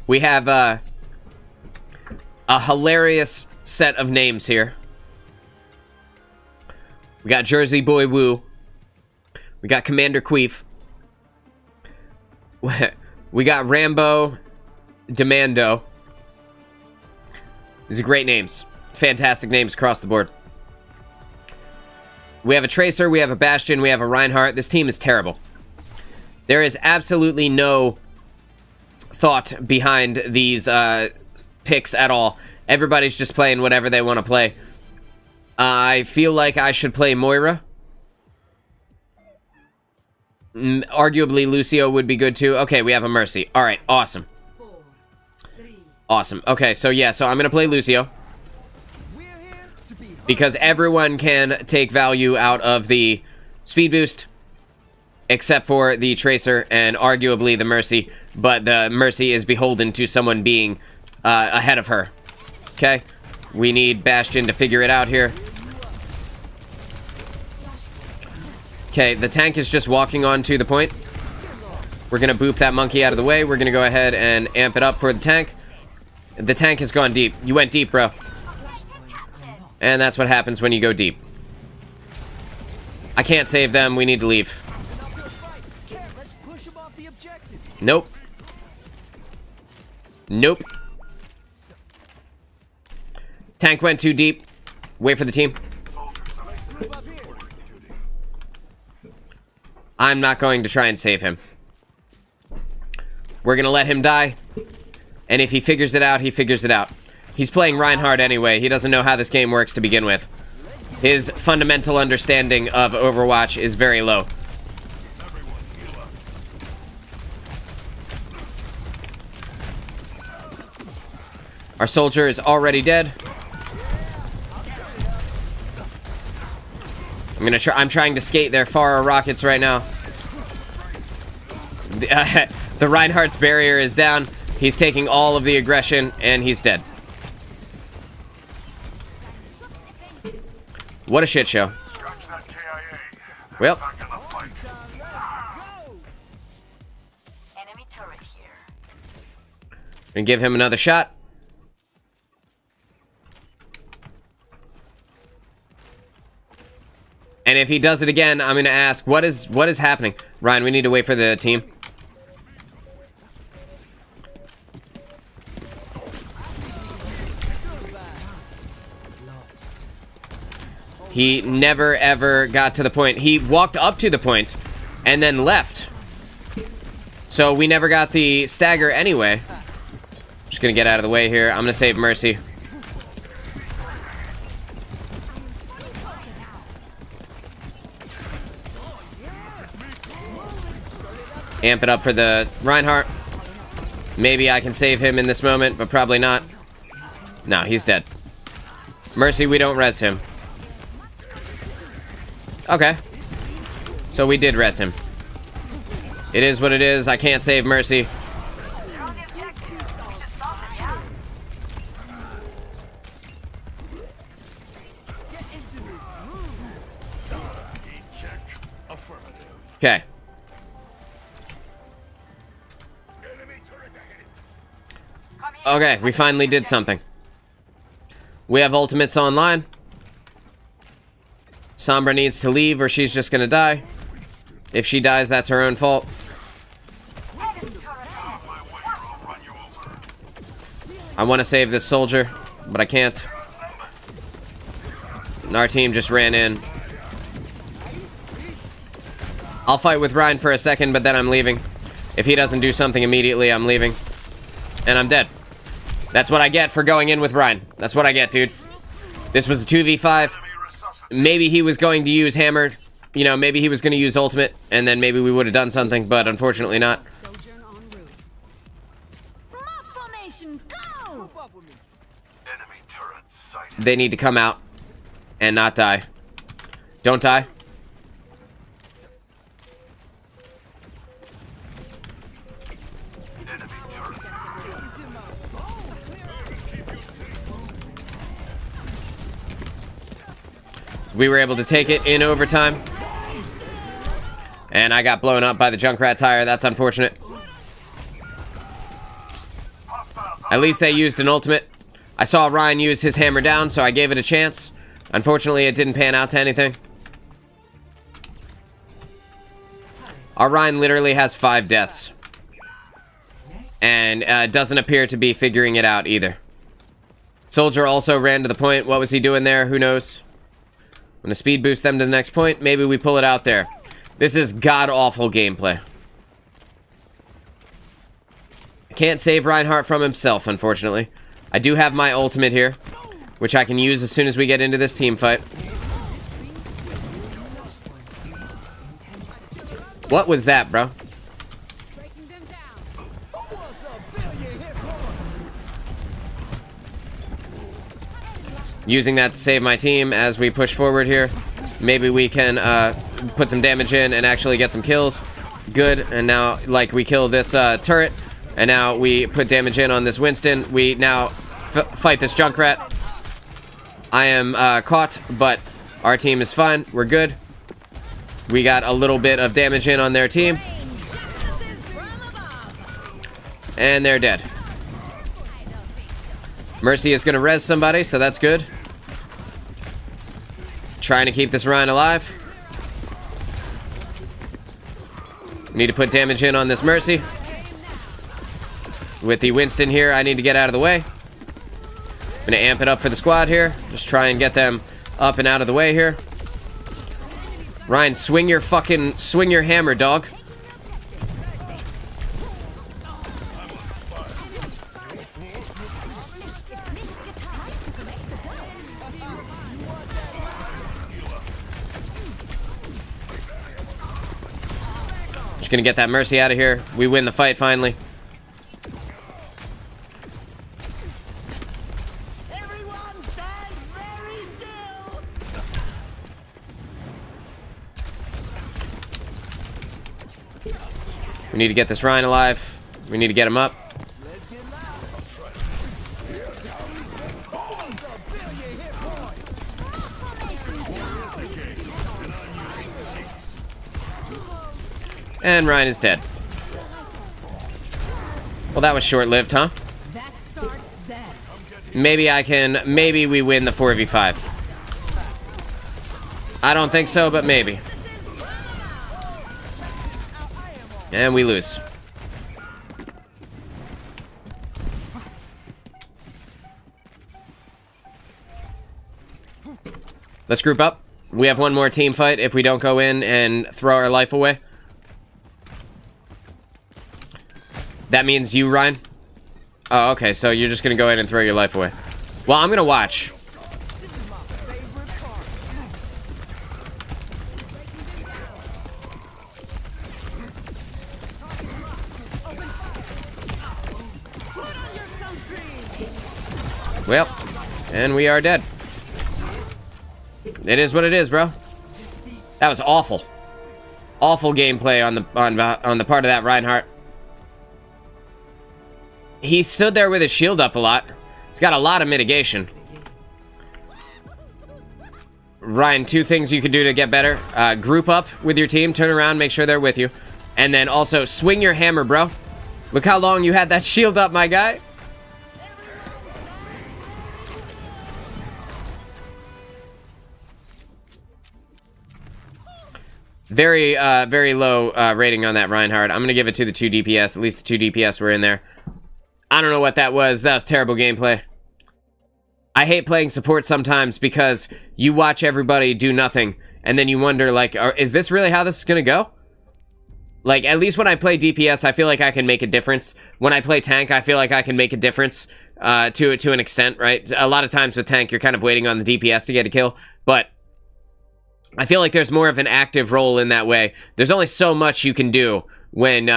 We have a hilarious set of names here. We got Jersey Boy Woo. We got Commander Queef. We got Rambo Demando. These are great names. Fantastic names across the board. We have a Tracer, we have a Bastion, we have a Reinhardt. This team is terrible. There is absolutely no thought behind these picks at all. Everybody's just playing whatever they want to play. I feel like I should play Moira. Arguably Lucio would be good too. Okay, we have a Mercy. Alright, awesome. Awesome. Okay, so yeah, so I'm gonna play Lucio. Because everyone can take value out of the speed boost, except for the Tracer and arguably the Mercy, but the Mercy is beholden to someone being ahead of her. Okay, we need Bastion to figure it out here. Okay, the tank is just walking onto the point. We're gonna boop that monkey out of the way. We're gonna go ahead and amp it up for the tank. The tank has gone deep. You went deep, bro. And that's what happens when you go deep. I can't save them. We need to leave. Nope. Nope. Tank went too deep. Wait for the team. I'm not going to try and save him. We're gonna let him die. And if he figures it out, he figures it out. He's playing Reinhardt anyway. He doesn't know how this game works to begin with. His fundamental understanding of Overwatch is very low. Our soldier is already dead. I'm trying to skate their far rockets right now. The Reinhardt's barrier is down. He's taking all of the aggression, and he's dead. What a shit show. Well. Enemy turret And give him another shot. And if he does it again, I'm gonna ask, what is happening? Ryan, we need to wait for the team. He never ever got to the point. He walked up to the point and then left. So we never got the stagger anyway. Just gonna get out of the way here. I'm gonna save Mercy. Amp it up for the Reinhardt. Maybe I can save him in this moment, but probably not. No, he's dead. Mercy, we don't res him. Okay. So we did res him. It is what it is. I can't save Mercy. Okay. Okay, we finally did something. We have ultimates online. Sombra needs to leave or she's just gonna die. If she dies, that's her own fault. I want to save this soldier, but I can't. Our team just ran in. I'll fight with Ryan for a second, but then I'm leaving. If he doesn't do something immediately, I'm leaving. And I'm dead. That's what I get for going in with Ryan. That's what I get, dude. This was a 2v5. Maybe he was going to use hammer. You know, maybe he was going to use ultimate, and then maybe we would have done something, but unfortunately not. They need to come out and not die. Don't die. We were able to take it in overtime. And I got blown up by the Junkrat tire. That's unfortunate. At least they used an ultimate. I saw Ryan use his hammer down, so I gave it a chance. Unfortunately, it didn't pan out to anything. Our Ryan literally has 5 deaths. And doesn't appear to be figuring it out either. Soldier also ran to the point. What was he doing there? Who knows? I'm gonna speed boost them to the next point. Maybe we pull it out there. This is god-awful gameplay. I can't save Reinhardt from himself, unfortunately. I do have my ultimate here, which I can use as soon as we get into this team fight. What was that, bro? Using that to save my team as we push forward here. Maybe we can put some damage in and actually get some kills. Good. And now, like, we kill this turret. And now we put damage in on this Winston. We now fight this Junkrat. I am caught, but our team is fine. We're good. We got a little bit of damage in on their team. And they're dead. Mercy is going to res somebody, so that's good. Trying to keep this Ryan alive. Need to put damage in on this Mercy. With the Winston here, I need to get out of the way. I'm gonna amp it up for the squad here. Just try and get them up and out of the way here. Ryan, swing your hammer, dog. Just gonna get that Mercy out of here. We win the fight finally. Everyone stand very still. We need to get this Ryan alive. We need to get him up. And Ryan is dead. Well, that was short-lived, huh? Maybe we win the 4v5. I don't think so, but maybe. And we lose. Let's group up. We have one more team fight if we don't go in and throw our life away. That means you, Ryan? Oh, okay, so you're just gonna go in and throw your life away. Well, I'm gonna watch. Well, and we are dead. It is what it is, bro. That was awful. Awful gameplay on the part of that Reinhardt. He stood there with his shield up a lot. He's got a lot of mitigation. Ryan, 2 things you can do to get better. Group up with your team, turn around, make sure they're with you. And then also swing your hammer, bro. Look how long you had that shield up, my guy. Very, very low rating on that Reinhardt. I'm going to give it to the 2 DPS. At least the 2 DPS were in there. I don't know what that was. That was terrible gameplay. I hate playing support sometimes because you watch everybody do nothing. And then you wonder, like, is this really how this is going to go? Like, at least when I play DPS, I feel like I can make a difference. When I play tank, I feel like I can make a difference to an extent, right? A lot of times with tank, you're kind of waiting on the DPS to get a kill. But I feel like there's more of an active role in that way. There's only so much you can do when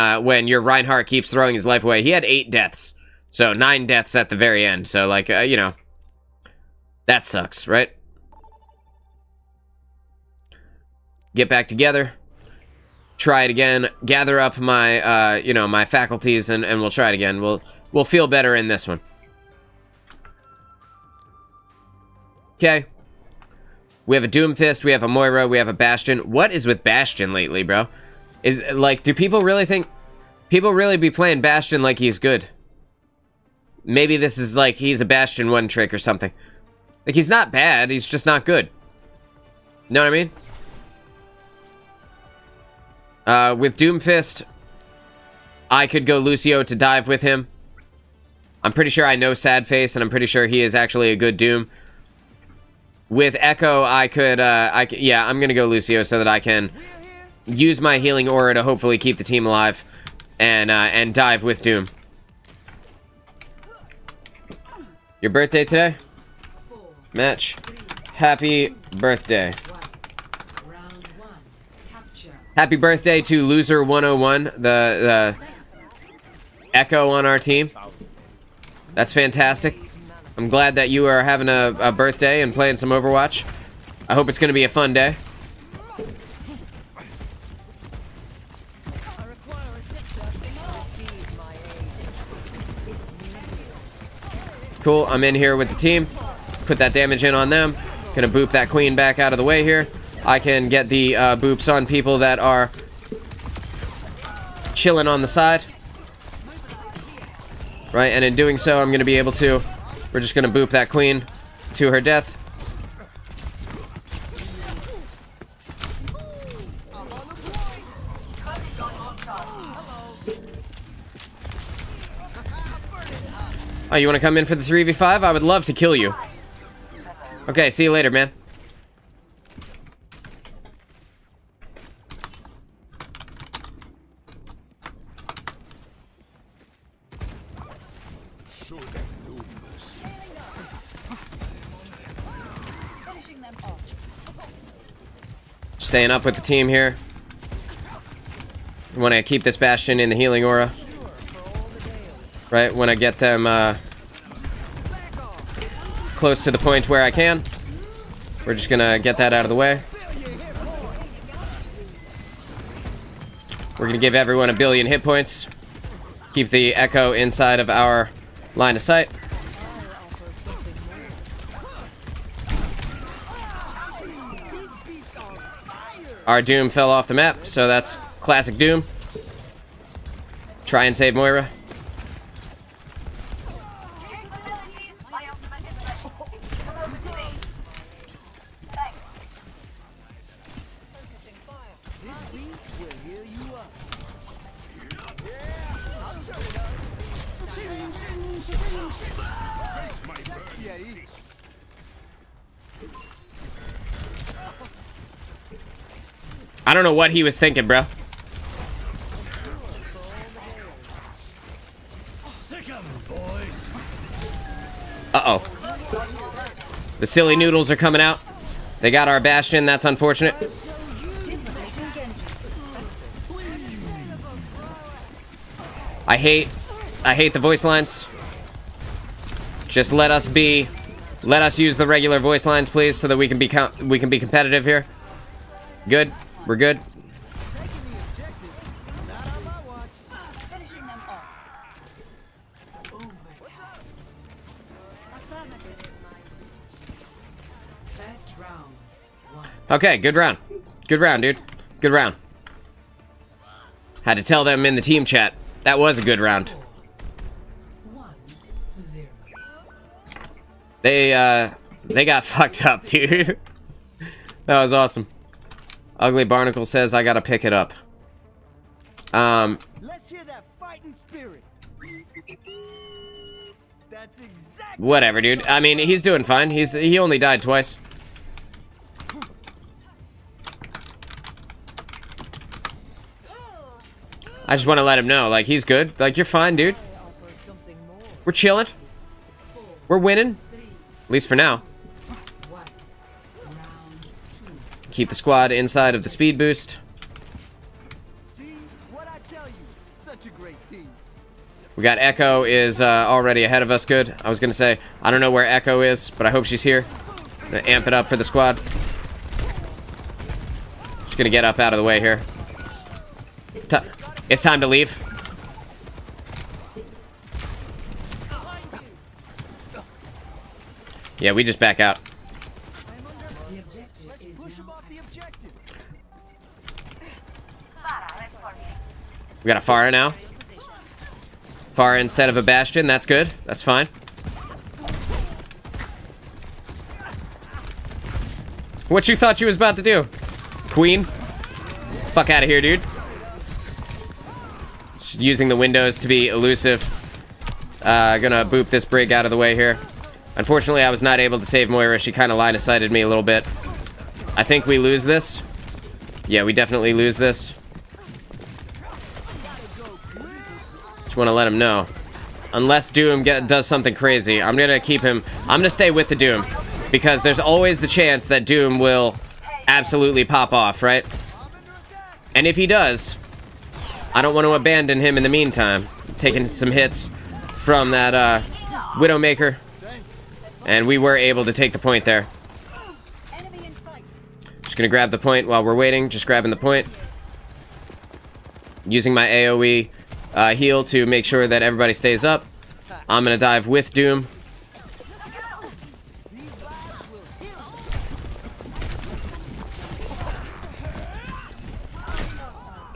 your Reinhardt keeps throwing his life away. He had 8 deaths. So 9 deaths at the very end. So, like, you know, that sucks, right? Get back together. Try it again. Gather up my, you know, my faculties, and we'll try it again. We'll feel better in this one. Okay. We have a Doomfist, we have a Moira, we have a Bastion. What is with Bastion lately, bro? Is, like, do people really think... People really be playing Bastion like he's good? Maybe this is like he's a Bastion one trick or something. Like, he's not bad, he's just not good. Know what I mean? With Doomfist, I could go Lucio to dive with him. I'm pretty sure I know Sadface, and I'm pretty sure he is actually a good Doom. With Echo, I could, yeah, I'm gonna go Lucio so that I can use my healing aura to hopefully keep the team alive and dive with Doom. Your birthday today? Match. Happy birthday. Happy birthday to Loser 101, the Echo on our team. That's fantastic. I'm glad that you are having a birthday and playing some Overwatch. I hope it's going to be a fun day. Cool, I'm in here with the team. Put that damage in on them. Gonna boop that queen back out of the way here. I can get the boops on people that are chilling on the side. Right, and in doing so, I'm gonna be able to... We're just gonna boop that queen to her death. Oh, you want to come in for the 3v5? I would love to kill you. Okay, see you later, man. Staying up with the team here. Want to keep this Bastion in the healing aura. Right, when I get them close to the point where I can. We're just gonna get that out of the way. We're gonna give everyone 1 billion hit points. Keep the Echo inside of our line of sight. Our Doom fell off the map, so that's classic Doom. Try and save Moira. I don't know what he was thinking, bro. Sick 'em, boys. Uh-oh. The silly noodles are coming out. They got our Bastion. That's unfortunate. I hate the voice lines. Just let us use the regular voice lines, please, so that we can be competitive here. Good. We're good. Okay, good round. Good round, dude. Good round. Had to tell them in the team chat. That was a good round. They got fucked up, dude. That was awesome. Ugly Barnacle says I gotta pick it up. Let's hear that fighting spirit. That's exactly Whatever, dude. I mean, he's doing fine. He only died twice. I just want to let him know, like, he's good. Like, you're fine, dude. We're chilling. We're winning. At least for now. Keep the squad inside of the speed boost. See what I tell you. Such a great team. We got Echo is already ahead of us. Good. I was gonna say I don't know where Echo is, but I hope she's here. Gonna amp it up for the squad. Just gonna get up out of the way here. It's time to leave. Yeah, we just back out. We got a Pharah now. Pharah instead of a Bastion. That's good. That's fine. What you thought you was about to do? Queen? Fuck out of here, dude. Just using the windows to be elusive. Gonna boop this brig out of the way here. Unfortunately, I was not able to save Moira. She kind of line of sighted me a little bit. I think we lose this. Yeah, we definitely lose this. Just want to let him know. Unless Doom does something crazy, I'm gonna keep him. I'm gonna stay with the Doom because there's always the chance that Doom will absolutely pop off, right? And if he does, I don't want to abandon him in the meantime. Taking some hits from that Widowmaker, and we were able to take the point there. Just gonna grab the point while we're waiting. Just grabbing the point. Using my AoE heal to make sure that everybody stays up. I'm gonna dive with Doom.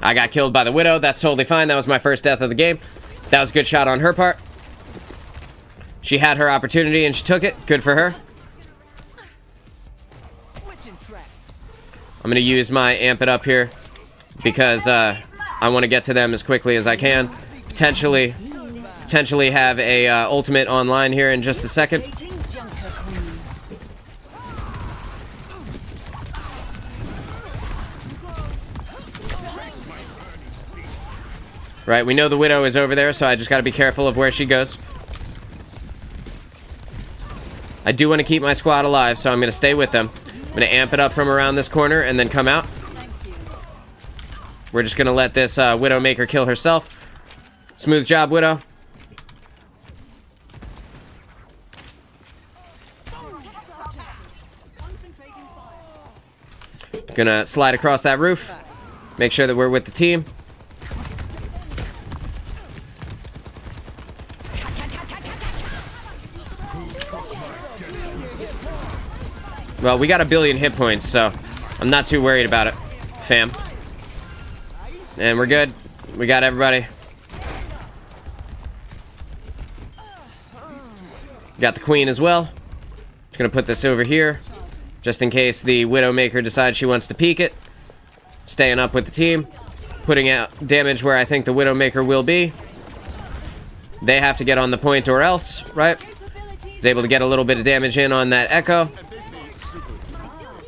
I got killed by the Widow. That's totally fine. That was my first death of the game. That was a good shot on her part. She had her opportunity and she took it. Good for her. I'm gonna use my amp it up here because I want to get to them as quickly as I can. Potentially have a ultimate online here in just a second. Right, we know the Widow is over there, so I just gotta be careful of where she goes. I do want to keep my squad alive, so I'm gonna stay with them. I'm gonna amp it up from around this corner and then come out. We're just gonna let this Widowmaker kill herself. Smooth job, Widow. Gonna slide across that roof. Make sure that we're with the team. Well, we got 1 billion hit points, so I'm not too worried about it, fam. And we're good. We got everybody. Got the Queen as well. Just gonna put this over here, just in case the Widowmaker decides she wants to peek it. Staying up with the team. Putting out damage where I think the Widowmaker will be. They have to get on the point or else, right? Is able to get a little bit of damage in on that Echo.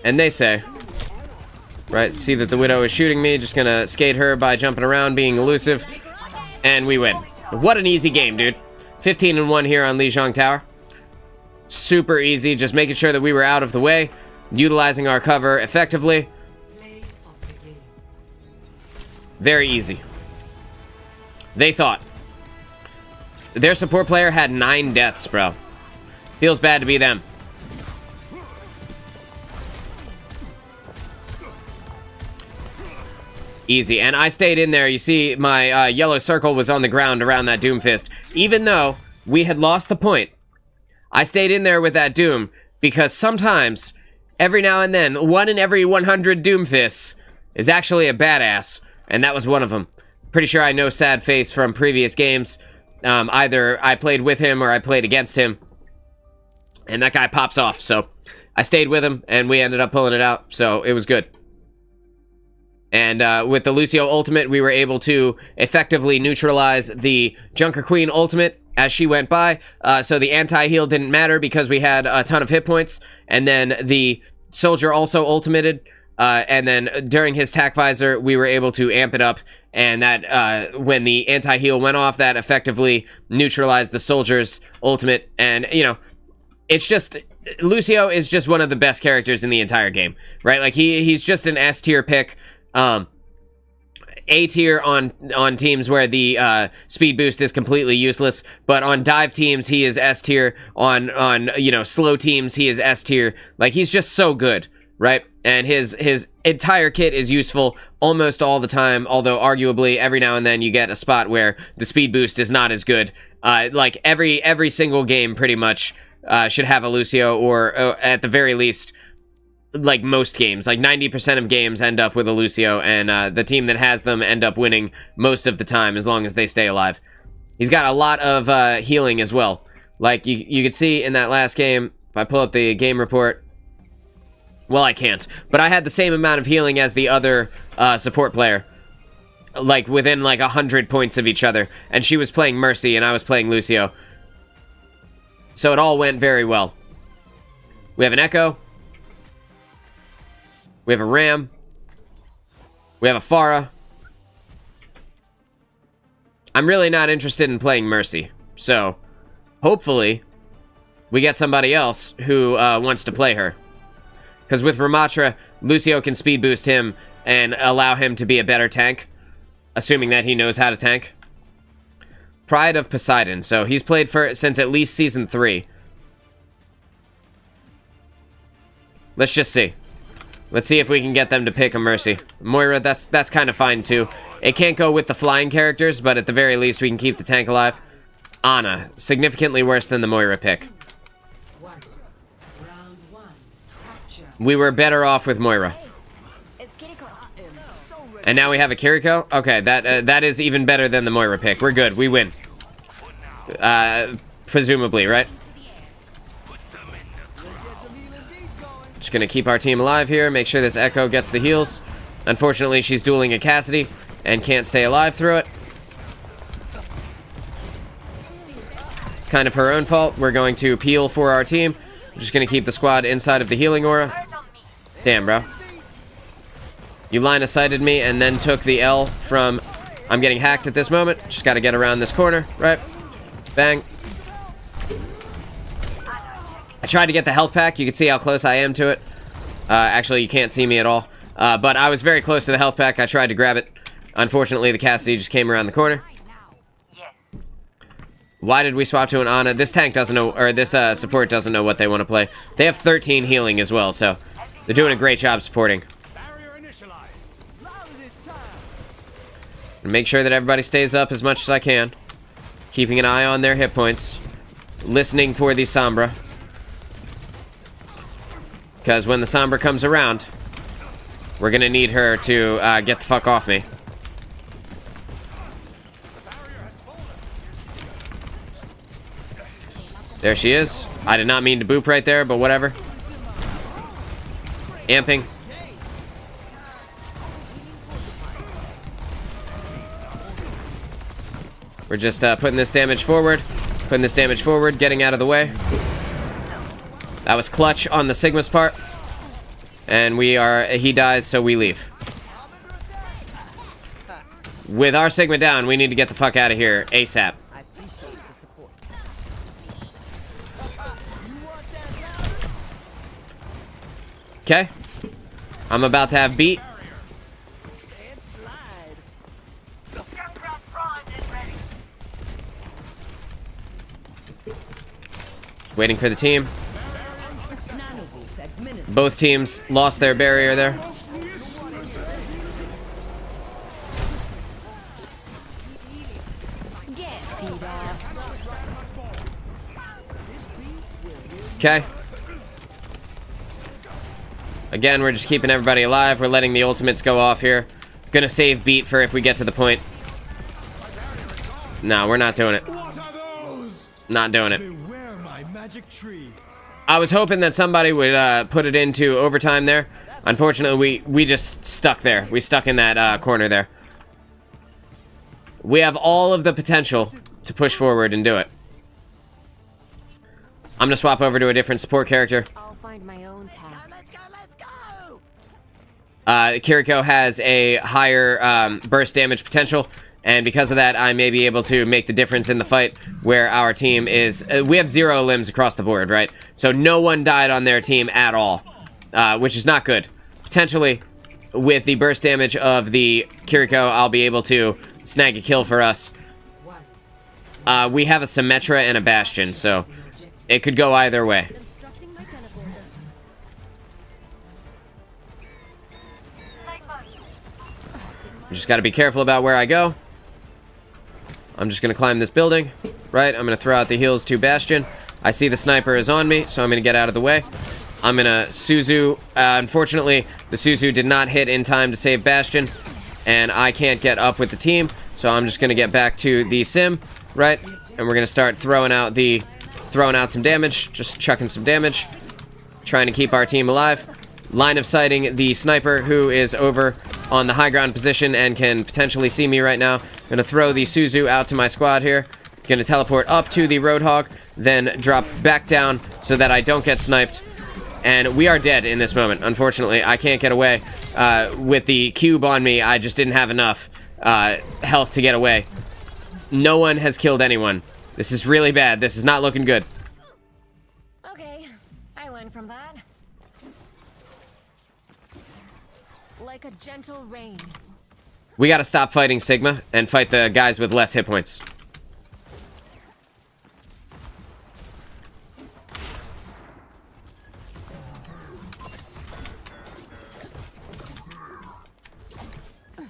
And they say, right, see that the Widow is shooting me, just gonna skate her by jumping around, being elusive, and we win. What an easy game, dude. 15-1 here on Lijiang Tower. Super easy, just making sure that we were out of the way, utilizing our cover effectively. Very easy. They thought. Their support player had 9 deaths, bro. Feels bad to be them. Easy. And I stayed in there. You see, my yellow circle was on the ground around that Doomfist. Even though we had lost the point, I stayed in there with that Doom because sometimes, every now and then, 1 in every 100 Doomfists is actually a badass. And that was one of them. Pretty sure I know Sad Face from previous games. Either I played with him or I played against him. And that guy pops off. So I stayed with him and we ended up pulling it out. So it was good. And with the Lucio ultimate, we were able to effectively neutralize the Junker Queen ultimate as she went by. So the anti-heal didn't matter because we had a ton of hit points. And then the Soldier also ultimated. And then during his tac visor, we were able to amp it up. And that when the anti-heal went off, that effectively neutralized the Soldier's ultimate. And, you know, it's just... Lucio is just one of the best characters in the entire game, right? Like, he's just an S-tier pick. A tier on teams where the speed boost is completely useless, but on dive teams he is S tier. On you know, slow teams he is S tier. Like, he's just so good, right? And his entire kit is useful almost all the time, although arguably every now and then you get a spot where the speed boost is not as good. Like every single game pretty much should have a Lucio, or at the very least, like most games, like 90% of games end up with a Lucio, and the team that has them end up winning most of the time as long as they stay alive. He's got a lot of healing as well. Like you could see in that last game, if I pull up the game report, well, I can't, but I had the same amount of healing as the other support player, like within like 100 points of each other, and she was playing Mercy and I was playing Lucio. So it all went very well. We have an Echo. We have a Ram. We have a Pharah. I'm really not interested in playing Mercy. So, hopefully, we get somebody else who wants to play her. Because with Ramatra, Lucio can speed boost him and allow him to be a better tank. Assuming that he knows how to tank. Pride of Poseidon. So, he's played since at least Season 3. Let's just see. Let's see if we can get them to pick a Mercy. Moira, that's kind of fine too. It can't go with the flying characters, but at the very least we can keep the tank alive. Ana, significantly worse than the Moira pick. We were better off with Moira. And now we have a Kiriko? Okay, that is even better than the Moira pick. We're good, we win. Presumably, right? Just gonna keep our team alive here, make sure this Echo gets the heals. Unfortunately, she's dueling a Cassidy and can't stay alive through it. It's kind of her own fault. We're going to peel for our team. I'm just gonna keep the squad inside of the healing aura. Damn, bro. You line of sighted me and then took the L from I'm getting hacked at this moment. Just gotta get around this corner, right? Bang. I tried to get the health pack. You can see how close I am to it. Actually, you can't see me at all. But I was very close to the health pack. I tried to grab it. Unfortunately, the Cassidy just came around the corner. Why did we swap to an Ana? This tank doesn't know, or this support doesn't know what they want to play. They have 13 healing as well, so they're doing a great job supporting. And make sure that everybody stays up as much as I can. Keeping an eye on their hit points. Listening for the Sombra. Because when the Sombra comes around, we're gonna need her to get the fuck off me. There she is. I did not mean to boop right there, but whatever. Amping. We're just putting this damage forward. Putting this damage forward, getting out of the way. That was clutch on the Sigma's part. And he dies, so we leave. With our Sigma down, we need to get the fuck out of here ASAP. I appreciate the support. Okay. I'm about to have beat. And slide. Waiting for the team. Nanoboost administered. Both teams lost their barrier there. Get beat off. Okay. Again, we're just keeping everybody alive. We're letting the ultimates go off here. Gonna save beat for if we get to the point. No, we're not doing it. What are those? Not doing it. Beware my magic tree. I was hoping that somebody would put it into overtime there. Unfortunately, we just stuck there. We stuck in that corner there. We have all of the potential to push forward and do it. I'm gonna swap over to a different support character. I'll find my own path. Let's go, let's go! Kiriko has a higher burst damage potential, and because of that, I may be able to make the difference in the fight where our team is... we have 0 limbs across the board, right? So no one died on their team at all, which is not good. Potentially, with the burst damage of the Kiriko, I'll be able to snag a kill for us. We have a Symmetra and a Bastion, so it could go either way. Constructing my teleporter. Just got to be careful about where I go. I'm just going to climb this building, right? I'm going to throw out the heals to Bastion. I see the sniper is on me, so I'm going to get out of the way. I'm going to Suzu. Unfortunately, the Suzu did not hit in time to save Bastion, and I can't get up with the team, so I'm just going to get back to the sim, right? And we're going to start throwing out some damage, just chucking some damage, trying to keep our team alive. Line of sighting the sniper who is over on the high ground position and can potentially see me right now. Gonna throw the Suzu out to my squad here. Gonna teleport up to the Roadhog, then drop back down so that I don't get sniped. And we are dead in this moment. Unfortunately, I can't get away. With the cube on me, I just didn't have enough health to get away. No one has killed anyone. This is really bad. This is not looking good. Okay, I learned from that. Like a gentle rain. We gotta stop fighting Sigma and fight the guys with less hit points.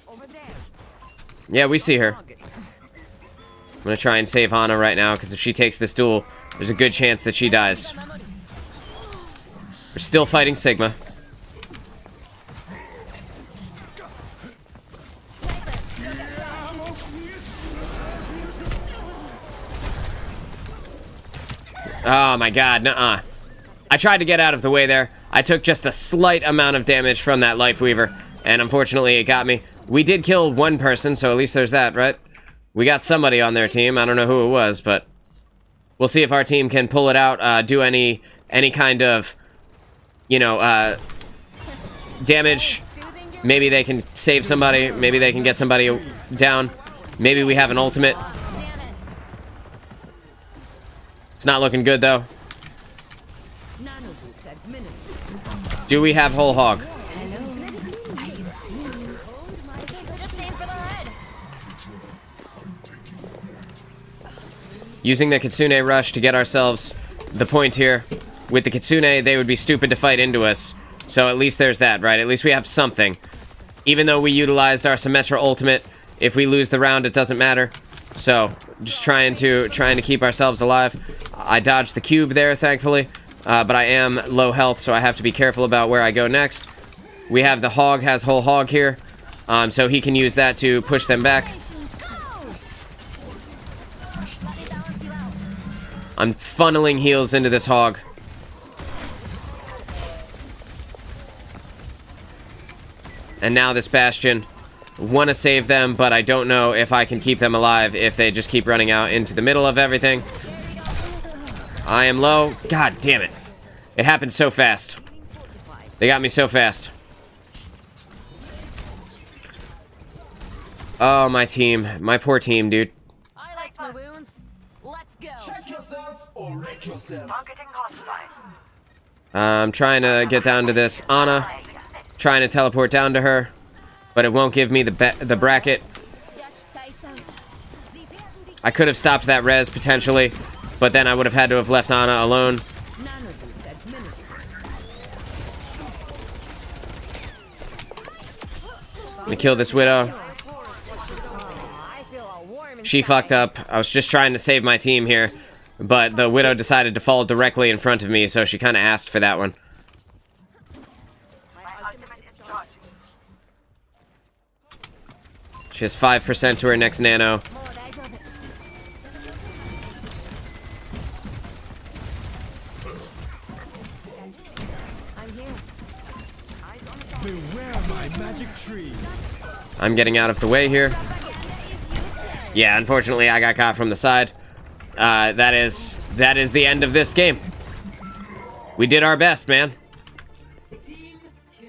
Over there. Yeah, we see her. I'm gonna try and save Hana right now, because if she takes this duel, there's a good chance that she dies. We're still fighting Sigma. Oh my god, nuh-uh. I tried to get out of the way there. I took just a slight amount of damage from that Lifeweaver, and unfortunately it got me. We did kill one person, so at least there's that, right? We got somebody on their team. I don't know who it was, but we'll see if our team can pull it out, do any kind of, you know, damage. Maybe they can save somebody. Maybe they can get somebody down. Maybe we have an ultimate. Damn it. It's not looking good, though. Nanoboost administered. Do we have whole hog? Hello. I can see you. Just aim for the head. Using the Kitsune Rush to get ourselves the point here. With the Kitsune, they would be stupid to fight into us. So at least there's that, right? At least we have something. Even though we utilized our Symmetra ultimate, if we lose the round, it doesn't matter. So, just trying to keep ourselves alive. I dodged the cube there, thankfully. But I am low health, so I have to be careful about where I go next. We have the hog, has whole hog here. So he can use that to push them back. I'm funneling heals into this hog. And now this Bastion. Want to save them, but I don't know if I can keep them alive if they just keep running out into the middle of everything. I am low. God damn it. It happened so fast. They got me so fast. Oh, my team. My poor team, dude. I like my wounds. Let's go. Check yourself or wreck yourself. I'm trying to get down to this Ana. Trying to teleport down to her. But it won't give me the bracket. I could have stopped that res, potentially. But then I would have had to have left Ana alone. Let me kill this Widow. She fucked up. I was just trying to save my team here. But the Widow decided to fall directly in front of me, so she kind of asked for that one. She has 5% to her next nano. Beware my magic tree. I'm getting out of the way here. Yeah, unfortunately, I got caught from the side. That is the end of this game. We did our best, man.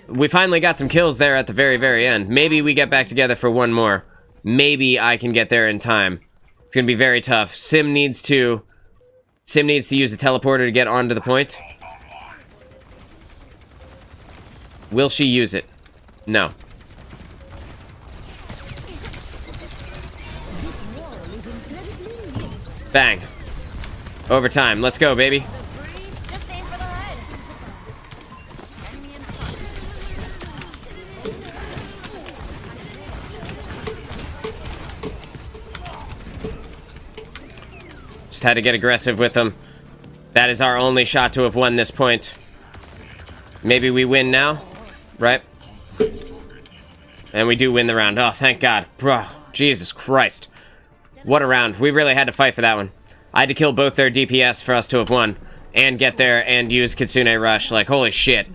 We finally got some kills there at the very, very end. Maybe we get back together for one more. Maybe I can get there in time. It's gonna be very tough. Sim needs to use a teleporter to get onto the point. Will she use it? No. Bang. Overtime. Let's go, baby. Just aim for the head. Just had to get aggressive with them. That is our only shot to have won this point. Maybe we win now, right? And we do win the round. Oh, thank God. Bro, Jesus Christ. What a round. We really had to fight for that one. I had to kill both their DPS for us to have won. And get there and use Kitsune Rush. Like, holy shit.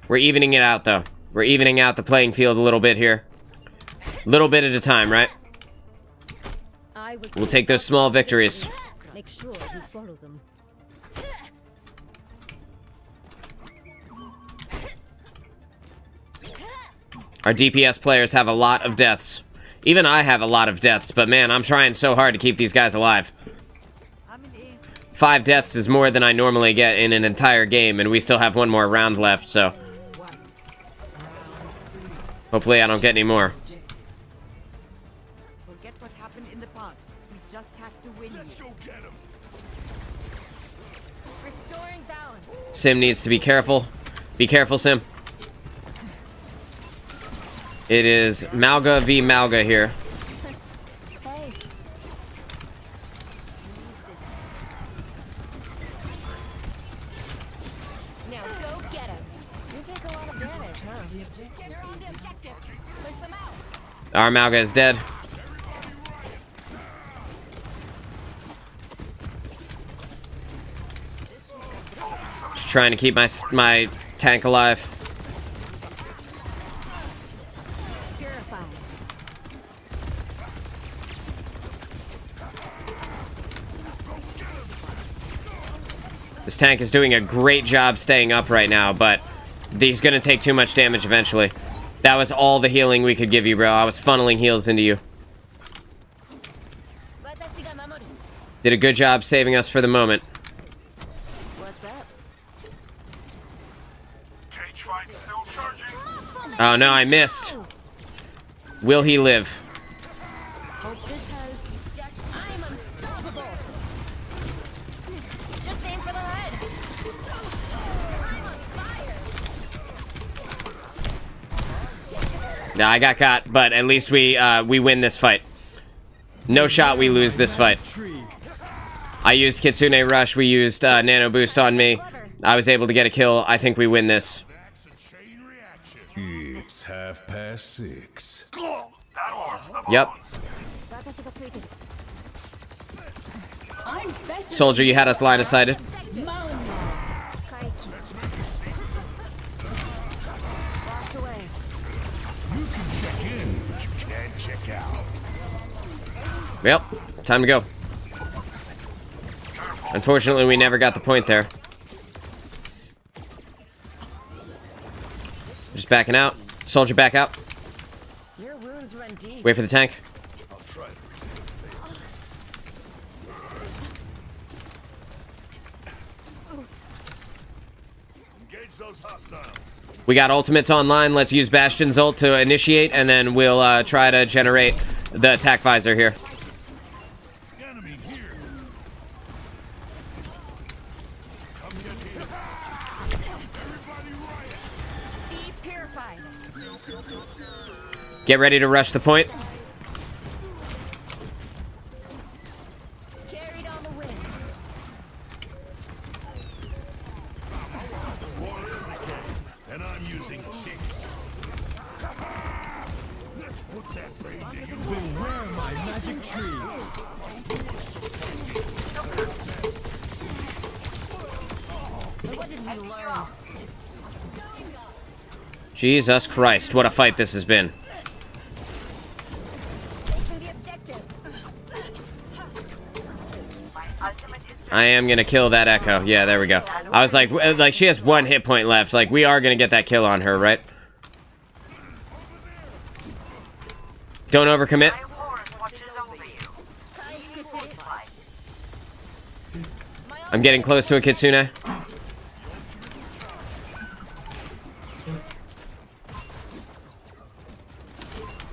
We're evening it out, though. We're evening out the playing field a little bit here. Little bit at a time, right? We'll take those small victories. Make sure you follow them. Our DPS players have a lot of deaths. Even I have a lot of deaths, but man, I'm trying so hard to keep these guys alive. 5 deaths is more than I normally get in an entire game, and we still have one more round left, so... hopefully I don't get any more. Forget what happened in the past. We just have to win. Let's go get him. Restoring balance. Sim needs to be careful. Be careful, Sim. It is Malga v. Malga here. Hey. Now go get him. You take a lot of damage, huh? They're on the objective. Push them out. Our Malga is dead. Just trying to keep my tank alive. This tank is doing a great job staying up right now, but he's gonna take too much damage eventually. That was all the healing we could give you, bro. I was funneling heals into you. Did a good job saving us for the moment. What's up? Oh no, I missed. Will he live? Hope this helps. I'm unstoppable. Just aim for the head. I'm on fire. Nah, I got caught, but at least we win this fight. No shot we lose this fight. I used Kitsune Rush, we used Nano Boost on me. I was able to get a kill. I think we win this. It's 6:30. Yep. Soldier, you had us line of sighted. You can check in, but you can't check out. Yep. Time to go. Unfortunately, we never got the point there. Just backing out. Soldier back out. Your wounds run deep. Wait for the tank. I'll try to retain the faith. Engage those hostiles. We got ultimates online. Let's use Bastion's ult to initiate, and then we'll try to generate the attack visor here. Enemy here. Come get here. Everybody riot. Be purified. Get ready to rush the point. Carried on the wind. War is a game, and I'm using cheats. Let's put that brain to you. Beware my magic tree. What did we learn? Jesus Christ, what a fight this has been. Taking the objective. I am gonna kill that Echo. Yeah, there we go. I was like she has 1 hit point left. Like, we are gonna get that kill on her, right? Don't overcommit. I'm getting close to a Kitsune.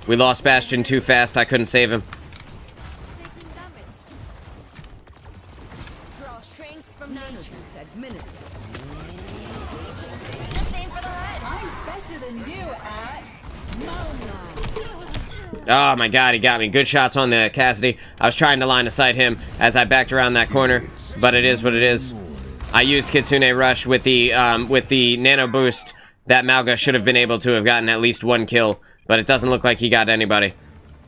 We lost Bastion too fast. I couldn't save him. Draw strength from nature. Administered. Just aim for the head. I'm better than you at Oh my god, he got me. Good shots on the Cassidy. I was trying to line of sight him as I backed around that corner, but it is what it is. I used Kitsune Rush with the nano boost. That Malga should have been able to have gotten at least 1 kill, but it doesn't look like he got anybody.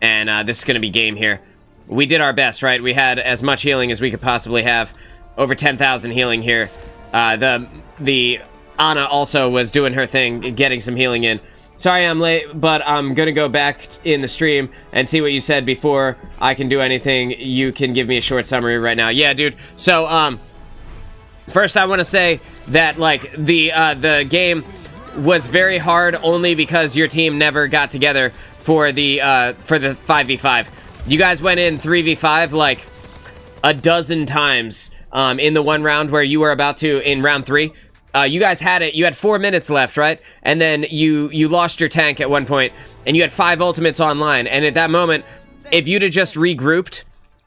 And this is going to be game here. We did our best, right? We had as much healing as we could possibly have. Over 10,000 healing here. The Ana also was doing her thing, getting some healing in. Sorry I'm late, but I'm going to go back in the stream and see what you said before I can do anything. You can give me a short summary right now. Yeah, dude. So, first I want to say that, like, the game was very hard only because your team never got together for the 5v5. You guys went in 3v5 like a dozen times in the one round where you were about to, in round 3. You guys had it. You had 4 minutes left, right? And then you lost your tank at one point, and you had 5 ultimates online. And at that moment, if you'd have just regrouped,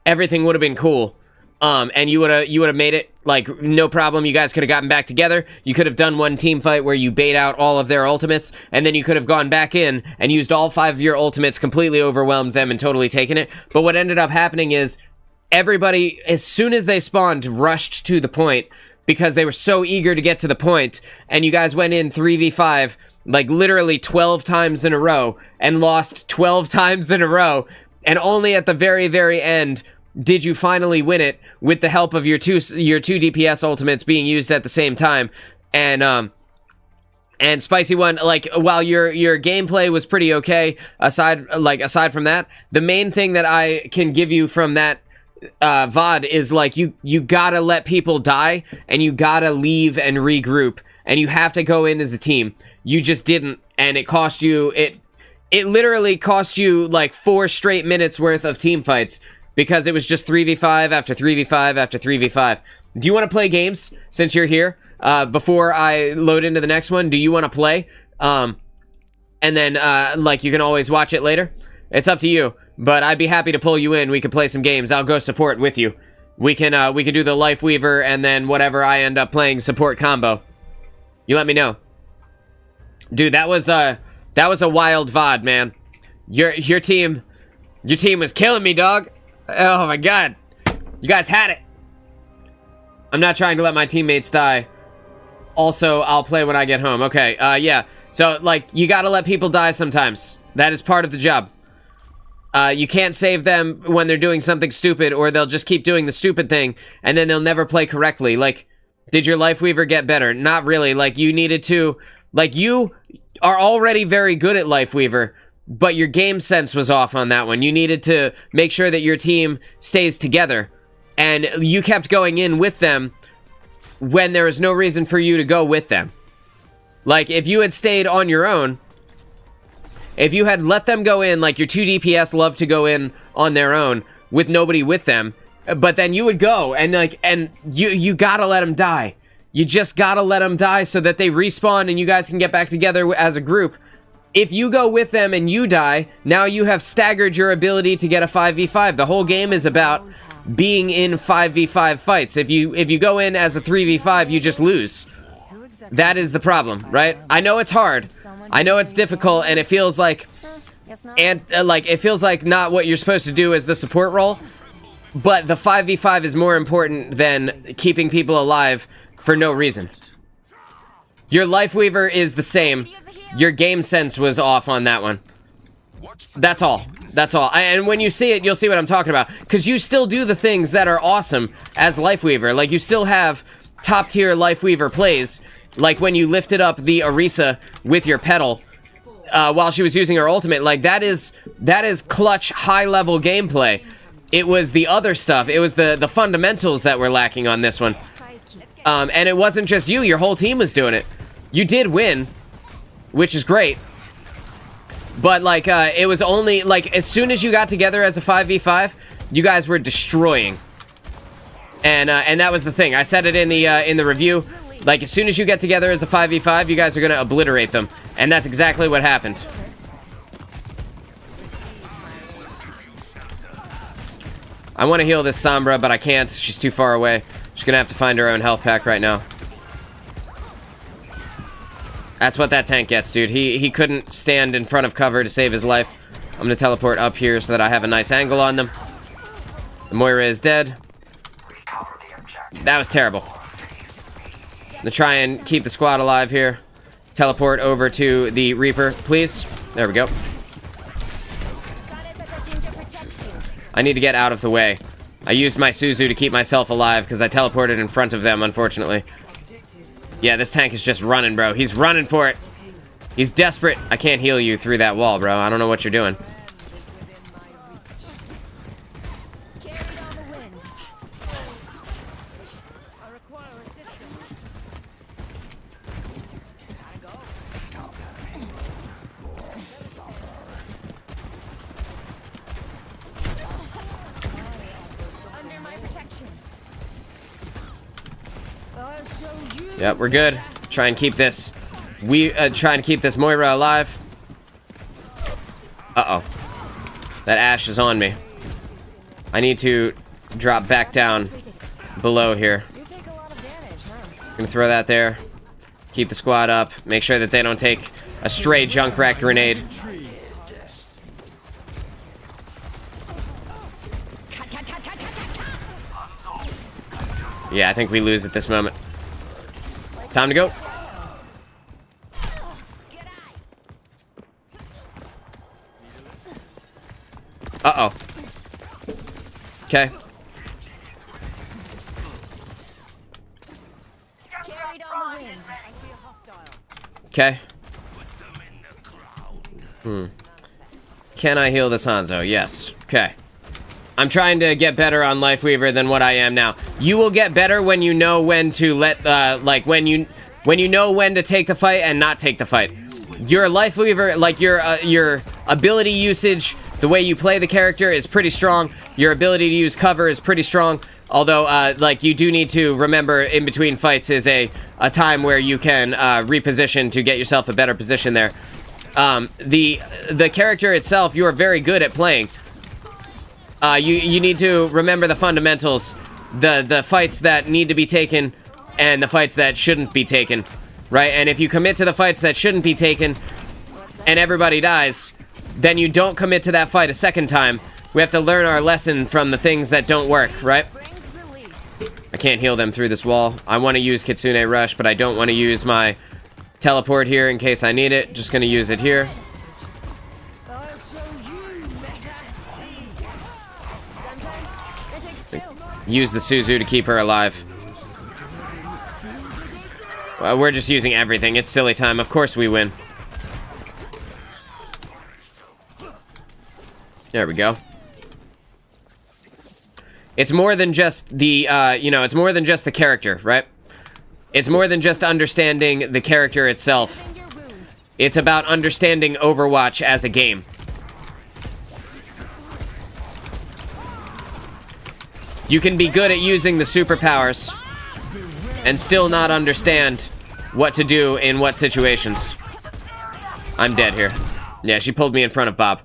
everything would have been cool. And you would have made it like no problem. You guys could have gotten back together. You could have done one team fight where you bait out all of their ultimates, and then you could have gone back in and used all 5 of your ultimates, completely overwhelmed them, and totally taken it. But what ended up happening is everybody, as soon as they spawned, rushed to the point because they were so eager to get to the point. And you guys went in 3v5 like literally 12 times in a row and lost 12 times in a row. And only at the very, very end did you finally win it with the help of your two DPS ultimates being used at the same time. And Spicy One, like, while your gameplay was pretty okay, aside from that, the main thing that I can give you from that VOD is, like, you gotta let people die, and you gotta leave and regroup, and you have to go in as a team. You just didn't, and it cost you, it literally cost you like 4 straight minutes worth of team fights, because it was just 3v5 after 3v5 after 3v5. Do you want to play games since you're here? Before I load into the next one, do you want to play? And then, like, you can always watch it later. It's up to you, but I'd be happy to pull you in. We can play some games. I'll go support with you. We can do the Lifeweaver and then whatever I end up playing support combo. You let me know. Dude, that was a wild VOD, man. Your team was killing me, dog. Oh my god. You guys had it. I'm not trying to let my teammates die. Also, I'll play when I get home. Okay, yeah. So, like, you gotta let people die sometimes. That is part of the job. You can't save them when they're doing something stupid, or they'll just keep doing the stupid thing, and then they'll never play correctly. Like, did your Lifeweaver get better? Not really. Like, you needed to... Like, you are already very good at Lifeweaver, but your game sense was off on that one. You needed to make sure that your team stays together, and you kept going in with them when there was no reason for you to go with them. Like, if you had stayed on your own, if you had let them go in, like your 2 DPS love to go in on their own with nobody with them, but then you would go and you gotta let them die. You just gotta let them die so that they respawn and you guys can get back together as a group. If you go with them and you die, now you have staggered your ability to get a 5v5. The whole game is about being in 5v5 fights. If you go in as a 3v5, you just lose. That is the problem, right? I know it's hard. I know it's difficult, and it feels like it feels like not what you're supposed to do as the support role. But the 5v5 is more important than keeping people alive for no reason. Your Lifeweaver is the same. Your game sense was off on that one. That's all. That's all. And when you see it, you'll see what I'm talking about. Because you still do the things that are awesome as Lifeweaver. Like, you still have top-tier Lifeweaver plays. Like, when you lifted up the Orisa with your pedal while she was using her ultimate. Like, that is clutch, high-level gameplay. It was the other stuff. It was the fundamentals that were lacking on this one. And it wasn't just you. Your whole team was doing it. You did win, which is great. But, like, it was only, like, as soon as you got together as a 5v5, you guys were destroying. And that was the thing. I said it in the review. Like, as soon as you get together as a 5v5, you guys are gonna obliterate them. And that's exactly what happened. I want to heal this Sombra, but I can't. She's too far away. She's gonna have to find her own health pack right now. That's what that tank gets, dude. He couldn't stand in front of cover to save his life. I'm gonna teleport up here so that I have a nice angle on them. The Moira is dead. That was terrible. I'm gonna try and keep the squad alive here. Teleport over to the Reaper, please. There we go. I need to get out of the way. I used my Suzu to keep myself alive because I teleported in front of them, unfortunately. Yeah, this tank is just running, bro. He's running for it. He's desperate. I can't heal you through that wall, bro. I don't know what you're doing. Yep, we're good. Try and keep this. Try and keep this Moira alive. Uh-oh. That Ashe is on me. I need to drop back down below here. Gonna throw that there. Keep the squad up. Make sure that they don't take a stray Junkrat grenade. Yeah, I think we lose at this moment. Time to go. Uh-oh. Okay. Okay. Can I heal this Hanzo? Yes. Okay. I'm trying to get better on Lifeweaver than what I am now. You will get better when you know when to let, like, when you know when to take the fight and not take the fight. Your Lifeweaver, like, your ability usage, the way you play the character is pretty strong. Your ability to use cover is pretty strong. Although, like, you do need to remember in between fights is a time where you can reposition to get yourself a better position there. The character itself, you are very good at playing. You need to remember the fundamentals, the fights that need to be taken and the fights that shouldn't be taken, right? And if you commit to the fights that shouldn't be taken and everybody dies, then you don't commit to that fight a second time. We have to learn our lesson from the things that don't work, right? I can't heal them through this wall. I want to use Kitsune Rush, but I don't want to use my teleport here in case I need it. Just going to use it here. Use the Suzu to keep her alive. Well, we're just using everything. It's silly time. Of course we win. There we go. It's more than just the, you know, it's more than just the character, right? It's more than just understanding the character itself. It's about understanding Overwatch as a game. You can be good at using the superpowers and still not understand what to do in what situations. I'm dead here. Yeah, she pulled me in front of Bob.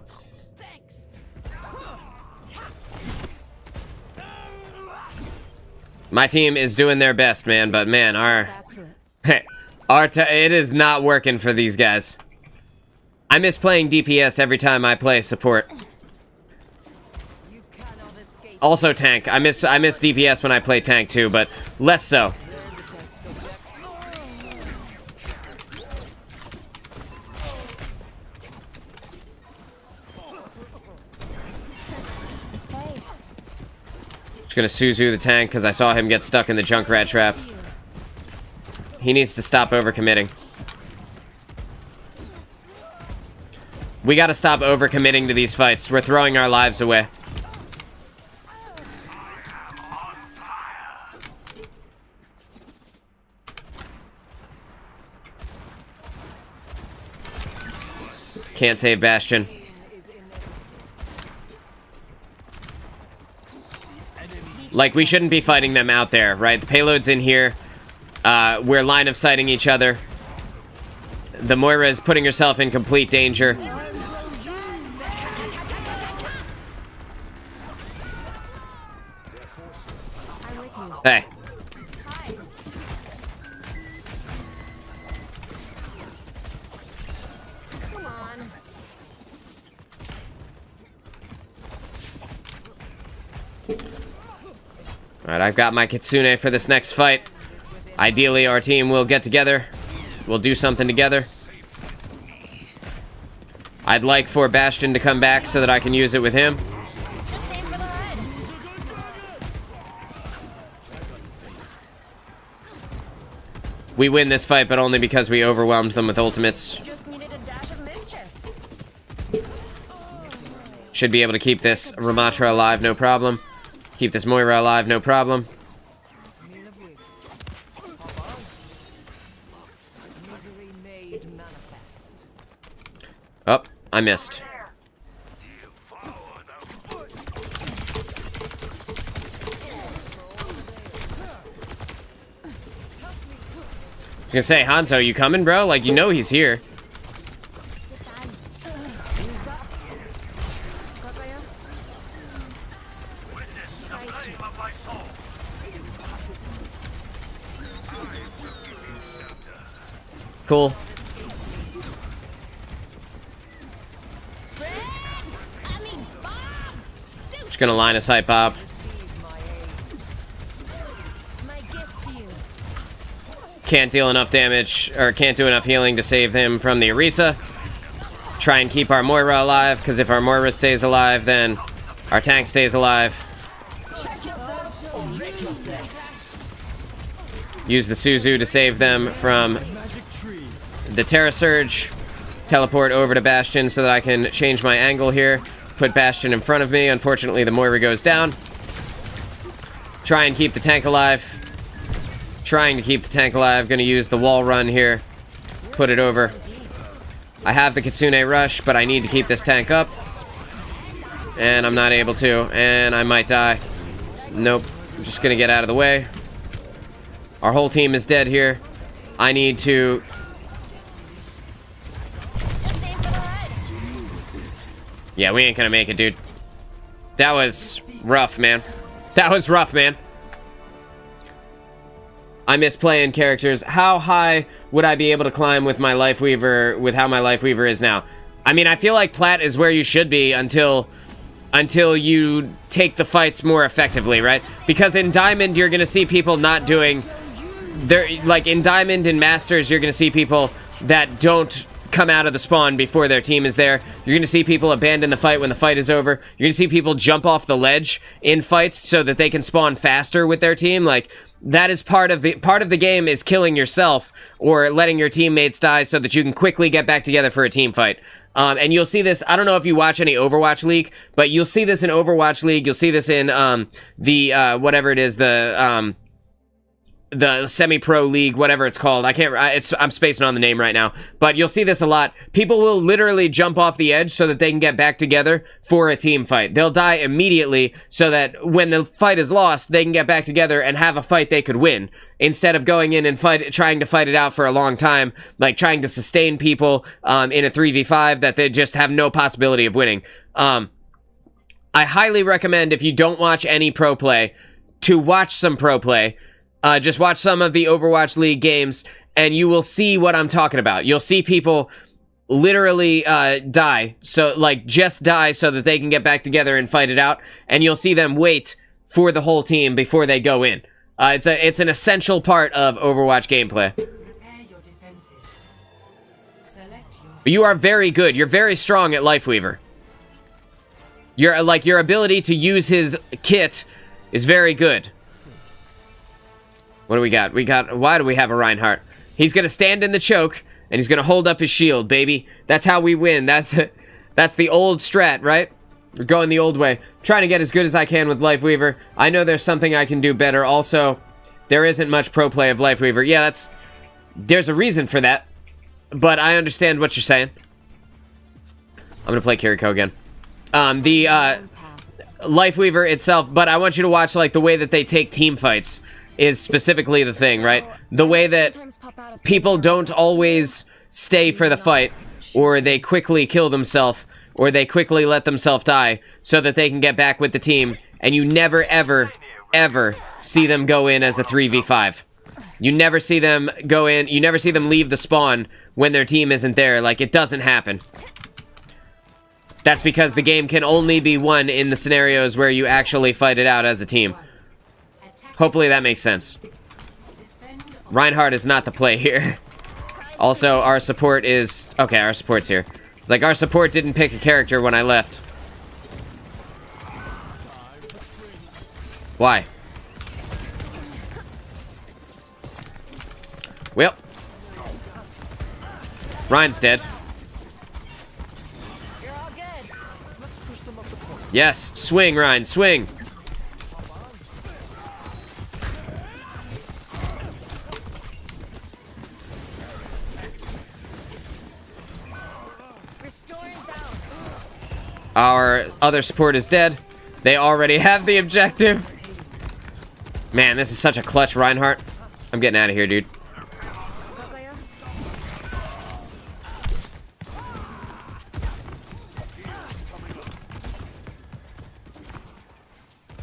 My team is doing their best, man, but man, it is not working for these guys. I miss playing DPS every time I play support. Also tank. I miss DPS when I play tank too, but less so. Just gonna Suzu the tank because I saw him get stuck in the Junkrat trap. He needs to stop overcommitting. We gotta stop overcommitting to these fights. We're throwing our lives away. Can't save Bastion. Like, we shouldn't be fighting them out there, right? The payload's in here. We're line of sighting each other. The Moira is putting herself in complete danger. Hey. Come on. Alright, I've got my Kitsune for this next fight. Ideally, our team will get together. We'll do something together. I'd like for Bastion to come back so that I can use it with him. Just aim for the head. We win this fight, but only because we overwhelmed them with ultimates. Just needed a dash of mischief. Should be able to keep this Ramatra alive, no problem. Keep this Moira alive, no problem. Oh, I missed. I was gonna say, Hanzo, you coming, bro? Like, you know he's here. Cool. Just gonna line of sight Bob. My gift to you. Can't deal enough damage, or can't do enough healing to save him from the Orisa. Try and keep our Moira alive, because if our Moira stays alive, then our tank stays alive. Use the Suzu to save them from the Terra Surge. Teleport over to Bastion so that I can change my angle here. Put Bastion in front of me. Unfortunately, the Moira goes down. Try and keep the tank alive. Trying to keep the tank alive. Gonna use the wall run here. Put it over. I have the Kitsune Rush, but I need to keep this tank up. And I'm not able to. And I might die. Nope. I'm just gonna get out of the way. Our whole team is dead here. I need to... Just aim for the head. Yeah, we ain't gonna make it, dude. That was rough, man. That was rough, man. I miss playing characters. How high would I be able to climb with my Lifeweaver, with how my Lifeweaver is now? I mean, I feel like Plat is where you should be until you take the fights more effectively, right? Because in Diamond, you're gonna see people not doing... Like, in Diamond and Masters, you're gonna see people that don't come out of the spawn before their team is there. You're gonna see people abandon the fight when the fight is over. You're gonna see people jump off the ledge in fights so that they can spawn faster with their team. Like, that is part of the game is killing yourself or letting your teammates die so that you can quickly get back together for a team fight. And you'll see this, I don't know if you watch any Overwatch League, but you'll see this in Overwatch League. You'll see this in whatever it is, the semi-pro league, whatever it's called. I'm spacing on the name right now, but you'll see this a lot. People will literally jump off the edge so that they can get back together for a team fight. They'll die immediately so that when the fight is lost, they can get back together and have a fight they could win, instead of going in and trying to fight it out for a long time, like trying to sustain people in a 3v5 that they just have no possibility of winning. I highly recommend, if you don't watch any pro play, to watch some pro play. Just watch some of the Overwatch League games, and you will see what I'm talking about. You'll see people literally die, just die so that they can get back together and fight it out, and you'll see them wait for the whole team before they go in. It's an essential part of Overwatch gameplay. You are very good. You're very strong at Lifeweaver. Your ability to use his kit is very good. What do we got? Why do we have a Reinhardt? He's gonna stand in the choke, and he's gonna hold up his shield, baby. That's how we win. That's the old strat, right? We're going the old way. Trying to get as good as I can with Lifeweaver. I know there's something I can do better. Also, there isn't much pro play of Lifeweaver. Yeah, there's a reason for that, but I understand what you're saying. I'm gonna play Kiriko again. The Lifeweaver itself, but I want you to watch the way that they take team fights is specifically the thing, right? The way that people don't always stay for the fight, or they quickly kill themselves, or they quickly let themselves die so that they can get back with the team, and you never, ever, ever see them go in as a 3v5. You never see them go in, you never see them leave the spawn when their team isn't there. It doesn't happen. That's because the game can only be won in the scenarios where you actually fight it out as a team. Hopefully that makes sense. Reinhardt is not the play here. Also, our support is... Okay, our support's here. It's like our support didn't pick a character when I left. Why? Well. Ryan's dead. Yes, swing, Ryan, swing. Our other support is dead. They already have the objective. Man, this is such a clutch Reinhardt. I'm getting out of here, dude.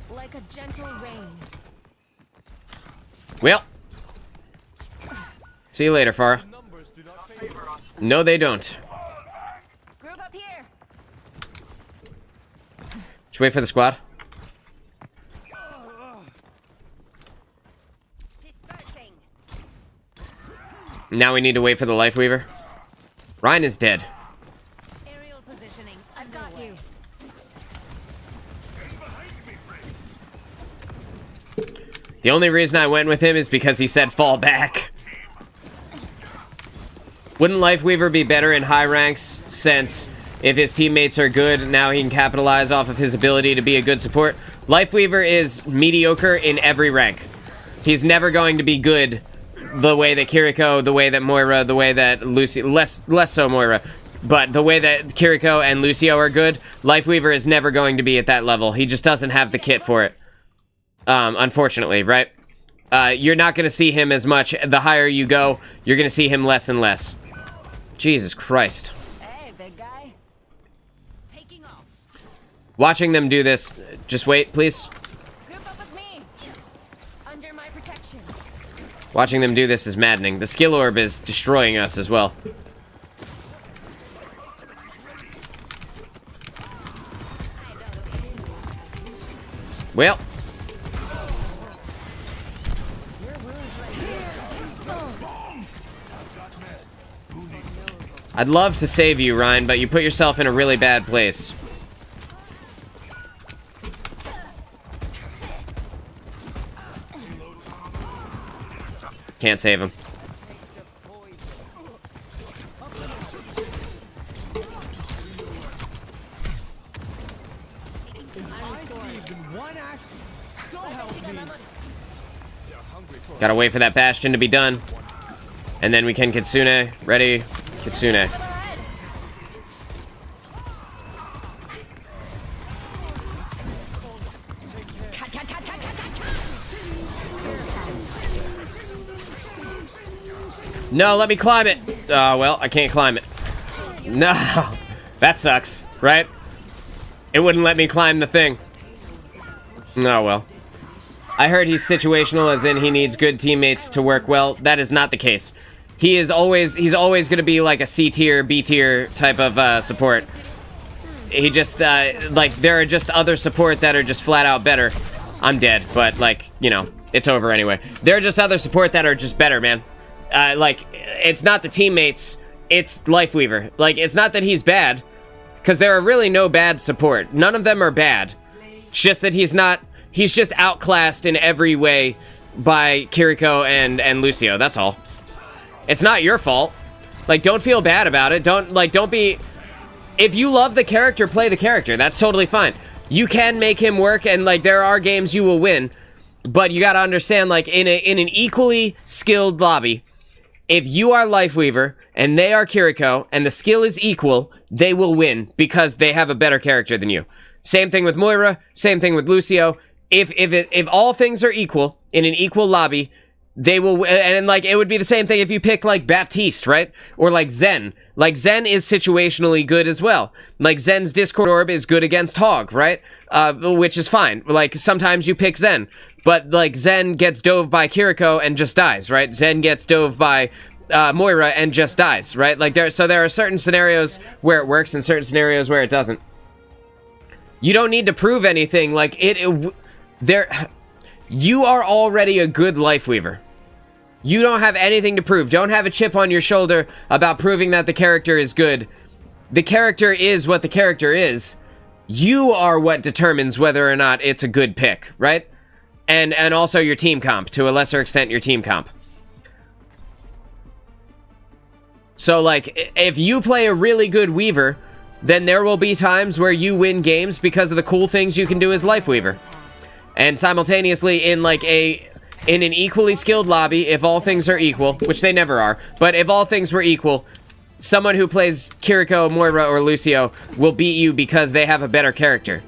Like a gentle rain. Well. See you later, Farah. No, they don't. Group up here. Should we wait for the squad? Dispersing. Now we need to wait for the Lifeweaver. Ryan is dead. Aerial positioning. I've got you. The only reason I went with him is because he said fall back. Wouldn't Lifeweaver be better in high ranks, since if his teammates are good, now he can capitalize off of his ability to be a good support? Lifeweaver is mediocre in every rank. He's never going to be good the way that Kiriko, the way that Moira, the way that Lucy, less so Moira, but the way that Kiriko and Lucio are good, Lifeweaver is never going to be at that level. He just doesn't have the kit for it. Unfortunately, right? You're not going to see him as much. The higher you go, you're going to see him less and less. Jesus Christ. Hey, big guy. Taking off. Watching them do this, just wait, please. Group up with me. Under my protection. Watching them do this is maddening. The skill orb is destroying us as well. Well. I'd love to save you, Ryan, but you put yourself in a really bad place. Can't save him. One axe, so help me. Gotta wait for that Bastion to be done. And then we can Kitsune. Ready? Kitsune. No, let me climb it. Oh, well, I can't climb it. No. That sucks, right? It wouldn't let me climb the thing. Oh, well. I heard he's situational, as in he needs good teammates to work well. That is not the case. He's always going to be like a C tier, B tier type of support. He just, like, there are just other support that are just flat out better. I'm dead, but, like, you know, it's over anyway. There are just other support that are just better, man. Like, it's not the teammates, it's Lifeweaver. Like, it's not that he's bad, because there are really no bad support. None of them are bad. It's just that he's just outclassed in every way by Kiriko and Lucio, that's all. It's not your fault. Like, don't feel bad about it. Don't be... If you love the character, play the character. That's totally fine. You can make him work, and, like, there are games you will win. But you gotta understand, like, in an equally skilled lobby, if you are Lifeweaver, and they are Kiriko, and the skill is equal, they will win, because they have a better character than you. Same thing with Moira, same thing with Lucio. If all things are equal, in an equal lobby, they will, and like, it would be the same thing if you pick, like, Baptiste, right? Or, like, Zen. Like, Zen is situationally good as well. Like, Zen's Discord Orb is good against Hog, right? Which is fine. Like, sometimes you pick Zen. But, like, Zen gets dove by Kiriko and just dies, right? Zen gets dove by Moira and just dies, right? Like, there are certain scenarios where it works and certain scenarios where it doesn't. You don't need to prove anything. Like, you are already a good Lifeweaver. You don't have anything to prove. Don't have a chip on your shoulder about proving that the character is good. The character is what the character is. You are what determines whether or not it's a good pick, right? And also your team comp, to a lesser extent your team comp. So, like, if you play a really good Weaver, then there will be times where you win games because of the cool things you can do as Lifeweaver. And simultaneously, in an equally skilled lobby, if all things are equal, which they never are, but if all things were equal, someone who plays Kiriko, Moira, or Lucio will beat you because they have a better character.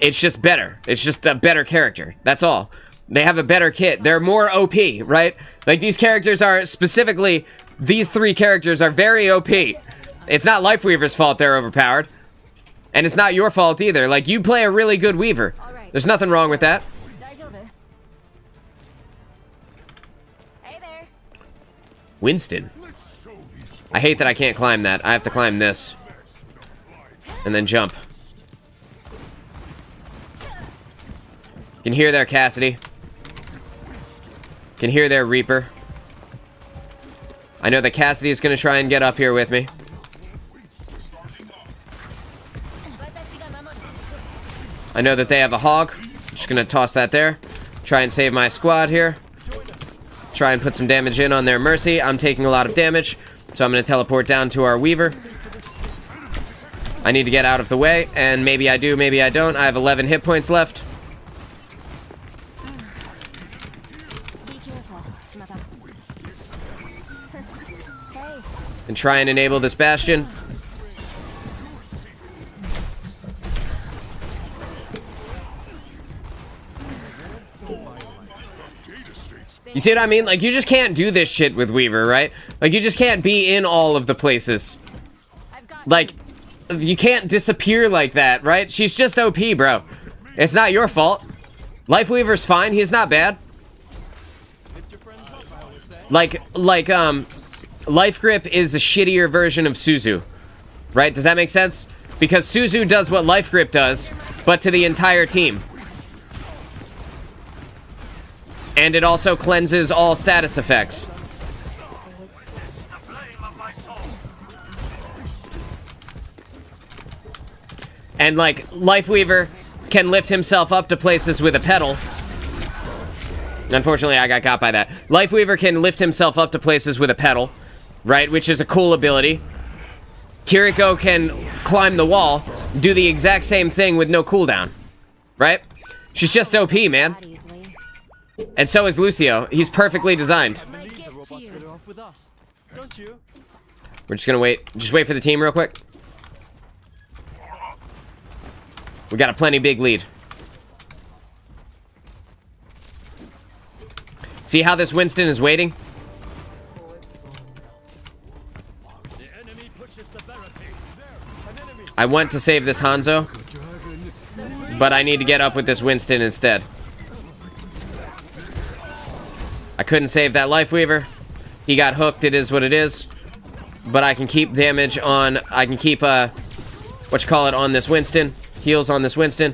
It's just better. It's just a better character. That's all. They have a better kit. They're more OP, right? Like, these characters are, specifically, these three characters are very OP. It's not Lifeweaver's fault they're overpowered. And it's not your fault either. Like, you play a really good Weaver. There's nothing wrong with that. Hey there. Winston. I hate that I can't climb that. I have to climb this. And then jump. Can hear their Cassidy. Can hear their Reaper. I know that Cassidy is going to try and get up here with me. I know that they have a Hog. Just going to toss that there. Try and save my squad here. Try and put some damage in on their Mercy. I'm taking a lot of damage, so I'm going to teleport down to our Weaver. I need to get out of the way, and maybe I do, maybe I don't. I have 11 hit points left. Be careful, Shimada. Hey. And try and enable this Bastion. You see what I mean? Like, you just can't do this shit with Weaver, right? Like, you just can't be in all of the places. Like, you can't disappear like that, right? She's just OP, bro. It's not your fault. Lifeweaver's fine. He's not bad. Like, Life Grip is a shittier version of Suzu. Right? Does that make sense? Because Suzu does what Life Grip does, but to the entire team. And it also cleanses all status effects. And, like, Lifeweaver can lift himself up to places with a pedal. Unfortunately, I got by that. Lifeweaver can lift himself up to places with a pedal, right? Which is a cool ability. Kiriko can climb the wall, do the exact same thing with no cooldown, right? She's just OP, man. And so is Lucio. He's perfectly designed. My gift to Robots you. better off with us. Don't you? We're just gonna wait. Just wait for the team real quick. We got a plenty big lead. See how this Winston is waiting? The enemy pushes the barricade. There, an enemy. I want to save this Hanzo, but I need to get up with this Winston instead. I couldn't save that Lifeweaver. He got hooked, it is what it is. But I can keep damage on, I can keep, on this Winston. Heals on this Winston.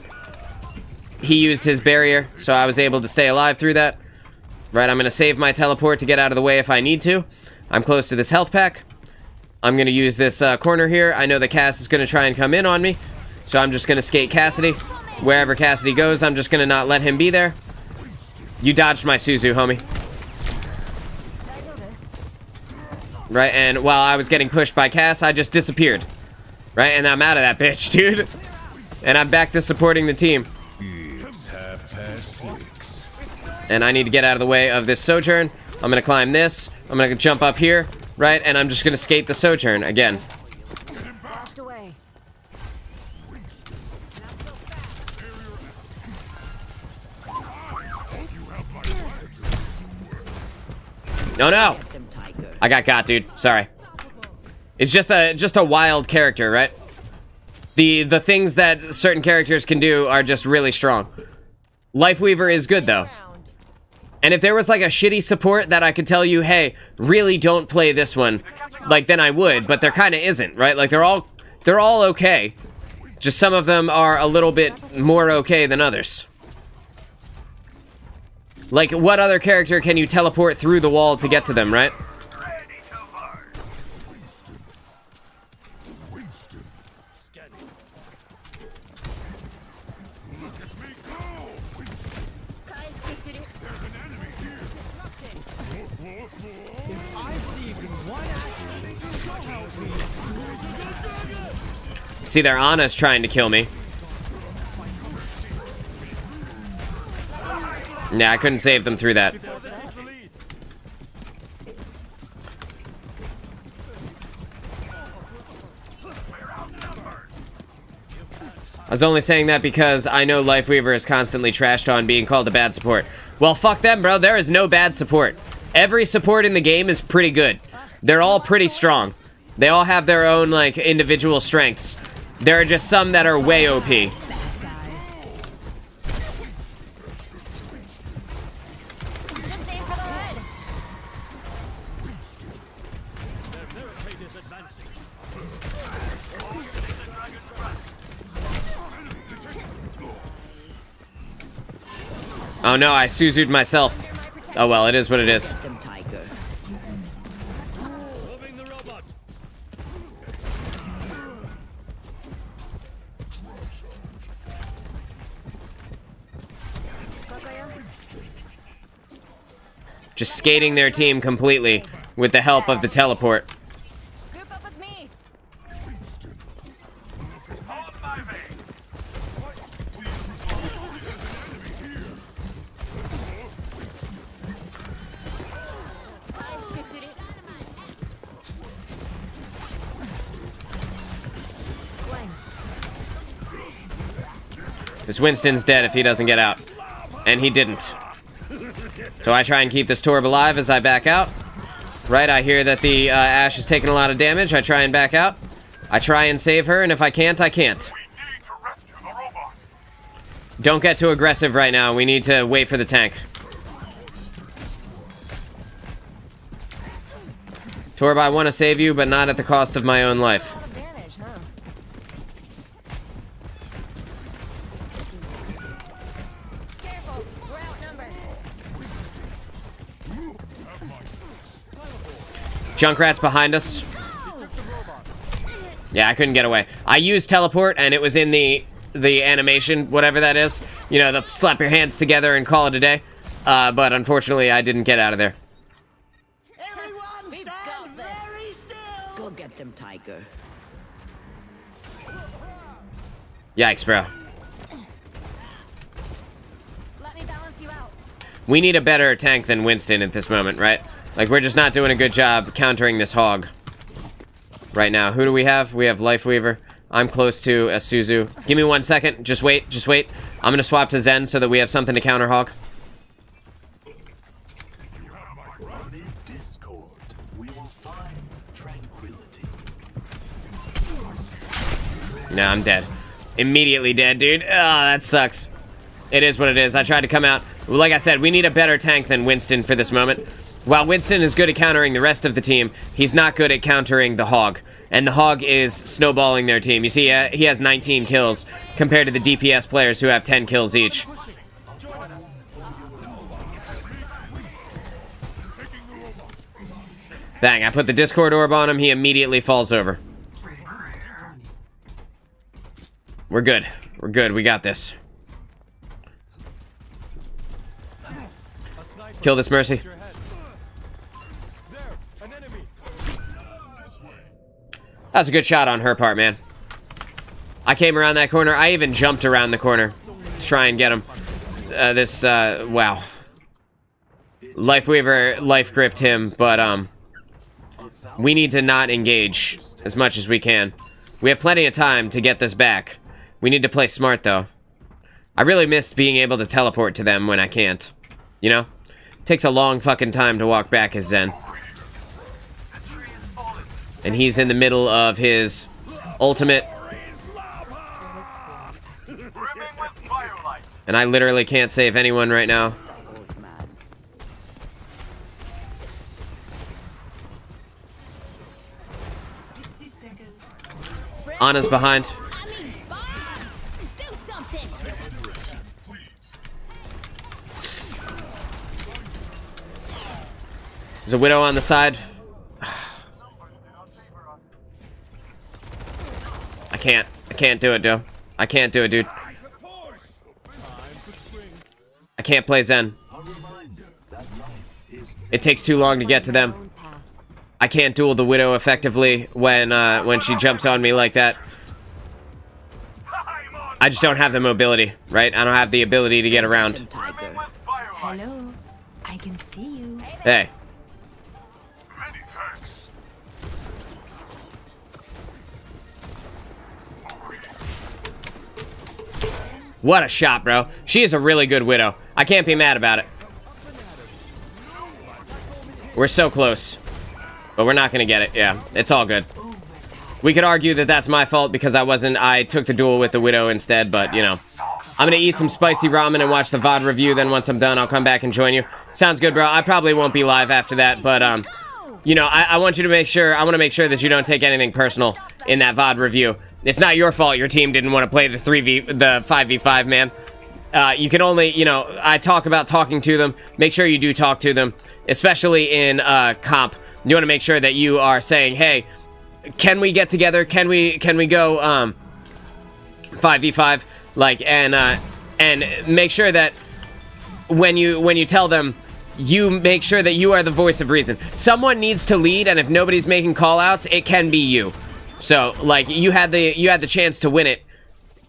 He used his barrier, so I was able to stay alive through that. Right, I'm gonna save my teleport to get out of the way if I need to. I'm close to this health pack. I'm gonna use this corner here. I know that Cass is gonna try and come in on me. So I'm just gonna skate Cassidy. Wherever Cassidy goes, I'm just gonna not let him be there. You dodged my Suzu, homie. Right, and while I was getting pushed by Cass, I just disappeared. Right, and I'm out of that bitch, dude. And I'm back to supporting the team. It's 6:30. And I need to get out of the way of this Sojourn. I'm gonna climb this. I'm gonna jump up here, right? And I'm just gonna skate the Sojourn again. Washed away. Oh no! I got, dude. Sorry. It's just a wild character, right? The things that certain characters can do are just really strong. Lifeweaver is good though. And if there was like a shitty support that I could tell you, hey, really don't play this one, like then I would, but there kind of isn't, right? Like they're all okay. Just some of them are a little bit more okay than others. Like what other character can you teleport through the wall to get to them, right? I see even one axe. So help me. See, their Ana's trying to kill me. Nah, I couldn't save them through that. I was only saying that because I know Lifeweaver is constantly trashed on being called a bad support. Well, fuck them, bro. There is no bad support. Every support in the game is pretty good. They're all pretty strong. They all have their own, like, individual strengths. There are just some that are way OP. Just aim for the head. Their barricade is advancing. Oh no, I Suzu'd myself. Oh well, it is what it is. Moving the robot. Just skating their team completely with the help of the teleport. Group up with me. This Winston's dead if he doesn't get out. And he didn't. So I try and keep this Torb alive as I back out. Right, I hear that the Ashe is taking a lot of damage. I try and back out. I try and save her, and if I can't, I can't. Don't get too aggressive right now. We need to wait for the tank. Torb, I want to save you, but not at the cost of my own life. A lot of damage, huh? Careful, we're outnumbered. Junkrat's behind us. Yeah, I couldn't get away. I used teleport, and it was in the animation, whatever that is. You know, the slap your hands together and call it a day. But unfortunately, I didn't get out of there. Everyone We've stand got this. very still. Go get them, Tiger. Yikes, bro. Let me balance you out. We need a better tank than Winston at this moment, right? Like, we're just not doing a good job countering this hog right now. Who do we have? We have Lifeweaver. I'm close to a Suzu. Give me 1 second. Just wait. Just wait. I'm going to swap to Zen so that we have something to counter hog. Discord, we will find tranquility. No, I'm dead. Immediately dead, dude. Oh, that sucks. It is what it is. I tried to come out. Like I said, we need a better tank than Winston for this moment. While Winston is good at countering the rest of the team, he's not good at countering the hog. And the hog is snowballing their team. You see, he has 19 kills compared to the DPS players who have 10 kills each. Bang, I put the Discord orb on him. He immediately falls over. We're good. We're good. We got this. Kill this Mercy. That was a good shot on her part, man. I came around that corner. I even jumped around the corner to try and get him. Wow. Lifeweaver life gripped him, but, we need to not engage as much as we can. We have plenty of time to get this back. We need to play smart, though. I really missed being able to teleport to them when I can't. You know? Takes a long fucking time to walk back as Zen. And he's in the middle of his ultimate. And I literally can't save anyone right now. Anna's behind. There's a Widow on the side. I can't do it, Joe. I can't do it, dude. I can't play Zen. It takes too long to get to them. I can't duel the Widow effectively when she jumps on me like that. I just don't have the mobility, right? I don't have the ability to get around. Hello, I can see you. Hey. What a shot, bro. She is a really good Widow. I can't be mad about it. We're so close. But we're not gonna get it. Yeah, it's all good. We could argue that that's my fault because I took the duel with the Widow instead, but, you know. I'm gonna eat some spicy ramen and watch the VOD review, then once I'm done, I'll come back and join you. Sounds good, bro. I probably won't be live after that, but, you know, I want you to make sure, I want to make sure that you don't take anything personal in that VOD review. It's not your fault your team didn't want to play the 5v5, man. You can only, you know, I talk about talking to them. Make sure you do talk to them, especially in comp. You want to make sure that you are saying, hey, can we get together? Can we go 5v5? Like, and make sure that when you tell them, you make sure that you are the voice of reason. Someone needs to lead, and if nobody's making call-outs, it can be you. So, like, you had the chance to win it.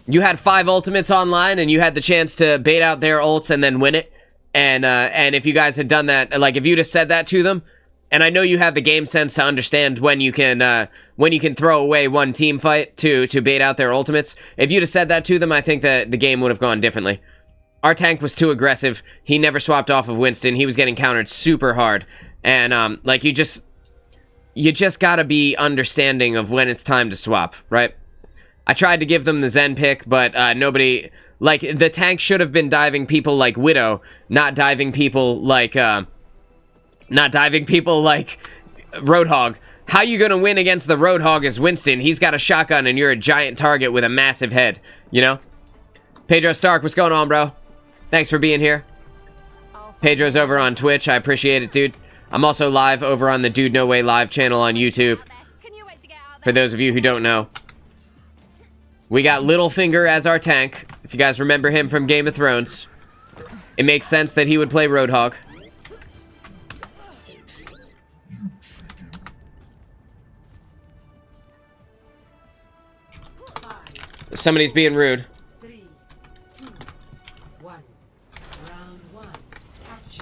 You had 5 ultimates online, and you had the chance to bait out their ults and then win it. And if you guys had done that, like, if you'd have said that to them, and I know you have the game sense to understand when you can throw away one team fight to bait out their ultimates. If you'd have said that to them, I think that the game would have gone differently. Our tank was too aggressive. He never swapped off of Winston. He was getting countered super hard. And, like, you just gotta be understanding of when it's time to swap, right? I tried to give them the Zen pick, but nobody... Like, the tank should have been diving people like Widow, not diving people like Roadhog. How you gonna win against the Roadhog as Winston? He's got a shotgun and you're a giant target with a massive head, you know? Pedro Stark, what's going on, bro? Thanks for being here. Pedro's over on Twitch. I appreciate it, dude. I'm also live over on the DudeNoWay live channel on YouTube. For those of you who don't know. We got Littlefinger as our tank. If you guys remember him from Game of Thrones. It makes sense that he would play Roadhog. Somebody's being rude. 3, 2, 1. Round 1. Capture.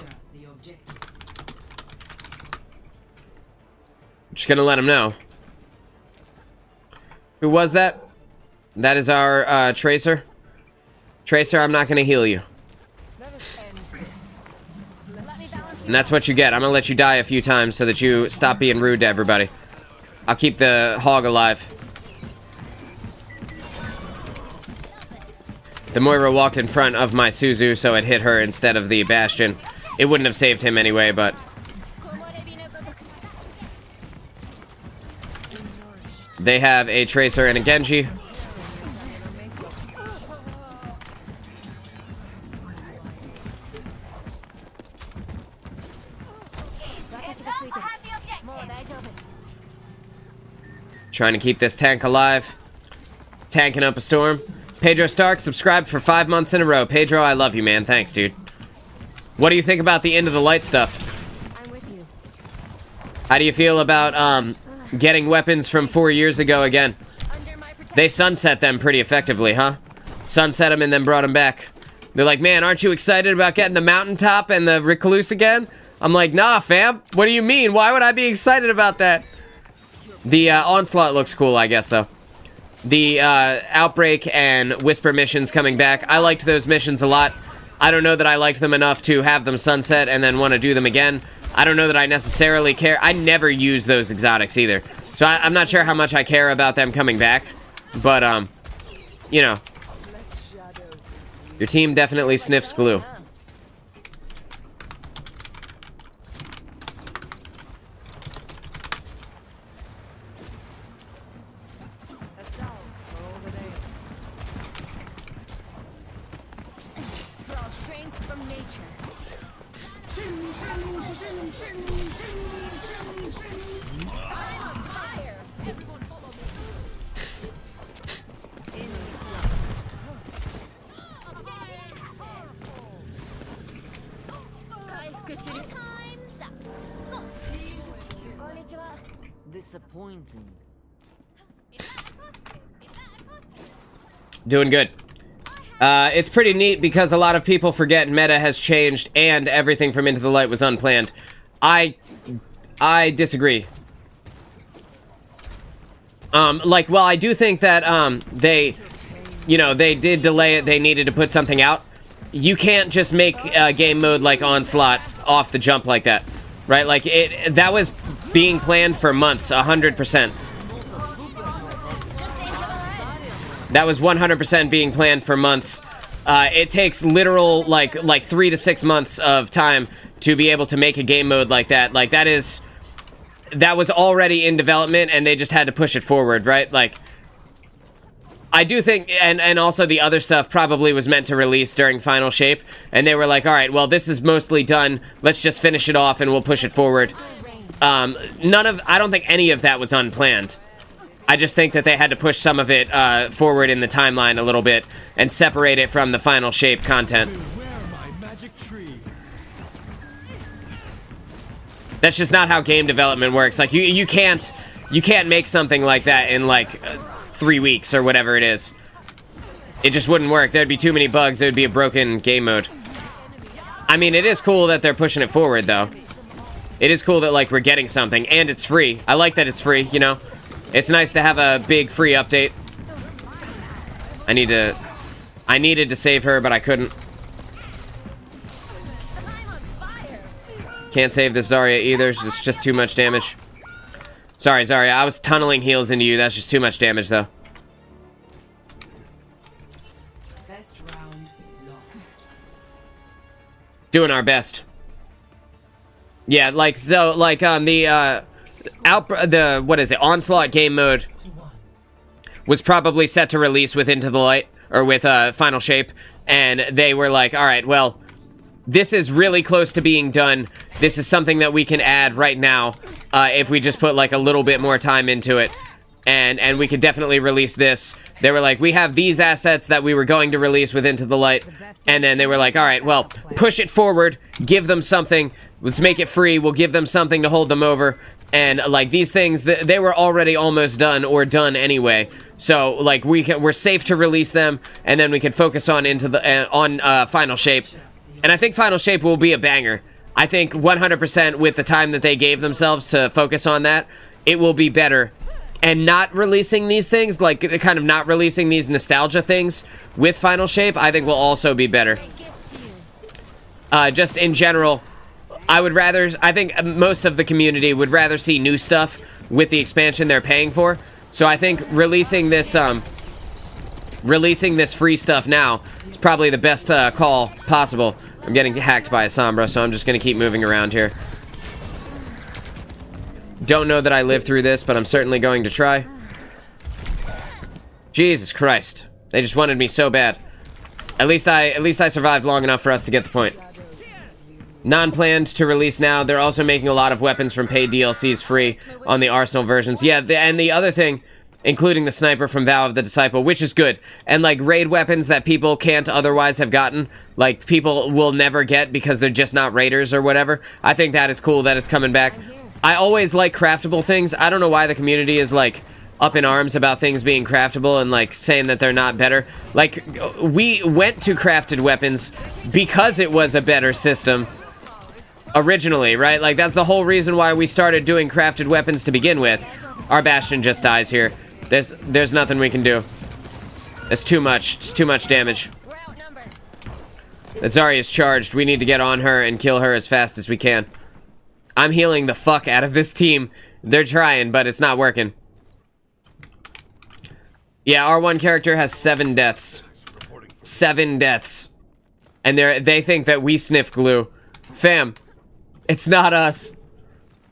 Just gonna let him know. Who was that? That is our Tracer. Tracer, I'm not gonna heal you. Let us end this. Let me balance And that's what you get. I'm gonna let you die a few times so that you stop being rude to everybody. I'll keep the hog alive. The Moira walked in front of my Suzu, so it hit her instead of the Bastion. It wouldn't have saved him anyway, but... They have a Tracer and a Genji. Trying to keep this tank alive. Tanking up a storm. Pedro Stark subscribed for 5 months in a row. Pedro, I love you, man. Thanks, dude. What do you think about the end of the light stuff? I'm with you. How do you feel about getting weapons from 4 years ago again? Under my protection. They sunset them pretty effectively, huh? Sunset them and then brought them back. They're like, man, aren't you excited about getting the mountaintop and the recluse again? I'm like, nah, fam. What do you mean? Why would I be excited about that? The onslaught looks cool, I guess, though. The outbreak and whisper missions coming back. I liked those missions a lot. I don't know that I liked them enough to have them sunset and then want to do them again. I don't know that I necessarily care. I never use those exotics either. So I'm not sure how much I care about them coming back. But, you know. Your team definitely sniffs glue. Draw strength from nature. I'm on fire. Everyone follow me. Disappointing. Doing good. It's pretty neat because a lot of people forget meta has changed and everything from Into the Light was unplanned. I disagree. Like, well, I do think that, they did delay it. They needed to put something out. You can't just make game mode like Onslaught off the jump like that, right? Like, that was being planned for months, 100%. That was 100% being planned for months. It takes literal, like 3 to 6 months of time to be able to make a game mode like that. Like, that was already in development, and they just had to push it forward, right? Like, I do think, and also the other stuff probably was meant to release during Final Shape, and they were like, all right, well, this is mostly done. Let's just finish it off, and we'll push it forward. I don't think any of that was unplanned. I just think that they had to push some of it forward in the timeline a little bit and separate it from the Final Shape content. That's just not how game development works. Like, you can't make something like that in like 3 weeks or whatever it is. It just wouldn't work. There'd be too many bugs. It would be a broken game mode. I mean, it is cool that they're pushing it forward, though. It is cool that, like, we're getting something, and it's free. I like that it's free, you know? It's nice to have a big free update. I needed to save her, but I couldn't. Can't save this Zarya either. It's just too much damage. Sorry, Zarya. I was tunneling heals into you. That's just too much damage, though. Best round lost. Doing our best. Yeah, like, so, like, what is it, Onslaught game mode was probably set to release with Into the Light, or with Final Shape, and they were like, all right, well, this is really close to being done. This is something that we can add right now if we just put like a little bit more time into it, and we could definitely release this. They were like, we have these assets that we were going to release with Into the Light, and then they were like, all right, well, push it forward, give them something, let's make it free, we'll give them something to hold them over. And like these things, they were already almost done or done anyway. So like we're safe to release them, and then we can focus on Final Shape. And I think Final Shape will be a banger. I think 100% with the time that they gave themselves to focus on that, it will be better. And not releasing these things, like kind of not releasing these nostalgia things with Final Shape, I think will also be better. Just in general, I think most of the community would rather see new stuff with the expansion they're paying for. So I think releasing this free stuff now is probably the best call possible. I'm getting hacked by a Sombra, so I'm just gonna keep moving around here. Don't know that I lived through this, but I'm certainly going to try. Jesus Christ. They just wanted me so bad. At least I survived long enough for us to get the point. Non-planned to release now. They're also making a lot of weapons from paid DLCs free on the Arsenal versions. Yeah, and the other thing, including the sniper from Vow of the Disciple, which is good. And like raid weapons that people can't otherwise have gotten, like people will never get because they're just not raiders or whatever. I think that is cool that it's coming back. I always like craftable things. I don't know why the community is like up in arms about things being craftable and like saying that they're not better. Like we went to crafted weapons because it was a better system originally, right? Like that's the whole reason why we started doing crafted weapons to begin with. Our Bastion just dies here. There's nothing we can do. It's too much. It's too much damage. The Zarya's charged. We need to get on her and kill her as fast as we can. I'm healing the fuck out of this team. They're trying, but it's not working. Yeah, our one character has 7 deaths. 7 deaths. And they think that we sniff glue. Fam, it's not us.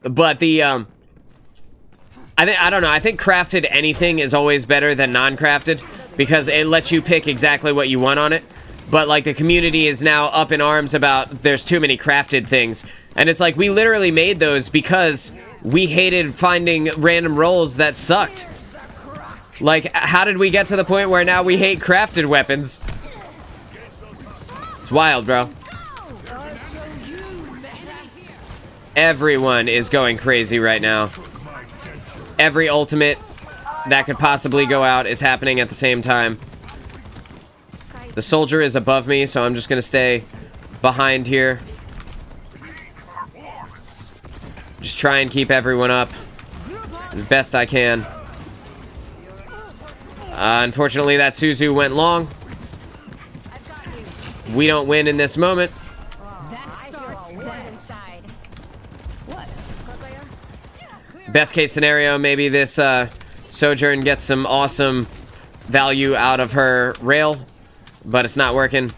But the, I don't know. I think crafted anything is always better than non-crafted because it lets you pick exactly what you want on it. But, like, the community is now up in arms about there's too many crafted things. And it's like, we literally made those because we hated finding random rolls that sucked. Like, how did we get to the point where now we hate crafted weapons? It's wild, bro. Everyone is going crazy right now. Every ultimate that could possibly go out is happening at the same time. The soldier is above me, so I'm just gonna stay behind here. Just try and keep everyone up as best I can. Unfortunately, that Suzu went long. We don't win in this moment. Best case scenario, maybe this Sojourn gets some awesome value out of her rail, but it's not working.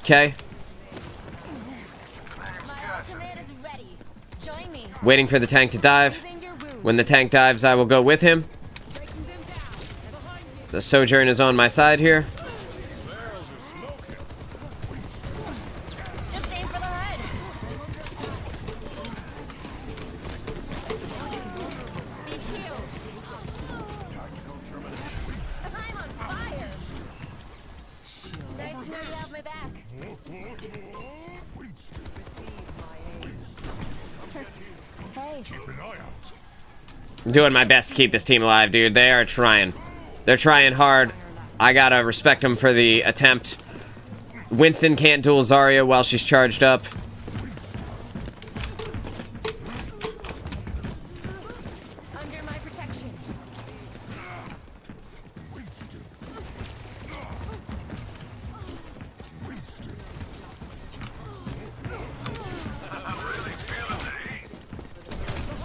Okay. Waiting for the tank to dive. When the tank dives, I will go with him. The Sojourn is on my side here. Just aim for the head. Be healed. I'm on fire. Nice to know you have my back. Hey. I'm doing my best to keep this team alive, dude. They are trying. They're trying hard. I gotta respect them for the attempt. Winston can't duel Zarya while she's charged up. Under my protection.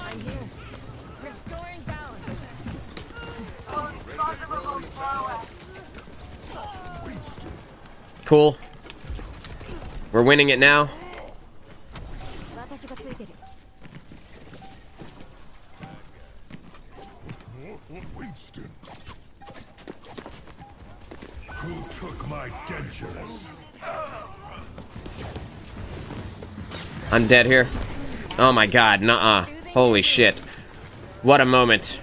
I'm here. Restoring balance. Cool. We're winning it now. Winston. Who took my dentures? I'm dead here. Oh my god, nuh-uh. Holy shit. What a moment.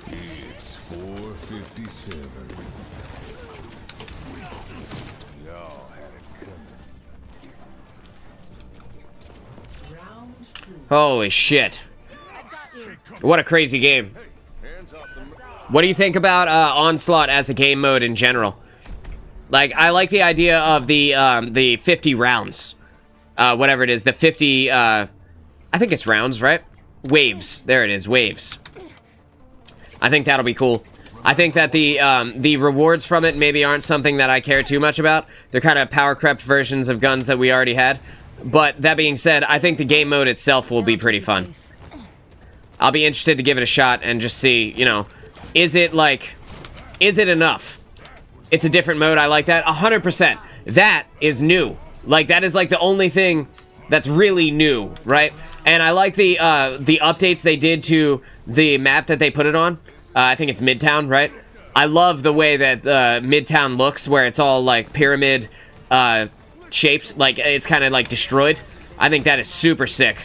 It's 4:57. Y'all had it coming. Holy shit. What a crazy game. What do you think about Onslaught as a game mode in general? Like, I like the idea of the 50 rounds. Whatever it is, the 50, I think it's rounds, right? Waves. There it is, waves. I think that'll be cool. I think that the rewards from it maybe aren't something that I care too much about. They're kind of power crept versions of guns that we already had. But that being said, I think the game mode itself will be pretty fun. I'll be interested to give it a shot and just see, you know, is it enough? It's a different mode. I like that. 100%. That is new. Like, that is like the only thing that's really new, right? And I like the updates they did to the map that they put it on. I think it's Midtown, right? I love the way that Midtown looks, where it's all like pyramid shaped, like it's kind of like destroyed. I think that is super sick.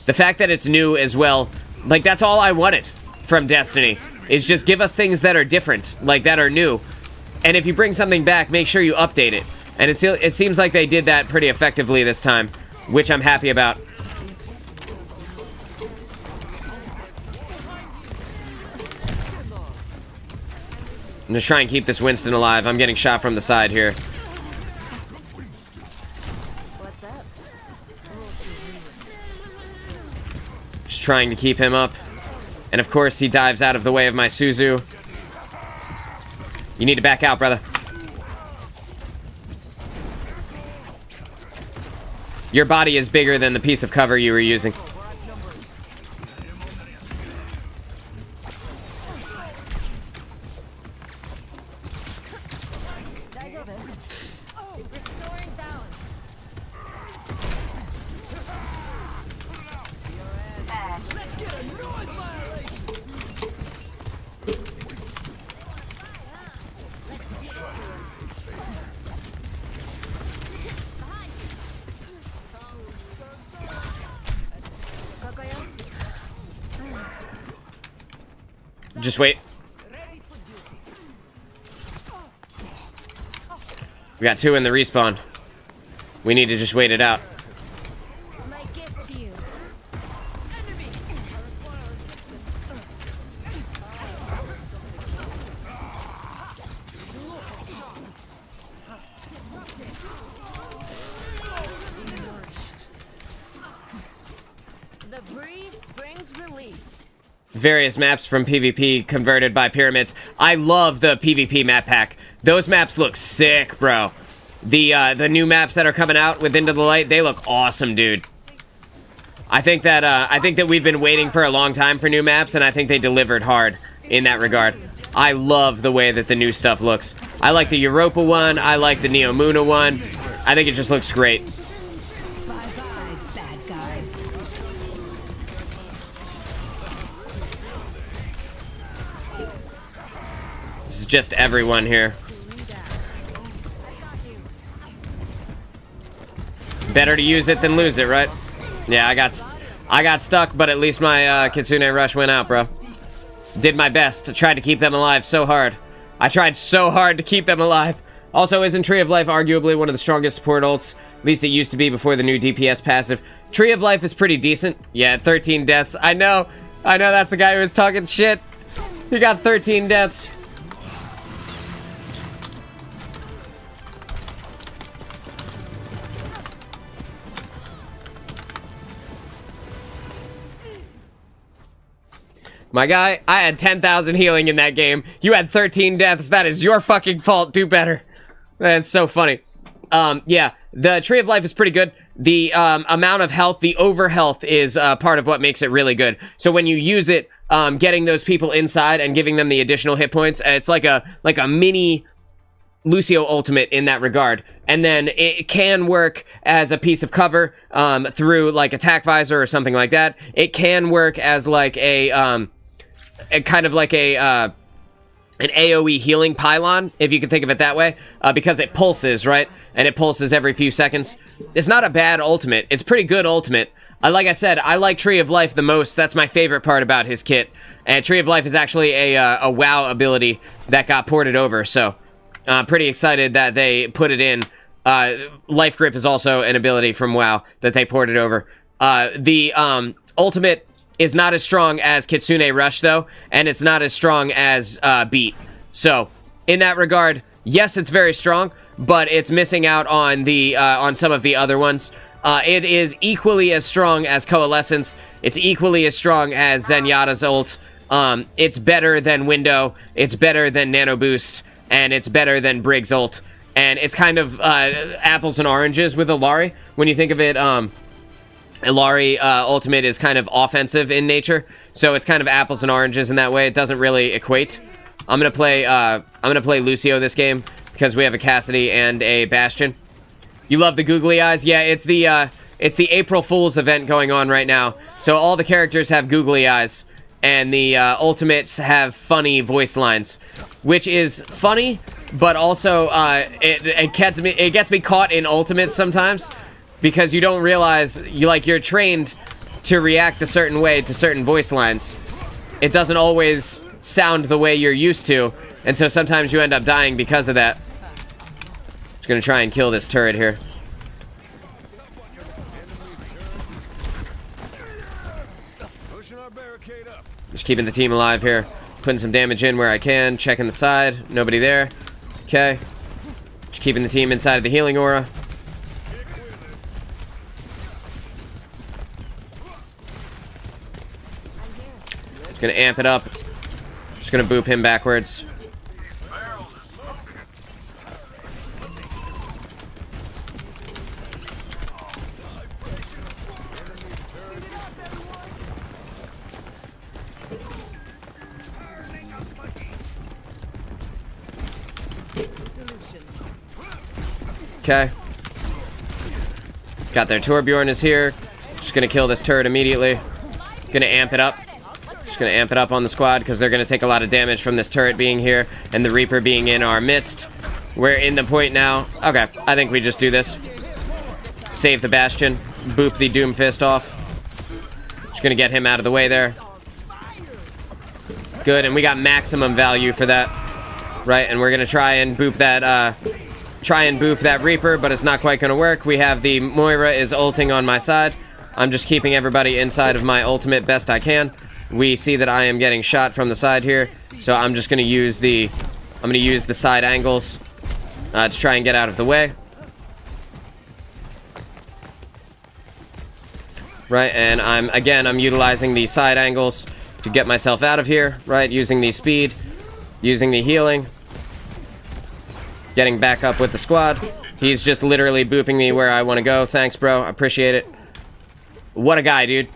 The fact that it's new as well, like that's all I wanted from Destiny, is just give us things that are different, like that are new. And if you bring something back, make sure you update it. And it seems like they did that pretty effectively this time, which I'm happy about. I'm just trying to keep this Winston alive. I'm getting shot from the side here. What's up? Just trying to keep him up. And of course, he dives out of the way of my Suzu. You need to back out, brother. Your body is bigger than the piece of cover you were using. Restoring balance. Just wait. We got two in the respawn. We need to just wait it out. My gift to you. The breeze brings relief. Various maps from PvP converted by pyramids. I love the PvP map pack. Those maps look sick, bro. The new maps that are coming out with Into the Light, they look awesome, dude. I think that we've been waiting for a long time for new maps, and I think they delivered hard in that regard. I love the way that the new stuff looks. I like the Europa one. I like the Neomuna one. I think it just looks great. Bye-bye, bad guys. This is just everyone here. Better to use it than lose it, right? Yeah, I got stuck, but at least my Kitsune Rush went out, bro. Did my best to try to keep them alive so hard. I tried so hard to keep them alive. Also, isn't Tree of Life arguably one of the strongest support ults? At least it used to be before the new DPS passive. Tree of Life is pretty decent. Yeah, 13 deaths. I know that's the guy who was talking shit. He got 13 deaths. My guy, I had 10,000 healing in that game. You had 13 deaths. That is your fucking fault. Do better. That's so funny. Yeah, the Tree of Life is pretty good. The amount of health, the overhealth is part of what makes it really good. So when you use it, getting those people inside and giving them the additional hit points, it's like a mini Lucio ultimate in that regard. And then it can work as a piece of cover through like attack visor or something like that. It can work as like a kind of like an AoE healing pylon, if you can think of it that way, because it pulses, right? And it pulses every few seconds. It's not a bad ultimate. It's pretty good ultimate. Like I said, I like Tree of Life the most. That's my favorite part about his kit. And Tree of Life is actually a WoW ability that got ported over, so I'm pretty excited that they put it in. Life Grip is also an ability from WoW that they ported over. The ultimate is not as strong as Kitsune Rush, though, and it's not as strong as Beat. So, in that regard, yes, it's very strong, but it's missing out on the on some of the other ones. It is equally as strong as Coalescence. It's equally as strong as Zenyatta's ult. It's better than Window. It's better than Nano Boost, and it's better than Briggs ult. And it's kind of apples and oranges with Illari. When you think of it, Illari ultimate is kind of offensive in nature, so it's kind of apples and oranges in that way. It doesn't really equate. I'm gonna play Lucio this game because we have a Cassidy and a Bastion. You love the googly eyes? Yeah, it's the April Fool's event going on right now. So all the characters have googly eyes, and the ultimates have funny voice lines, which is funny, but also it gets me caught in ultimates sometimes because you don't realize you're trained to react a certain way to certain voice lines. It doesn't always sound the way you're used to, and so sometimes you end up dying because of that. Gonna try and kill this turret here. Just keeping the team alive here. Putting some damage in where I can. Checking the side. Nobody there. Okay. Just keeping the team inside of the healing aura. Just gonna amp it up. Just gonna boop him backwards. Okay. Got their Torbjorn is here. Just gonna kill this turret immediately. Gonna amp it up. Just gonna amp it up on the squad because they're gonna take a lot of damage from this turret being here and the Reaper being in our midst. We're in the point now. Okay, I think we just do this. Save the Bastion. Boop the Doomfist off. Just gonna get him out of the way there. Good, and we got maximum value for that. Right, and we're gonna try and boop that Reaper, but it's not quite gonna work. We have the Moira is ulting on my side. I'm just keeping everybody inside of my ultimate best I can. We see that I am getting shot from the side here, so I'm just gonna use the side angles to try and get out of the way. Right, and I'm utilizing the side angles to get myself out of here, right, using the speed, using the healing, getting back up with the squad. He's just literally booping me where I want to go. Thanks, bro. I appreciate it. What a guy, dude.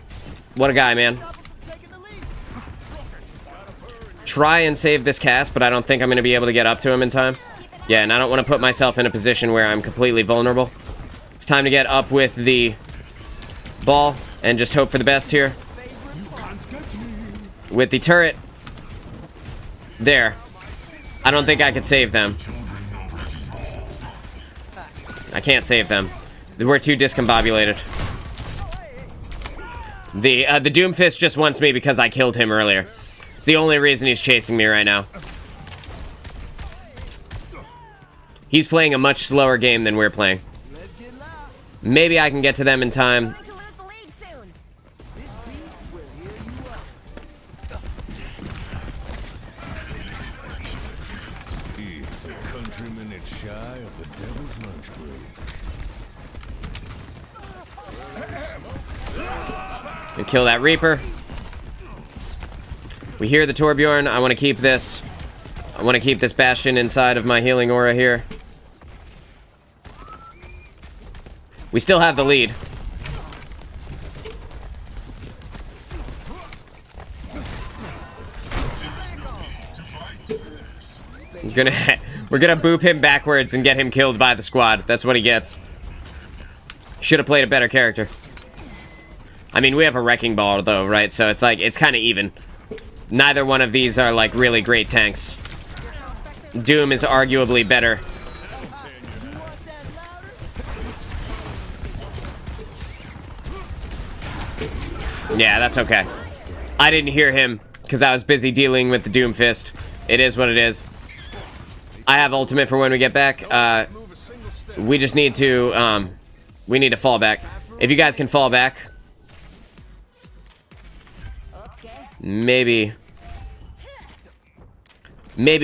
What a guy, man. Try and save this cast, but I don't think I'm going to be able to get up to him in time. Yeah, and I don't want to put myself in a position where I'm completely vulnerable. It's time to get up with the ball and just hope for the best here. With the turret. There. I don't think I could save them. I can't save them. We're too discombobulated. The Doomfist just wants me because I killed him earlier. It's the only reason he's chasing me right now. He's playing a much slower game than we're playing. Maybe I can get to them in time. He's a countryman shy of the devil's lunch break. And kill that Reaper. We hear the Torbjorn. I want to keep this. I want to keep this Bastion inside of my healing aura here. We still have the lead. We're gonna boop him backwards and get him killed by the squad. That's what he gets. Should have played a better character. I mean, we have a Wrecking Ball, though, right? So it's like, it's kind of even. Neither one of these are, like, really great tanks. Doom is arguably better. Yeah, that's okay. I didn't hear him because I was busy dealing with the Doomfist. It is what it is. I have ultimate for when we get back. We just need to, we need to fall back. If you guys can fall back. Maybe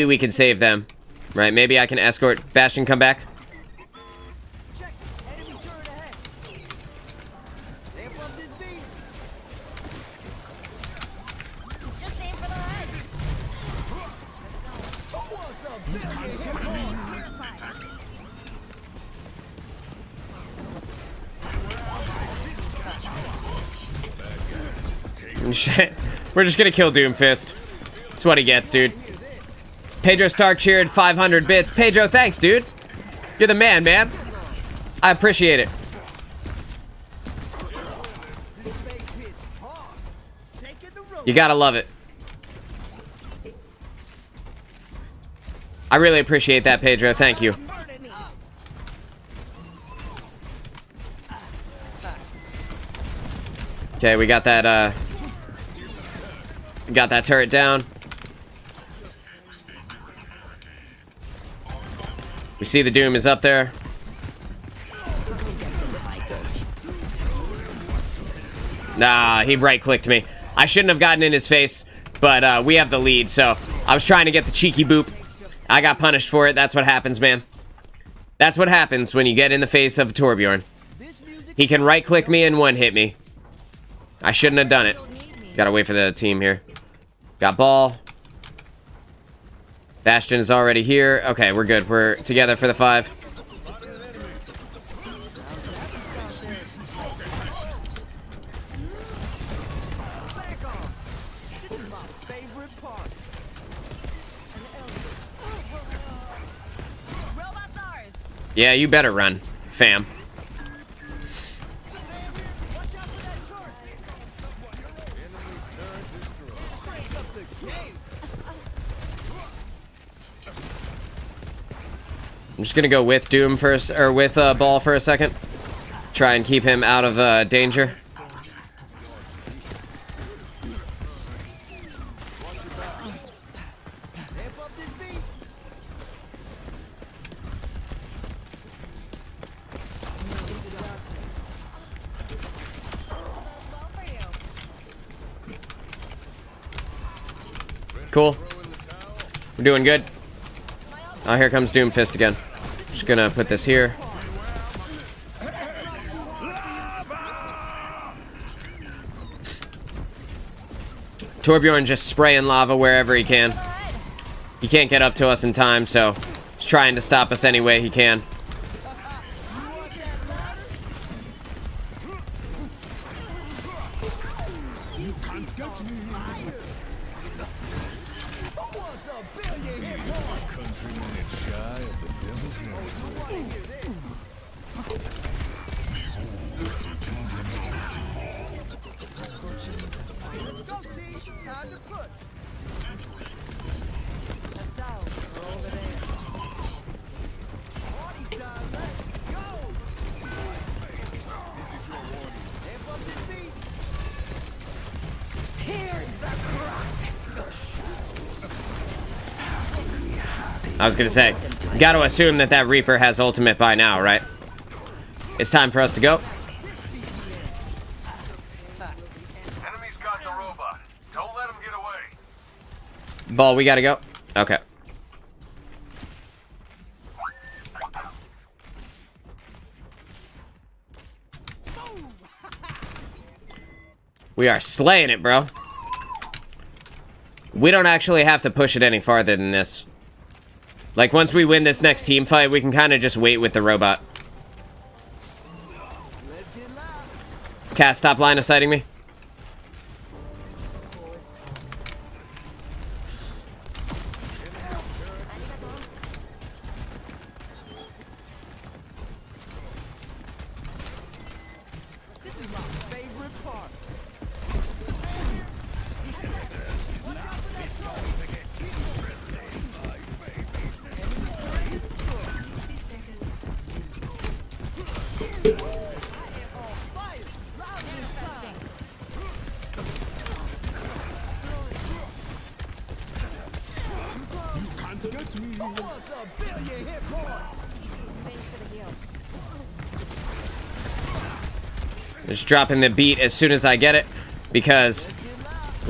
we can save them. Right, maybe I can escort Bastion, come back. Check. Enemy turret ahead. Amp up this beat. Just aim for the leg. Who wants a billion hit points? Shit. We're just gonna kill Doomfist. That's what he gets, dude. Pedro Stark cheered 500 bits. Pedro, thanks, dude. You're the man, man. I appreciate it. This bass hits hard. Taking the road. You gotta love it. I really appreciate that, Pedro. Thank you. Burning up. Okay, we got that, got that turret down. We see the Doom is up there. Nah, he right-clicked me. I shouldn't have gotten in his face, but we have the lead, so I was trying to get the cheeky boop. I got punished for it. That's what happens, man. That's what happens when you get in the face of Torbjorn. This music. He can right-click me and one-hit me. I shouldn't have done it. Gotta wait for the team here. Got ball. Bastion is already here. Okay, we're good. We're together for the 5. Back off. This is my favorite part. Robot's ours. Yeah, you better run, fam. Watch out for that turret. Break up the game. I'm just gonna go with Doom first, or with Ball for a second. Try and keep him out of danger. Amp up this beat. Well for you. Cool. We're doing good. Oh, here comes Doomfist again. Just gonna put this here. Torbjorn just spraying lava wherever he can. He can't get up to us in time, so he's trying to stop us any way he can. Who wants a billion hit points? Countryman is shy of the devil's name. I hear this. Go, team. Time to put. Over there. Party time, let's go. This is your warning. Amp up this beat. Here's the I was gonna say, gotta assume that that Reaper has ultimate by now, right? It's time for us to go. Enemy's got the robot. Don't let him get away. Ball, we gotta go. Okay. We are slaying it, bro. We don't actually have to push it any farther than this. Like, once we win this next team fight, we can kind of just wait with the robot. Let's get loud. Cass, stop line of sighting me. This is my favorite part. Who wants a billion hit points? Thanks for the heal. Just dropping the beat as soon as I get it, because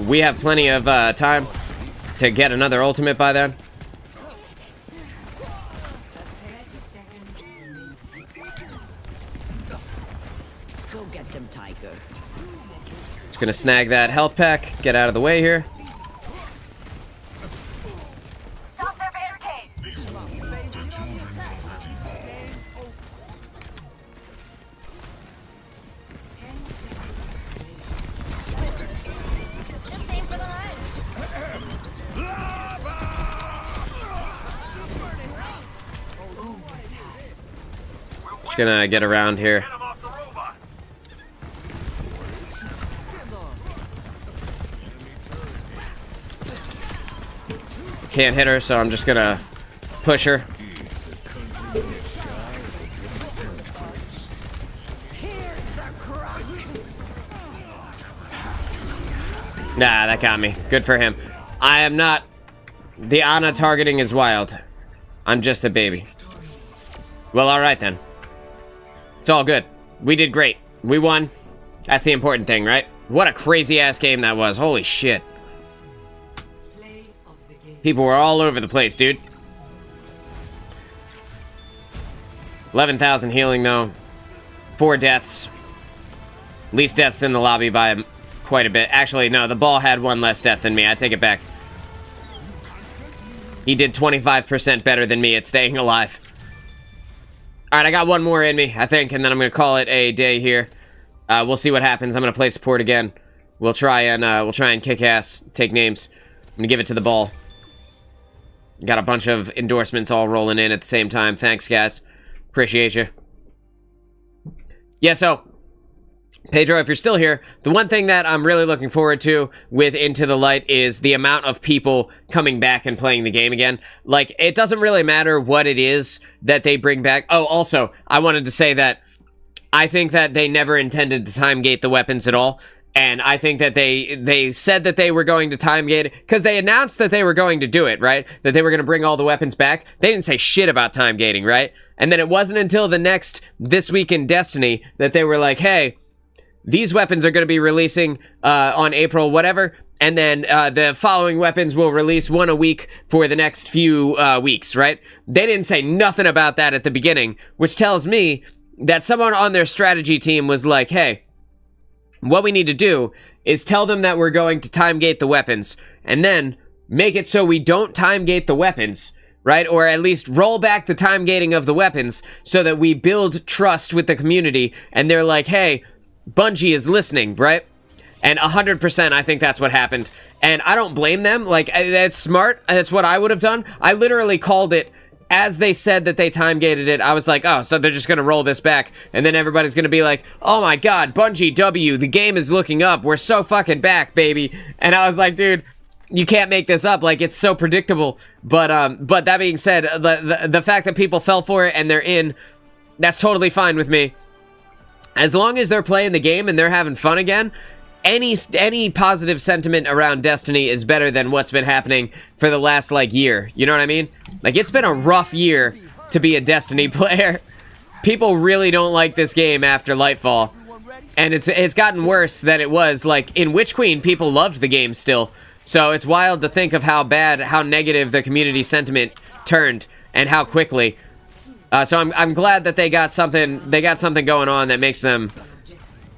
We have plenty of time to get another ultimate by then. Go get them, Tiger. Just gonna snag that health pack, get out of the way here. Stop their barricade. Just aim for the line. Just gonna get around here. Get him off the robot. Can't hit her, so I'm just gonna push her. Nah, that got me. Good for him. I am not... The Ana targeting is wild. I'm just a baby. Well, alright then. It's all good. We did great. We won. That's the important thing, right? What a crazy-ass game that was. Holy shit. People were all over the place, dude. 11,000 healing, though. 4 deaths. Least deaths in the lobby by quite a bit. Actually, no, the ball had 1 less death than me. I take it back. He did 25% better than me at staying alive. Alright, I got 1 more in me, I think, and then I'm going to call it a day here. We'll see what happens. I'm going to play support again. We'll try and kick ass, take names. I'm going to give it to the ball. Got a bunch of endorsements all rolling in at the same time. Thanks, guys. Appreciate you. Yeah, so, Pedro, if you're still here, the one thing that I'm really looking forward to with Into the Light is the amount of people coming back and playing the game again. Like, it doesn't really matter what it is that they bring back. Oh, also, I wanted to say that I think that they never intended to time gate the weapons at all. And I think that they said that they were going to time gate it because they announced that they were going to do it, right? That they were going to bring all the weapons back. They didn't say shit about time gating, right? And then it wasn't until the next This Week in Destiny that they were like, hey, these weapons are going to be releasing on April whatever, and then the following weapons will release 1 a week for the next few weeks, right? They didn't say nothing about that at the beginning, which tells me that someone on their strategy team was like, hey, what we need to do is tell them that we're going to time gate the weapons, and then make it so we don't time gate the weapons, right? Or at least roll back the time gating of the weapons so that we build trust with the community, and they're like, hey, Bungie is listening, right? And 100% I think that's what happened. And I don't blame them. Like, that's smart. That's what I would have done. I literally called it as they said that they time gated it. I was like, oh, so they're just gonna roll this back, and then everybody's gonna be like, oh my god, Bungie W, the game is looking up, we're so fucking back, baby. And I was like, dude, you can't make this up. Like, it's so predictable. But that being said, the fact that people fell for it and they're in, that's totally fine with me. As long as they're playing the game and they're having fun again, any positive sentiment around Destiny is better than what's been happening for the last, like, year. You know what I mean? Like, it's been a rough year to be a Destiny player. People really don't like this game after Lightfall. And it's gotten worse than it was. Like, in Witch Queen, people loved the game still. So it's wild to think of how negative the community sentiment turned and how quickly. So I'm glad that they got something going on that makes them,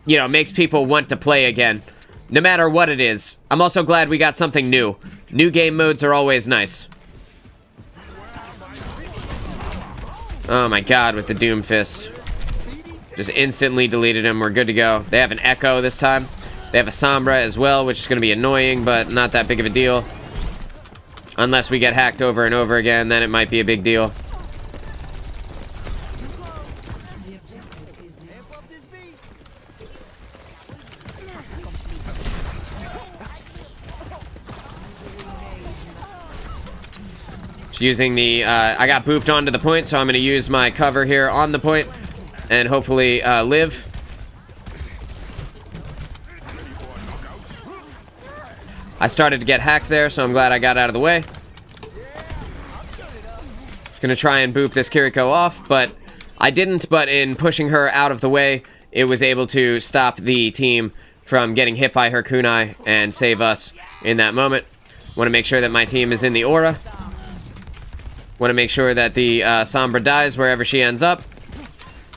you know, makes people want to play again, no matter what it is. I'm also glad we got something new. New game modes are always nice. Oh my god, with the Doom Fist. Just instantly deleted him. We're good to go. They have an Echo this time. They have a Sombra as well, which is going to be annoying, but not that big of a deal. Unless we get hacked over and over again, then it might be a big deal. Using the, I got booped onto the point, so I'm going to use my cover here on the point and hopefully live. I started to get hacked there, so I'm glad I got out of the way. Just going to try and boop this Kiriko off, but I didn't, but in pushing her out of the way, it was able to stop the team from getting hit by her kunai and save us in that moment. Want to make sure that my team is in the aura. Want to make sure that the Sombra dies wherever she ends up.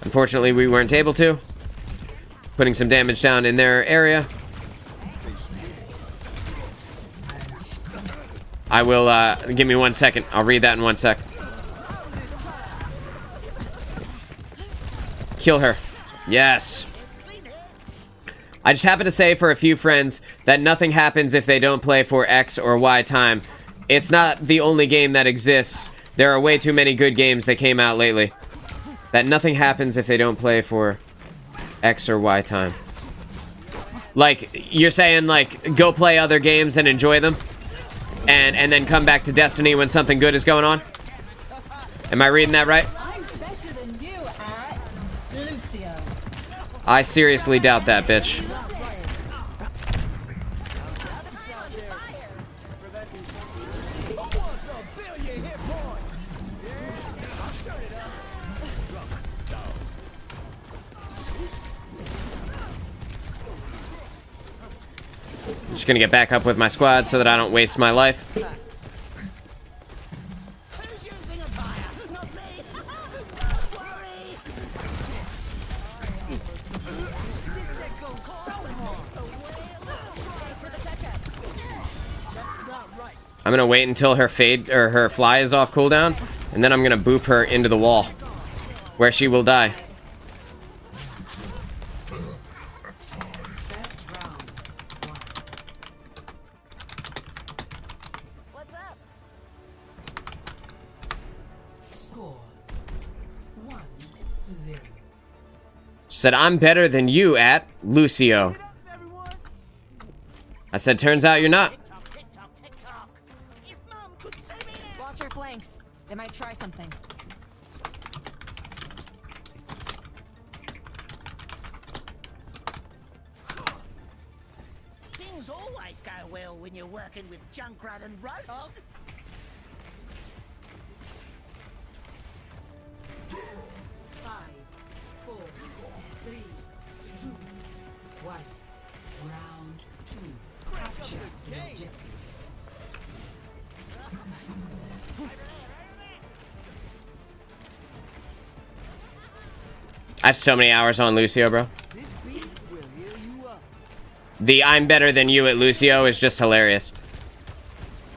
Unfortunately, we weren't able to. Putting some damage down in their area. I will, give me 1 second. I'll read that in 1 sec. Kill her. Yes. I just happen to say for a few friends that nothing happens if they don't play for X or Y time. It's not the only game that exists. There are way too many good games that came out lately. That nothing happens if they don't play for X or Y time. Like, you're saying, like, go play other games and enjoy them? And then come back to Destiny when something good is going on? Am I reading that right? I'm better than you at Lucio. I seriously doubt that, bitch. Just gonna get back up with my squad so that I don't waste my life. Who's using a fire? Not me. Don't worry. This shit goes so hard. Thanks for the touch-up. That's not right. I'm gonna wait until her fade or her fly is off cooldown, and then I'm gonna boop her into the wall, where she will die. What's up? Score 1-0. Said I'm better than you at Lucio. Get up, everyone. I said turns out you're not. Tick-tock, tick-tock, tick-tock. If Mom could see me now. Watch your flanks. They might try something. Things always go well when you're working with Junkrat and Roadhog. Five, 4, 3, 2, 1. Round 2. Capture the objective. I have so many hours on Lucio, bro. This beat will heal you up. The I'm better than you at Lucio is just hilarious.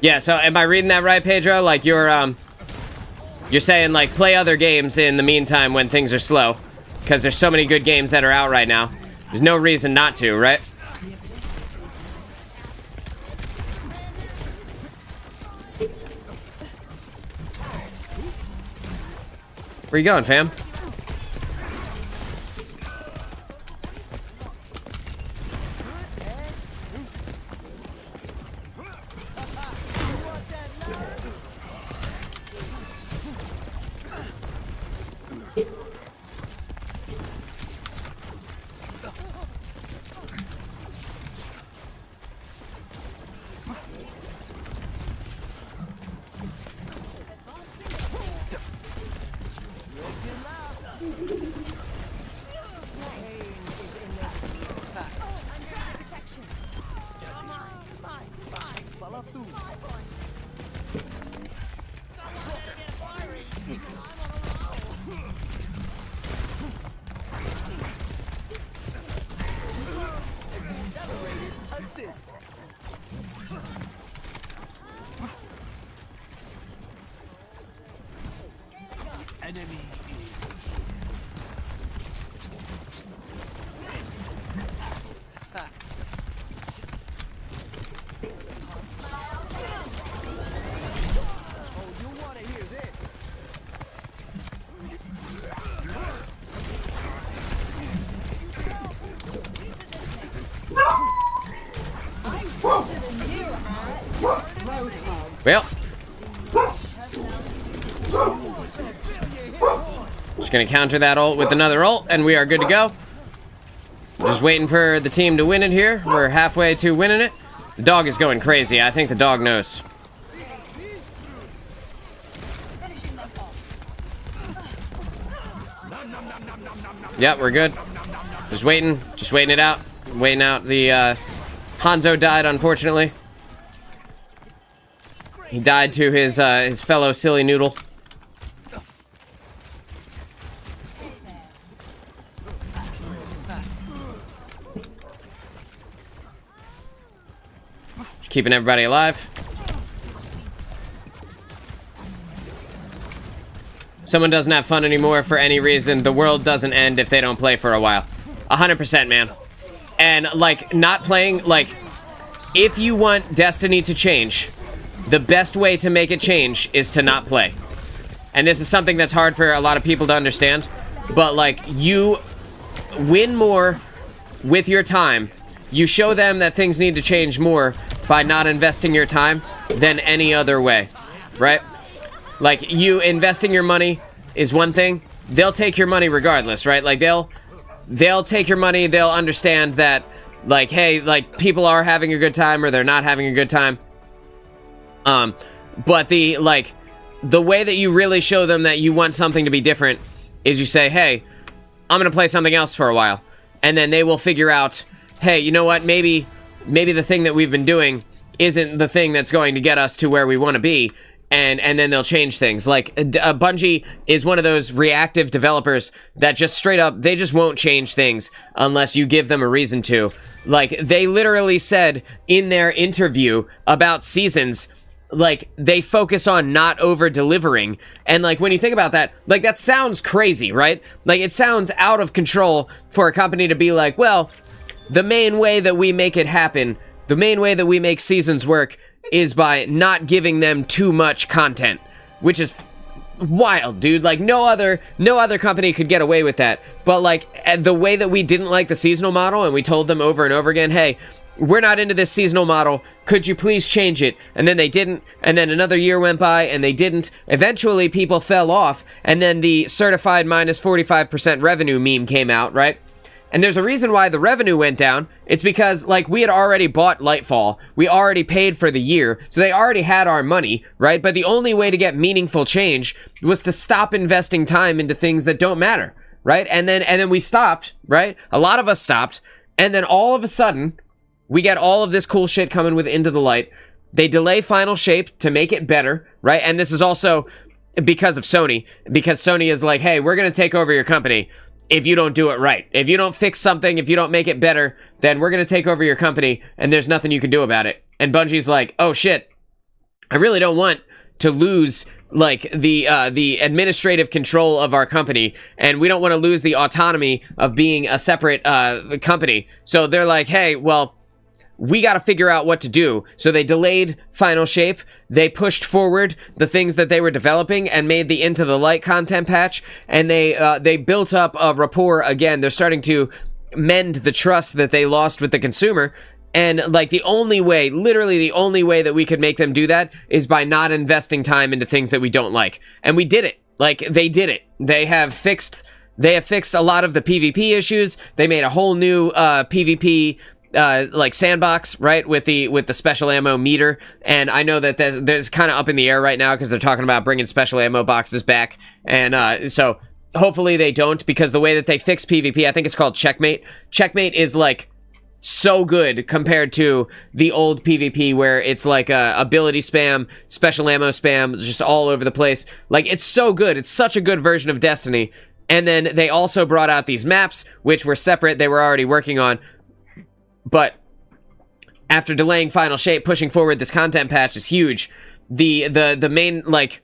Yeah, so am I reading that right, Pedro? Like you're saying like play other games in the meantime when things are slow, because there's so many good games that are out right now. There's no reason not to, right? Where you going, fam? Follow through. Accelerated assist. Enemy Oh, you want to hear this? Well, just gonna counter that ult with another ult, and we are good to go. Just waiting for the team to win it here. We're halfway to winning it. The dog is going crazy. I think the dog knows. Yep, we're good. Just waiting it out. Waiting out the, Hanzo died, unfortunately. He died to his fellow silly noodle. Just keeping everybody alive. Someone doesn't have fun anymore for any reason. The world doesn't end if they don't play for a while. 100%, man. And, like, not playing, like, if you want Destiny to change, the best way to make it change is to not play. And this is something that's hard for a lot of people to understand. But, like, you win more with your time. You show them that things need to change more by not investing your time than any other way, right? Like, you investing your money is one thing. They'll take your money regardless, right? Like, they'll take your money. They'll understand that, like, hey, like, people are having a good time or they're not having a good time. But the way that you really show them that you want something to be different is you say, hey, I'm gonna play something else for a while. And then they will figure out, hey, you know what? Maybe the thing that we've been doing isn't the thing that's going to get us to where we want to be. And then they'll change things. Like, Bungie is one of those reactive developers that just straight up, they just won't change things unless you give them a reason to. Like, they literally said in their interview about seasons, like, they focus on not over-delivering. And, like, when you think about that, like, that sounds crazy, right? Like, it sounds out of control for a company to be like, well, the main way that we make it happen, the main way that we make seasons work is by not giving them too much content, which is wild, dude. Like, no other company could get away with that. But, like, the way that we didn't like the seasonal model, and we told them over and over again, hey, we're not into this seasonal model, could you please change it? And then they didn't, and then another year went by and they didn't. Eventually people fell off, and then the certified minus 45% revenue meme came out, right? And there's a reason why the revenue went down. It's because, like, we had already bought Lightfall. We already paid for the year, so they already had our money, right? But the only way to get meaningful change was to stop investing time into things that don't matter, right? And then we stopped, right? A lot of us stopped, and then all of a sudden, we get all of this cool shit coming with Into the Light. They delay Final Shape to make it better, right? And this is also because of Sony, because Sony is like, hey, we're gonna take over your company if you don't do it right. If you don't fix something, if you don't make it better, then we're going to take over your company and there's nothing you can do about it. And Bungie's like, oh shit, I really don't want to lose, like, the administrative control of our company, and we don't want to lose the autonomy of being a separate company. So they're like, hey, well, we got to figure out what to do. So they delayed Final Shape. They pushed forward the things that they were developing and made the Into the Light content patch. And they built up a rapport again. They're starting to mend the trust that they lost with the consumer. And, like, the only way, literally the only way that we could make them do that is by not investing time into things that we don't like. And we did it. Like, they did it. They have fixed a lot of the PvP issues. They made a whole new PvP like sandbox, right, with the special ammo meter. And I know that there's kind of up in the air right now because they're talking about bringing special ammo boxes back, and so hopefully they don't, because the way that they fix PvP, I think it's called Checkmate is, like, so good compared to the old PvP where it's like ability spam, special ammo spam, just all over the place. Like, it's so good. It's such a good version of Destiny. And then they also brought out these maps, which were separate. They were already working on. But after delaying Final Shape, pushing forward this content patch is huge. The main, like,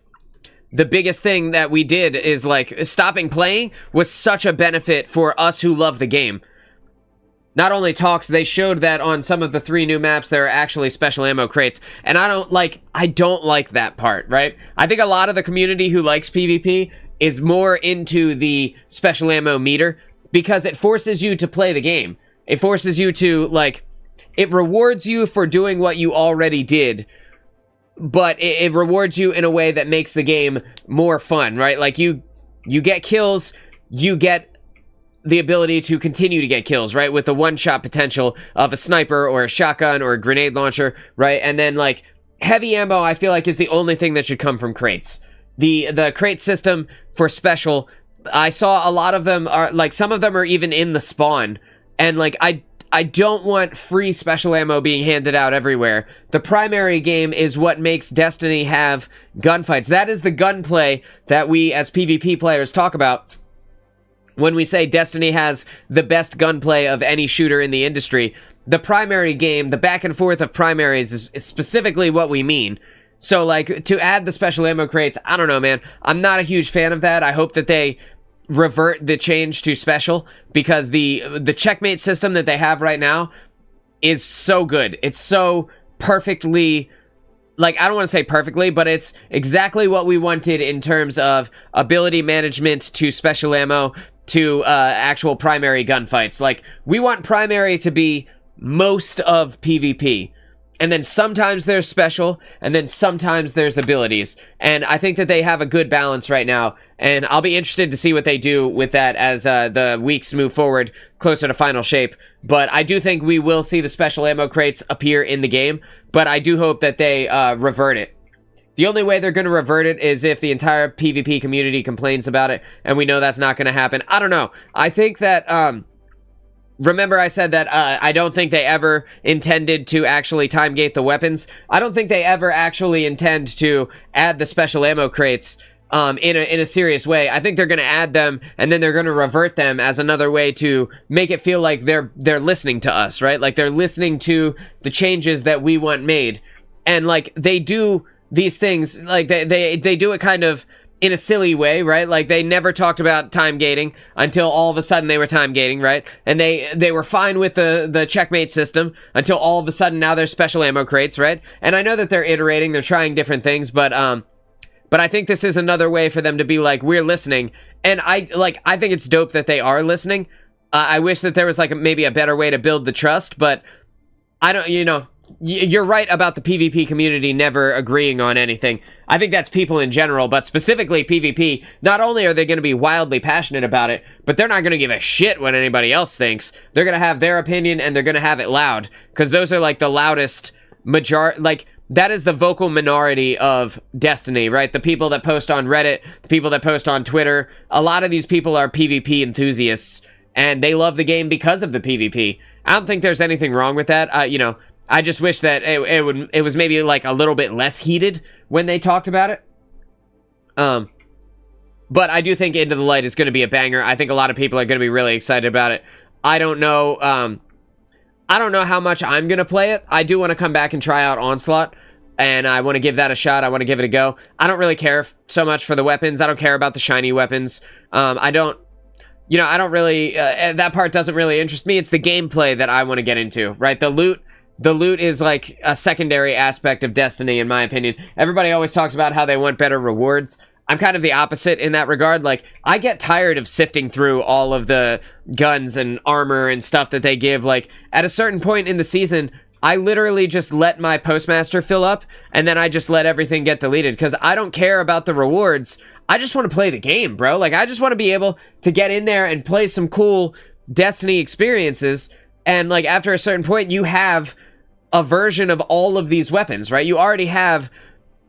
the biggest thing that we did is, like, stopping playing was such a benefit for us who love the game. Not only talks, they showed that on some of the 3 new maps there are actually special ammo crates. And I don't like that part, right? I think a lot of the community who likes PvP is more into the special ammo meter because it forces you to play the game. It forces you to, like, it rewards you for doing what you already did, but it rewards you in a way that makes the game more fun, right? Like, you get kills, you get the ability to continue to get kills, right? With the one-shot potential of a sniper or a shotgun or a grenade launcher, right? And then, like, heavy ammo, I feel like, is the only thing that should come from crates. The crate system for special, I saw a lot of them are, like, some of them are even in the spawn. And, like, I I don't want free special ammo being handed out everywhere. The primary game is what makes Destiny have gunfights. That is the gunplay that we as PvP players talk about when we say Destiny has the best gunplay of any shooter in the industry. The primary game, the back and forth of primaries is specifically what we mean. So, like, to add the special ammo crates, I don't know, man. I'm not a huge fan of that. I hope that they revert the change to special, because the checkmate system that they have right now is so good. It's so perfectly, like, I don't want to say perfectly, but it's exactly what we wanted in terms of ability management to special ammo to actual primary gunfights. Like, we want primary to be most of PvP. And then sometimes there's special, and then sometimes there's abilities. And I think that they have a good balance right now. And I'll be interested to see what they do with that as the weeks move forward closer to final shape. But I do think we will see the special ammo crates appear in the game. But I do hope that they revert it. The only way they're going to revert it is if the entire PvP community complains about it. And we know that's not going to happen. I don't know. I think that... Remember I said that I don't think they ever intended to actually timegate the weapons. I don't think they ever actually intend to add the special ammo crates in a serious way. I think they're going to add them, and then they're going to revert them as another way to make it feel like they're listening to us, right? Like they're listening to the changes that we want made. And like they do these things, like they do it kind of in a silly way, right? Like, they never talked about time gating until all of a sudden they were time gating, right? And they were fine with the checkmate system until all of a sudden now there's special ammo crates, right? And I know that they're iterating, they're trying different things, but I think this is another way for them to be like, we're listening. And I think it's dope that they are listening. I wish that there was like maybe a better way to build the trust, but I don't, you're right about the PvP community never agreeing on anything. I think that's people in general, but specifically PvP. Not only are they going to be wildly passionate about it, but they're not going to give a shit what anybody else thinks. They're going to have their opinion, and they're going to have it loud, because those are like the loudest like, that is the vocal minority of Destiny, right? The people that post on Reddit, the people that post on Twitter. A lot of these people are PvP enthusiasts, and they love the game because of the PvP. I don't think there's anything wrong with that. I just wish that it was maybe like a little bit less heated when they talked about it. But I do think Into the Light is going to be a banger. I think a lot of people are going to be really excited about it. I don't know how much I'm going to play it. I do want to come back and try out Onslaught, and I want to give that a shot. I want to give it a go. I don't really care so much for the weapons. I don't care about the shiny weapons. I don't really, that part doesn't really interest me. It's the gameplay that I want to get into, right? The loot is like a secondary aspect of Destiny, in my opinion. Everybody always talks about how they want better rewards. I'm kind of the opposite in that regard. Like, I get tired of sifting through all of the guns and armor and stuff that they give. Like, at a certain point in the season, I literally just let my postmaster fill up, and then I just let everything get deleted, because I don't care about the rewards. I just want to play the game, bro. Like, I just want to be able to get in there and play some cool Destiny experiences. And, like, after a certain point, you have a version of all of these weapons, right? You already have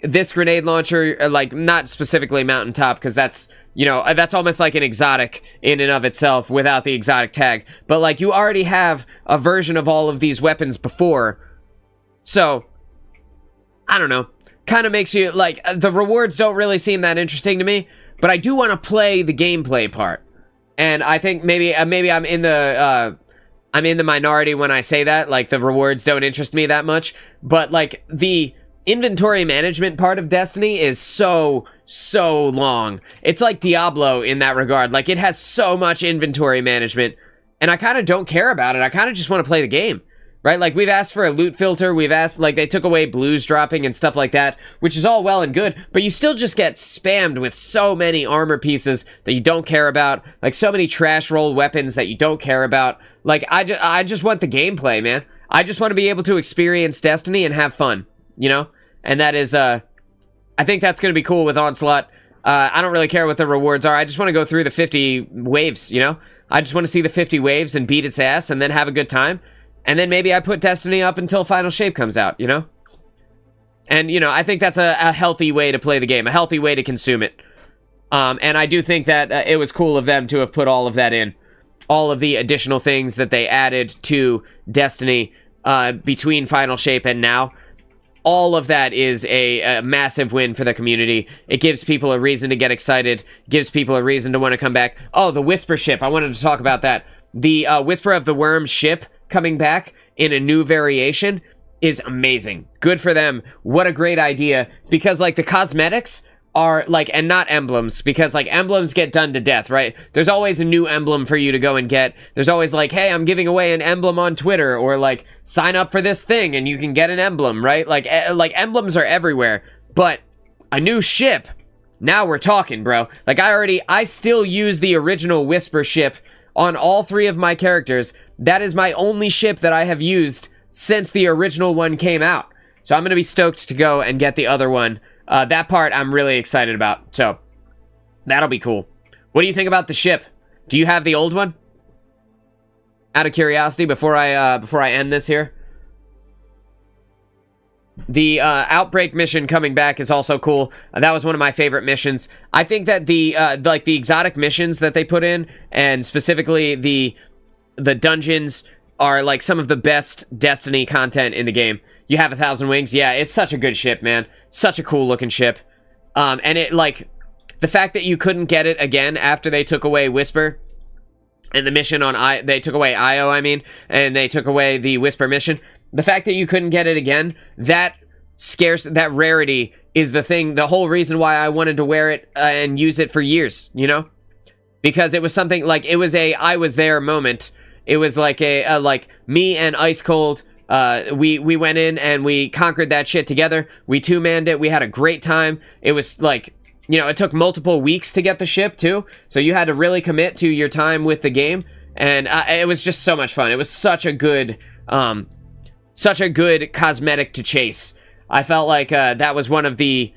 this grenade launcher, like, not specifically Mountaintop, because that's, that's almost like an exotic in and of itself without the exotic tag. But, like, you already have a version of all of these weapons before. So, I don't know. Kind of makes you, like, the rewards don't really seem that interesting to me, but I do want to play the gameplay part. And I think maybe I'm in the minority when I say that. Like, the rewards don't interest me that much. But, like, the inventory management part of Destiny is so long. It's like Diablo in that regard. Like, it has so much inventory management, and I kind of don't care about it. I kind of just want to play the game, right? Like, we've asked for a loot filter. We've asked, like, they took away blues dropping and stuff like that, which is all well and good, but you still just get spammed with so many armor pieces that you don't care about, like, so many trash roll weapons that you don't care about. Like, I just want the gameplay, man. I just want to be able to experience Destiny and have fun, And that is, I think that's going to be cool with Onslaught. I don't really care what the rewards are. I just want to go through the 50 waves, I just want to see the 50 waves and beat its ass and then have a good time. And then maybe I put Destiny up until Final Shape comes out, And, I think that's a healthy way to play the game, a healthy way to consume it. And I do think that it was cool of them to have put all of that in. all of the additional things that they added to Destiny between Final Shape and now. All of that is a massive win for the community. It gives people a reason to get excited, gives people a reason to want to come back. Oh, the Whisper ship. I wanted to talk about that. The Whisper of the Worm ship coming back in a new variation is amazing. Good for them. What a great idea. Because, like, the cosmetics are, like, and not emblems, because, like, emblems get done to death, right? There's always a new emblem for you to go and get. There's always, like, hey, I'm giving away an emblem on Twitter, or, like, sign up for this thing and you can get an emblem, right? Like emblems are everywhere. But a new ship, now we're talking, bro. Like, I still use the original Whisper ship on all 3 of my characters. That is my only ship that I have used since the original one came out. So I'm going to be stoked to go and get the other one. That part I'm really excited about. So that'll be cool. What do you think about the ship? Do you have the old one? Out of curiosity, before I end this here. The Outbreak mission coming back is also cool. That was one of my favorite missions. I think that the like the exotic missions that they put in, and specifically the dungeons, are like some of the best Destiny content in the game. You have 1,000 wings. Yeah, it's such a good ship, man. Such a cool looking ship. And it, like, the fact that you couldn't get it again after they took away Whisper and the mission on they took away Io, I mean, and they took away the Whisper mission. The fact that you couldn't get it again, that rarity is the whole reason why I wanted to wear it and use it for years, you know? Because it was something, like, it was a I was there moment. It was like like me and Ice Cold, we went in and we conquered that shit together. We 2-manned it. We had a great time. It was like, you know, it took multiple weeks to get the ship too. So you had to really commit to your time with the game. And it was just so much fun. It was such a good cosmetic to chase. I felt like that was one of the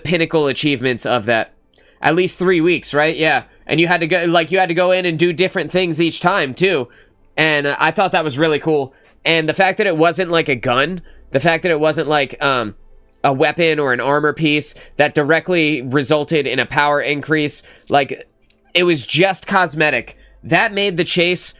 pinnacle achievements of that. At least 3 weeks, right? Yeah. And you had to go in and do different things each time too. And I thought that was really cool. And the fact that it wasn't like a gun, the fact that it wasn't like a weapon or an armor piece that directly resulted in a power increase, like, it was just cosmetic. That made the chase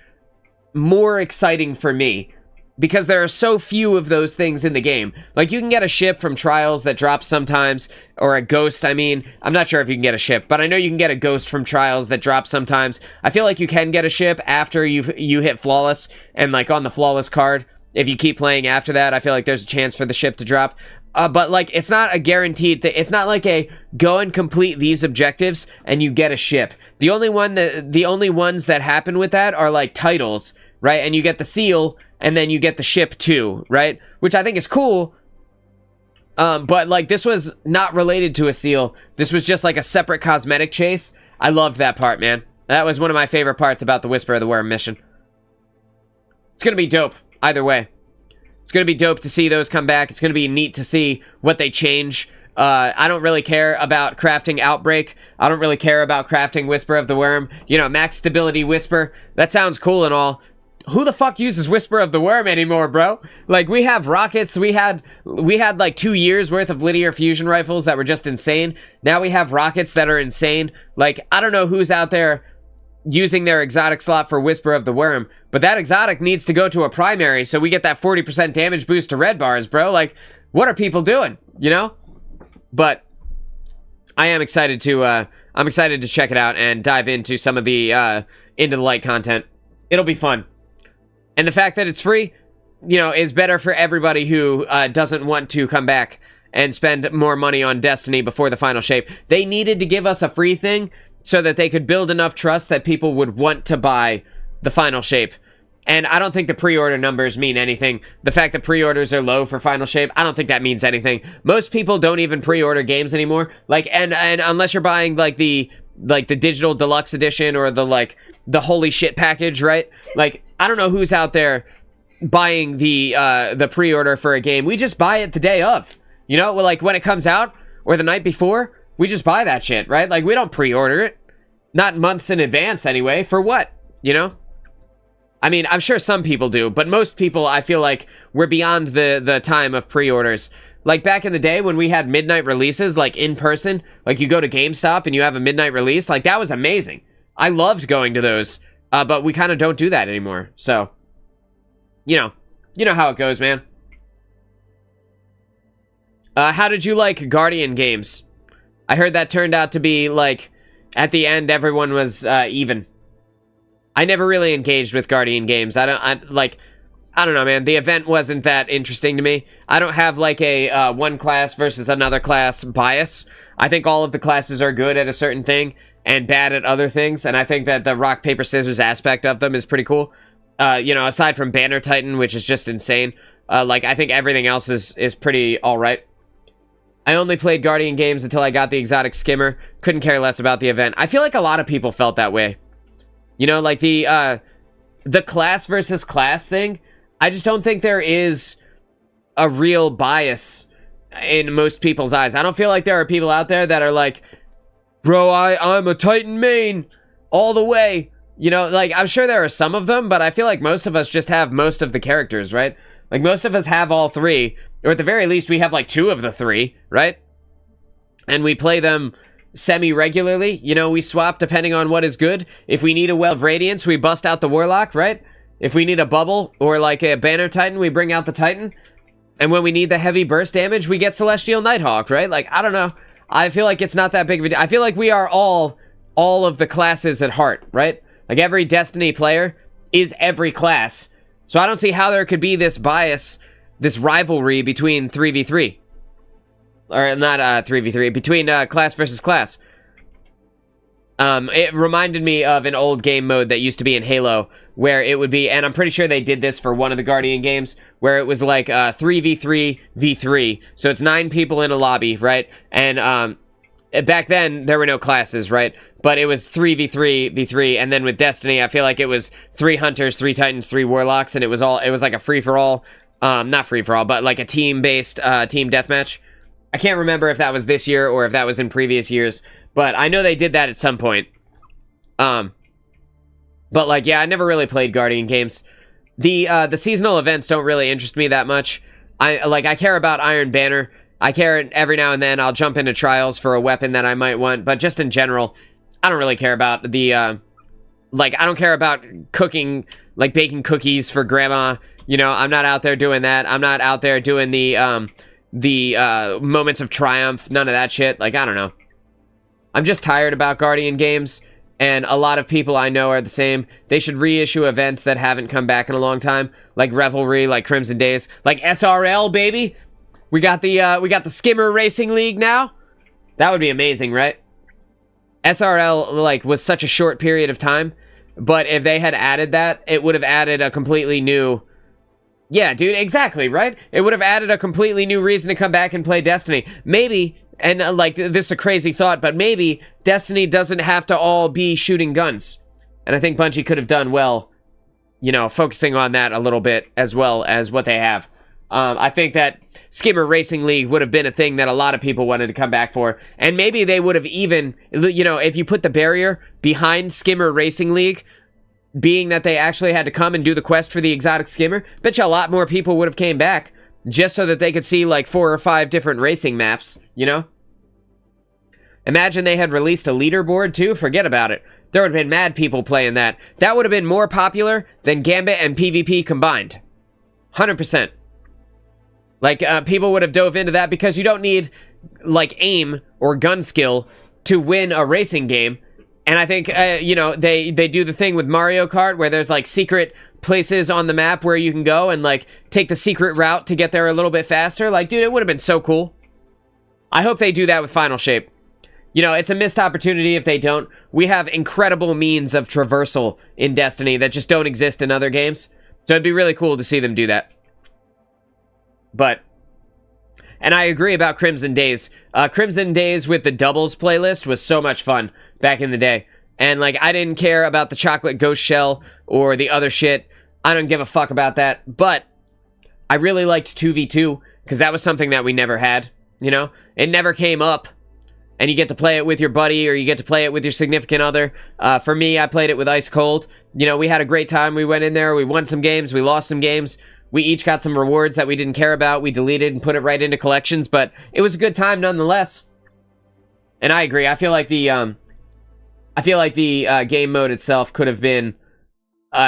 more exciting for me, because there are so few of those things in the game. Like, you can get a ship from Trials that drops sometimes, or a ghost, I mean. I'm not sure if you can get a ship, but I know you can get a ghost from Trials that drops sometimes. I feel like you can get a ship after you hit Flawless, and, like, on the Flawless card, if you keep playing after that, I feel like there's a chance for the ship to drop. But, like, it's not a guaranteed thing. It's not like a go and complete these objectives and you get a ship. The only ones that happen with that are, like, titles, right? And you get the seal, and then you get the ship too, right? Which I think is cool. But, like, this was not related to a seal. This was just, like, a separate cosmetic chase. I loved that part, man. That was one of my favorite parts about the Whisper of the Worm mission. It's gonna be dope, either way. It's gonna be dope to see those come back. It's gonna be neat to see what they change. I don't really care about crafting Outbreak. I don't really care about crafting Whisper of the Worm. You know, max stability Whisper. That sounds cool and all. Who the fuck uses Whisper of the Worm anymore, bro? Like, we have rockets. We had like 2 years worth of linear fusion rifles that were just insane. Now we have rockets that are insane. Like, I don't know who's out there using their exotic slot for Whisper of the Worm, but that exotic needs to go to a primary so we get that 40% damage boost to red bars, bro. Like, what are people doing, you know? But I am excited to I'm excited to check it out and dive into some of the Into the Light content. It'll be fun. And the fact that it's free, you know, is better for everybody who doesn't want to come back and spend more money on Destiny before the final shape. They needed to give us a free thing so that they could build enough trust that people would want to buy the final shape. And I don't think the pre-order numbers mean anything. The fact that pre-orders are low for final shape, I don't think that means anything. Most people don't even pre-order games anymore. Like, and unless you're buying like the digital deluxe edition or the holy shit package, right? Like, I don't know who's out there buying the pre-order for a game. We just buy it the day of, you know, like when it comes out or the night before, we just buy that shit, right? Like, we don't pre-order it, not months in advance anyway. For what, you know? I mean, I'm sure some people do, but most people, I feel like, we're beyond the time of pre-orders. Like, back in the day when we had midnight releases, like, in person, like, you go to GameStop and you have a midnight release, like, that was amazing. I loved going to those. But we kind of don't do that anymore. So, you know how it goes, man. How did you like Guardian games? I heard that turned out to be, like, at the end, everyone was even. I never really engaged with Guardian games. I don't know, man. The event wasn't that interesting to me. I don't have, like, a one class versus another class bias. I think all of the classes are good at a certain thing and bad at other things, and I think that the rock, paper, scissors aspect of them is pretty cool. Aside from Banner Titan, which is just insane, I think everything else is pretty alright. I only played Guardian games until I got the exotic skimmer. Couldn't care less about the event. I feel like a lot of people felt that way. You know, like the class versus class thing, I just don't think there is a real bias in most people's eyes. I don't feel like there are people out there that are like, bro, I'm a Titan main all the way. You know, like, I'm sure there are some of them, but I feel like most of us just have most of the characters, right? Like, most of us have all three, or at the very least, we have, like, 2 of the 3, right? And we play them semi-regularly. You know, we swap depending on what is good. If we need a Well of Radiance, we bust out the Warlock, right? If we need a Bubble, or, like, a Banner Titan, we bring out the Titan. And when we need the heavy burst damage, we get Celestial Nighthawk, right? Like, I don't know. I feel like it's not that big of a deal. I feel like we are all of the classes at heart, right? Like, every Destiny player is every class. So I don't see how there could be this bias, this rivalry between 3v3. Or not 3v3, between class versus class. It reminded me of an old game mode that used to be in Halo, where it would be, and I'm pretty sure they did this for one of the Guardian games, where it was like 3v3v3. So it's 9 people in a lobby, right? And back then, there were no classes, right? But it was 3v3v3, and then with Destiny, I feel like it was 3 Hunters, 3 Titans, 3 Warlocks, and it was like a free-for-all, not free-for-all, but like a team-based team deathmatch. I can't remember if that was this year or if that was in previous years, but I know they did that at some point. But like, yeah, I never really played Guardian games. The seasonal events don't really interest me that much. I care about Iron Banner. I care every now and then. I'll jump into trials for a weapon that I might want, but just in general, I don't really care about the, I don't care about cooking, like baking cookies for grandma. You know, I'm not out there doing that. I'm not out there doing the moments of triumph. None of that shit. Like, I don't know. I'm just tired about Guardian games, and a lot of people I know are the same. They should reissue events that haven't come back in a long time, like Revelry, like Crimson Days, like SRL, baby. We got the Skimmer Racing League now. That would be amazing, right? SRL, like, was such a short period of time, but if they had added that, it would have added a completely new... Yeah, dude, exactly, right? It would have added a completely new reason to come back and play Destiny. Maybe, and like, this is a crazy thought, but maybe Destiny doesn't have to all be shooting guns. And I think Bungie could have done well, you know, focusing on that a little bit as well as what they have. I think that Skimmer Racing League would have been a thing that a lot of people wanted to come back for. And maybe they would have even, you know, if you put the barrier behind Skimmer Racing League, being that they actually had to come and do the quest for the exotic skimmer, bet you a lot more people would have came back just so that they could see like 4 or 5 different racing maps, you know? Imagine they had released a leaderboard too, forget about it. There would have been mad people playing that. That would have been more popular than Gambit and PvP combined. 100%. Like, people would have dove into that because you don't need, like, aim or gun skill to win a racing game. And I think, you know, they do the thing with Mario Kart where there's, like, secret places on the map where you can go and, like, take the secret route to get there a little bit faster. Like, dude, it would have been so cool. I hope they do that with Final Shape. You know, it's a missed opportunity if they don't. We have incredible means of traversal in Destiny that just don't exist in other games. So it'd be really cool to see them do that. But, and I agree about Crimson Days. Crimson Days with the doubles playlist was so much fun back in the day. And, like, I didn't care about the chocolate ghost shell or the other shit. I don't give a fuck about that. But I really liked 2v2 because that was something that we never had, you know? It never came up. And you get to play it with your buddy or you get to play it with your significant other. For me, I played it with Ice Cold. You know, we had a great time. We went in there. We won some games. We lost some games. We each got some rewards that we didn't care about. We deleted and put it right into collections, but it was a good time nonetheless. And I agree. I feel like the game mode itself could have been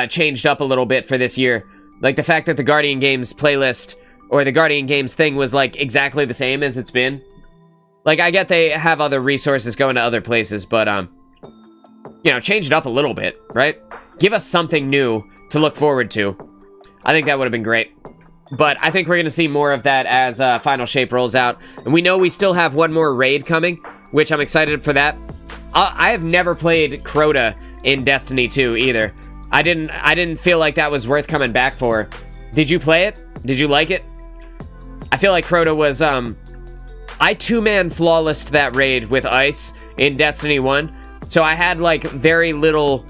changed up a little bit for this year. Like the fact that the Guardian Games playlist or the Guardian Games thing was like exactly the same as it's been. Like, I get they have other resources going to other places, but, you know, change it up a little bit, right? Give us something new to look forward to. I think that would have been great. But I think we're going to see more of that as Final Shape rolls out. And we know we still have one more raid coming, which I'm excited for that. I have never played Crota in Destiny 2 either. I didn't feel like that was worth coming back for. Did you play it? Did you like it? I feel like Crota was, I two-man flawlessed that raid with Ice in Destiny 1. So I had, like, very little,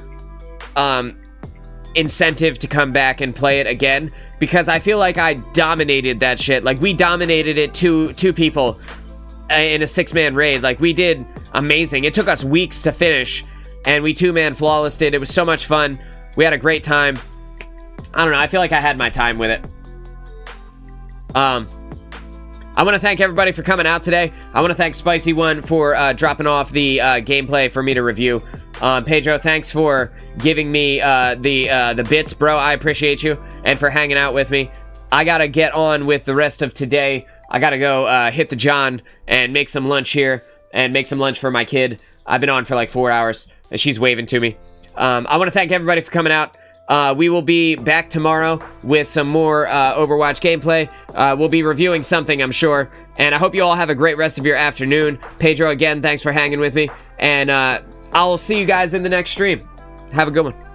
incentive to come back and play it again. Because I feel like I dominated that shit. Like, we dominated it two people in a 6-man raid. Like, we did amazing. It took us weeks to finish. And we two-man flawlessed it. It was so much fun. We had a great time. I don't know. I feel like I had my time with it. I want to thank everybody for coming out today. I want to thank Spicy One for dropping off the gameplay for me to review. Pedro, thanks for giving me the bits, bro. I appreciate you, and for hanging out with me. I gotta get on with the rest of today. I gotta go hit the John and make some lunch here, and make some lunch for my kid. I've been on for like 4 hours, and she's waving to me. I want to thank everybody for coming out. We will be back tomorrow with some more Overwatch gameplay. We'll be reviewing something, I'm sure. And I hope you all have a great rest of your afternoon. Pedro, again, thanks for hanging with me. And I'll see you guys in the next stream. Have a good one.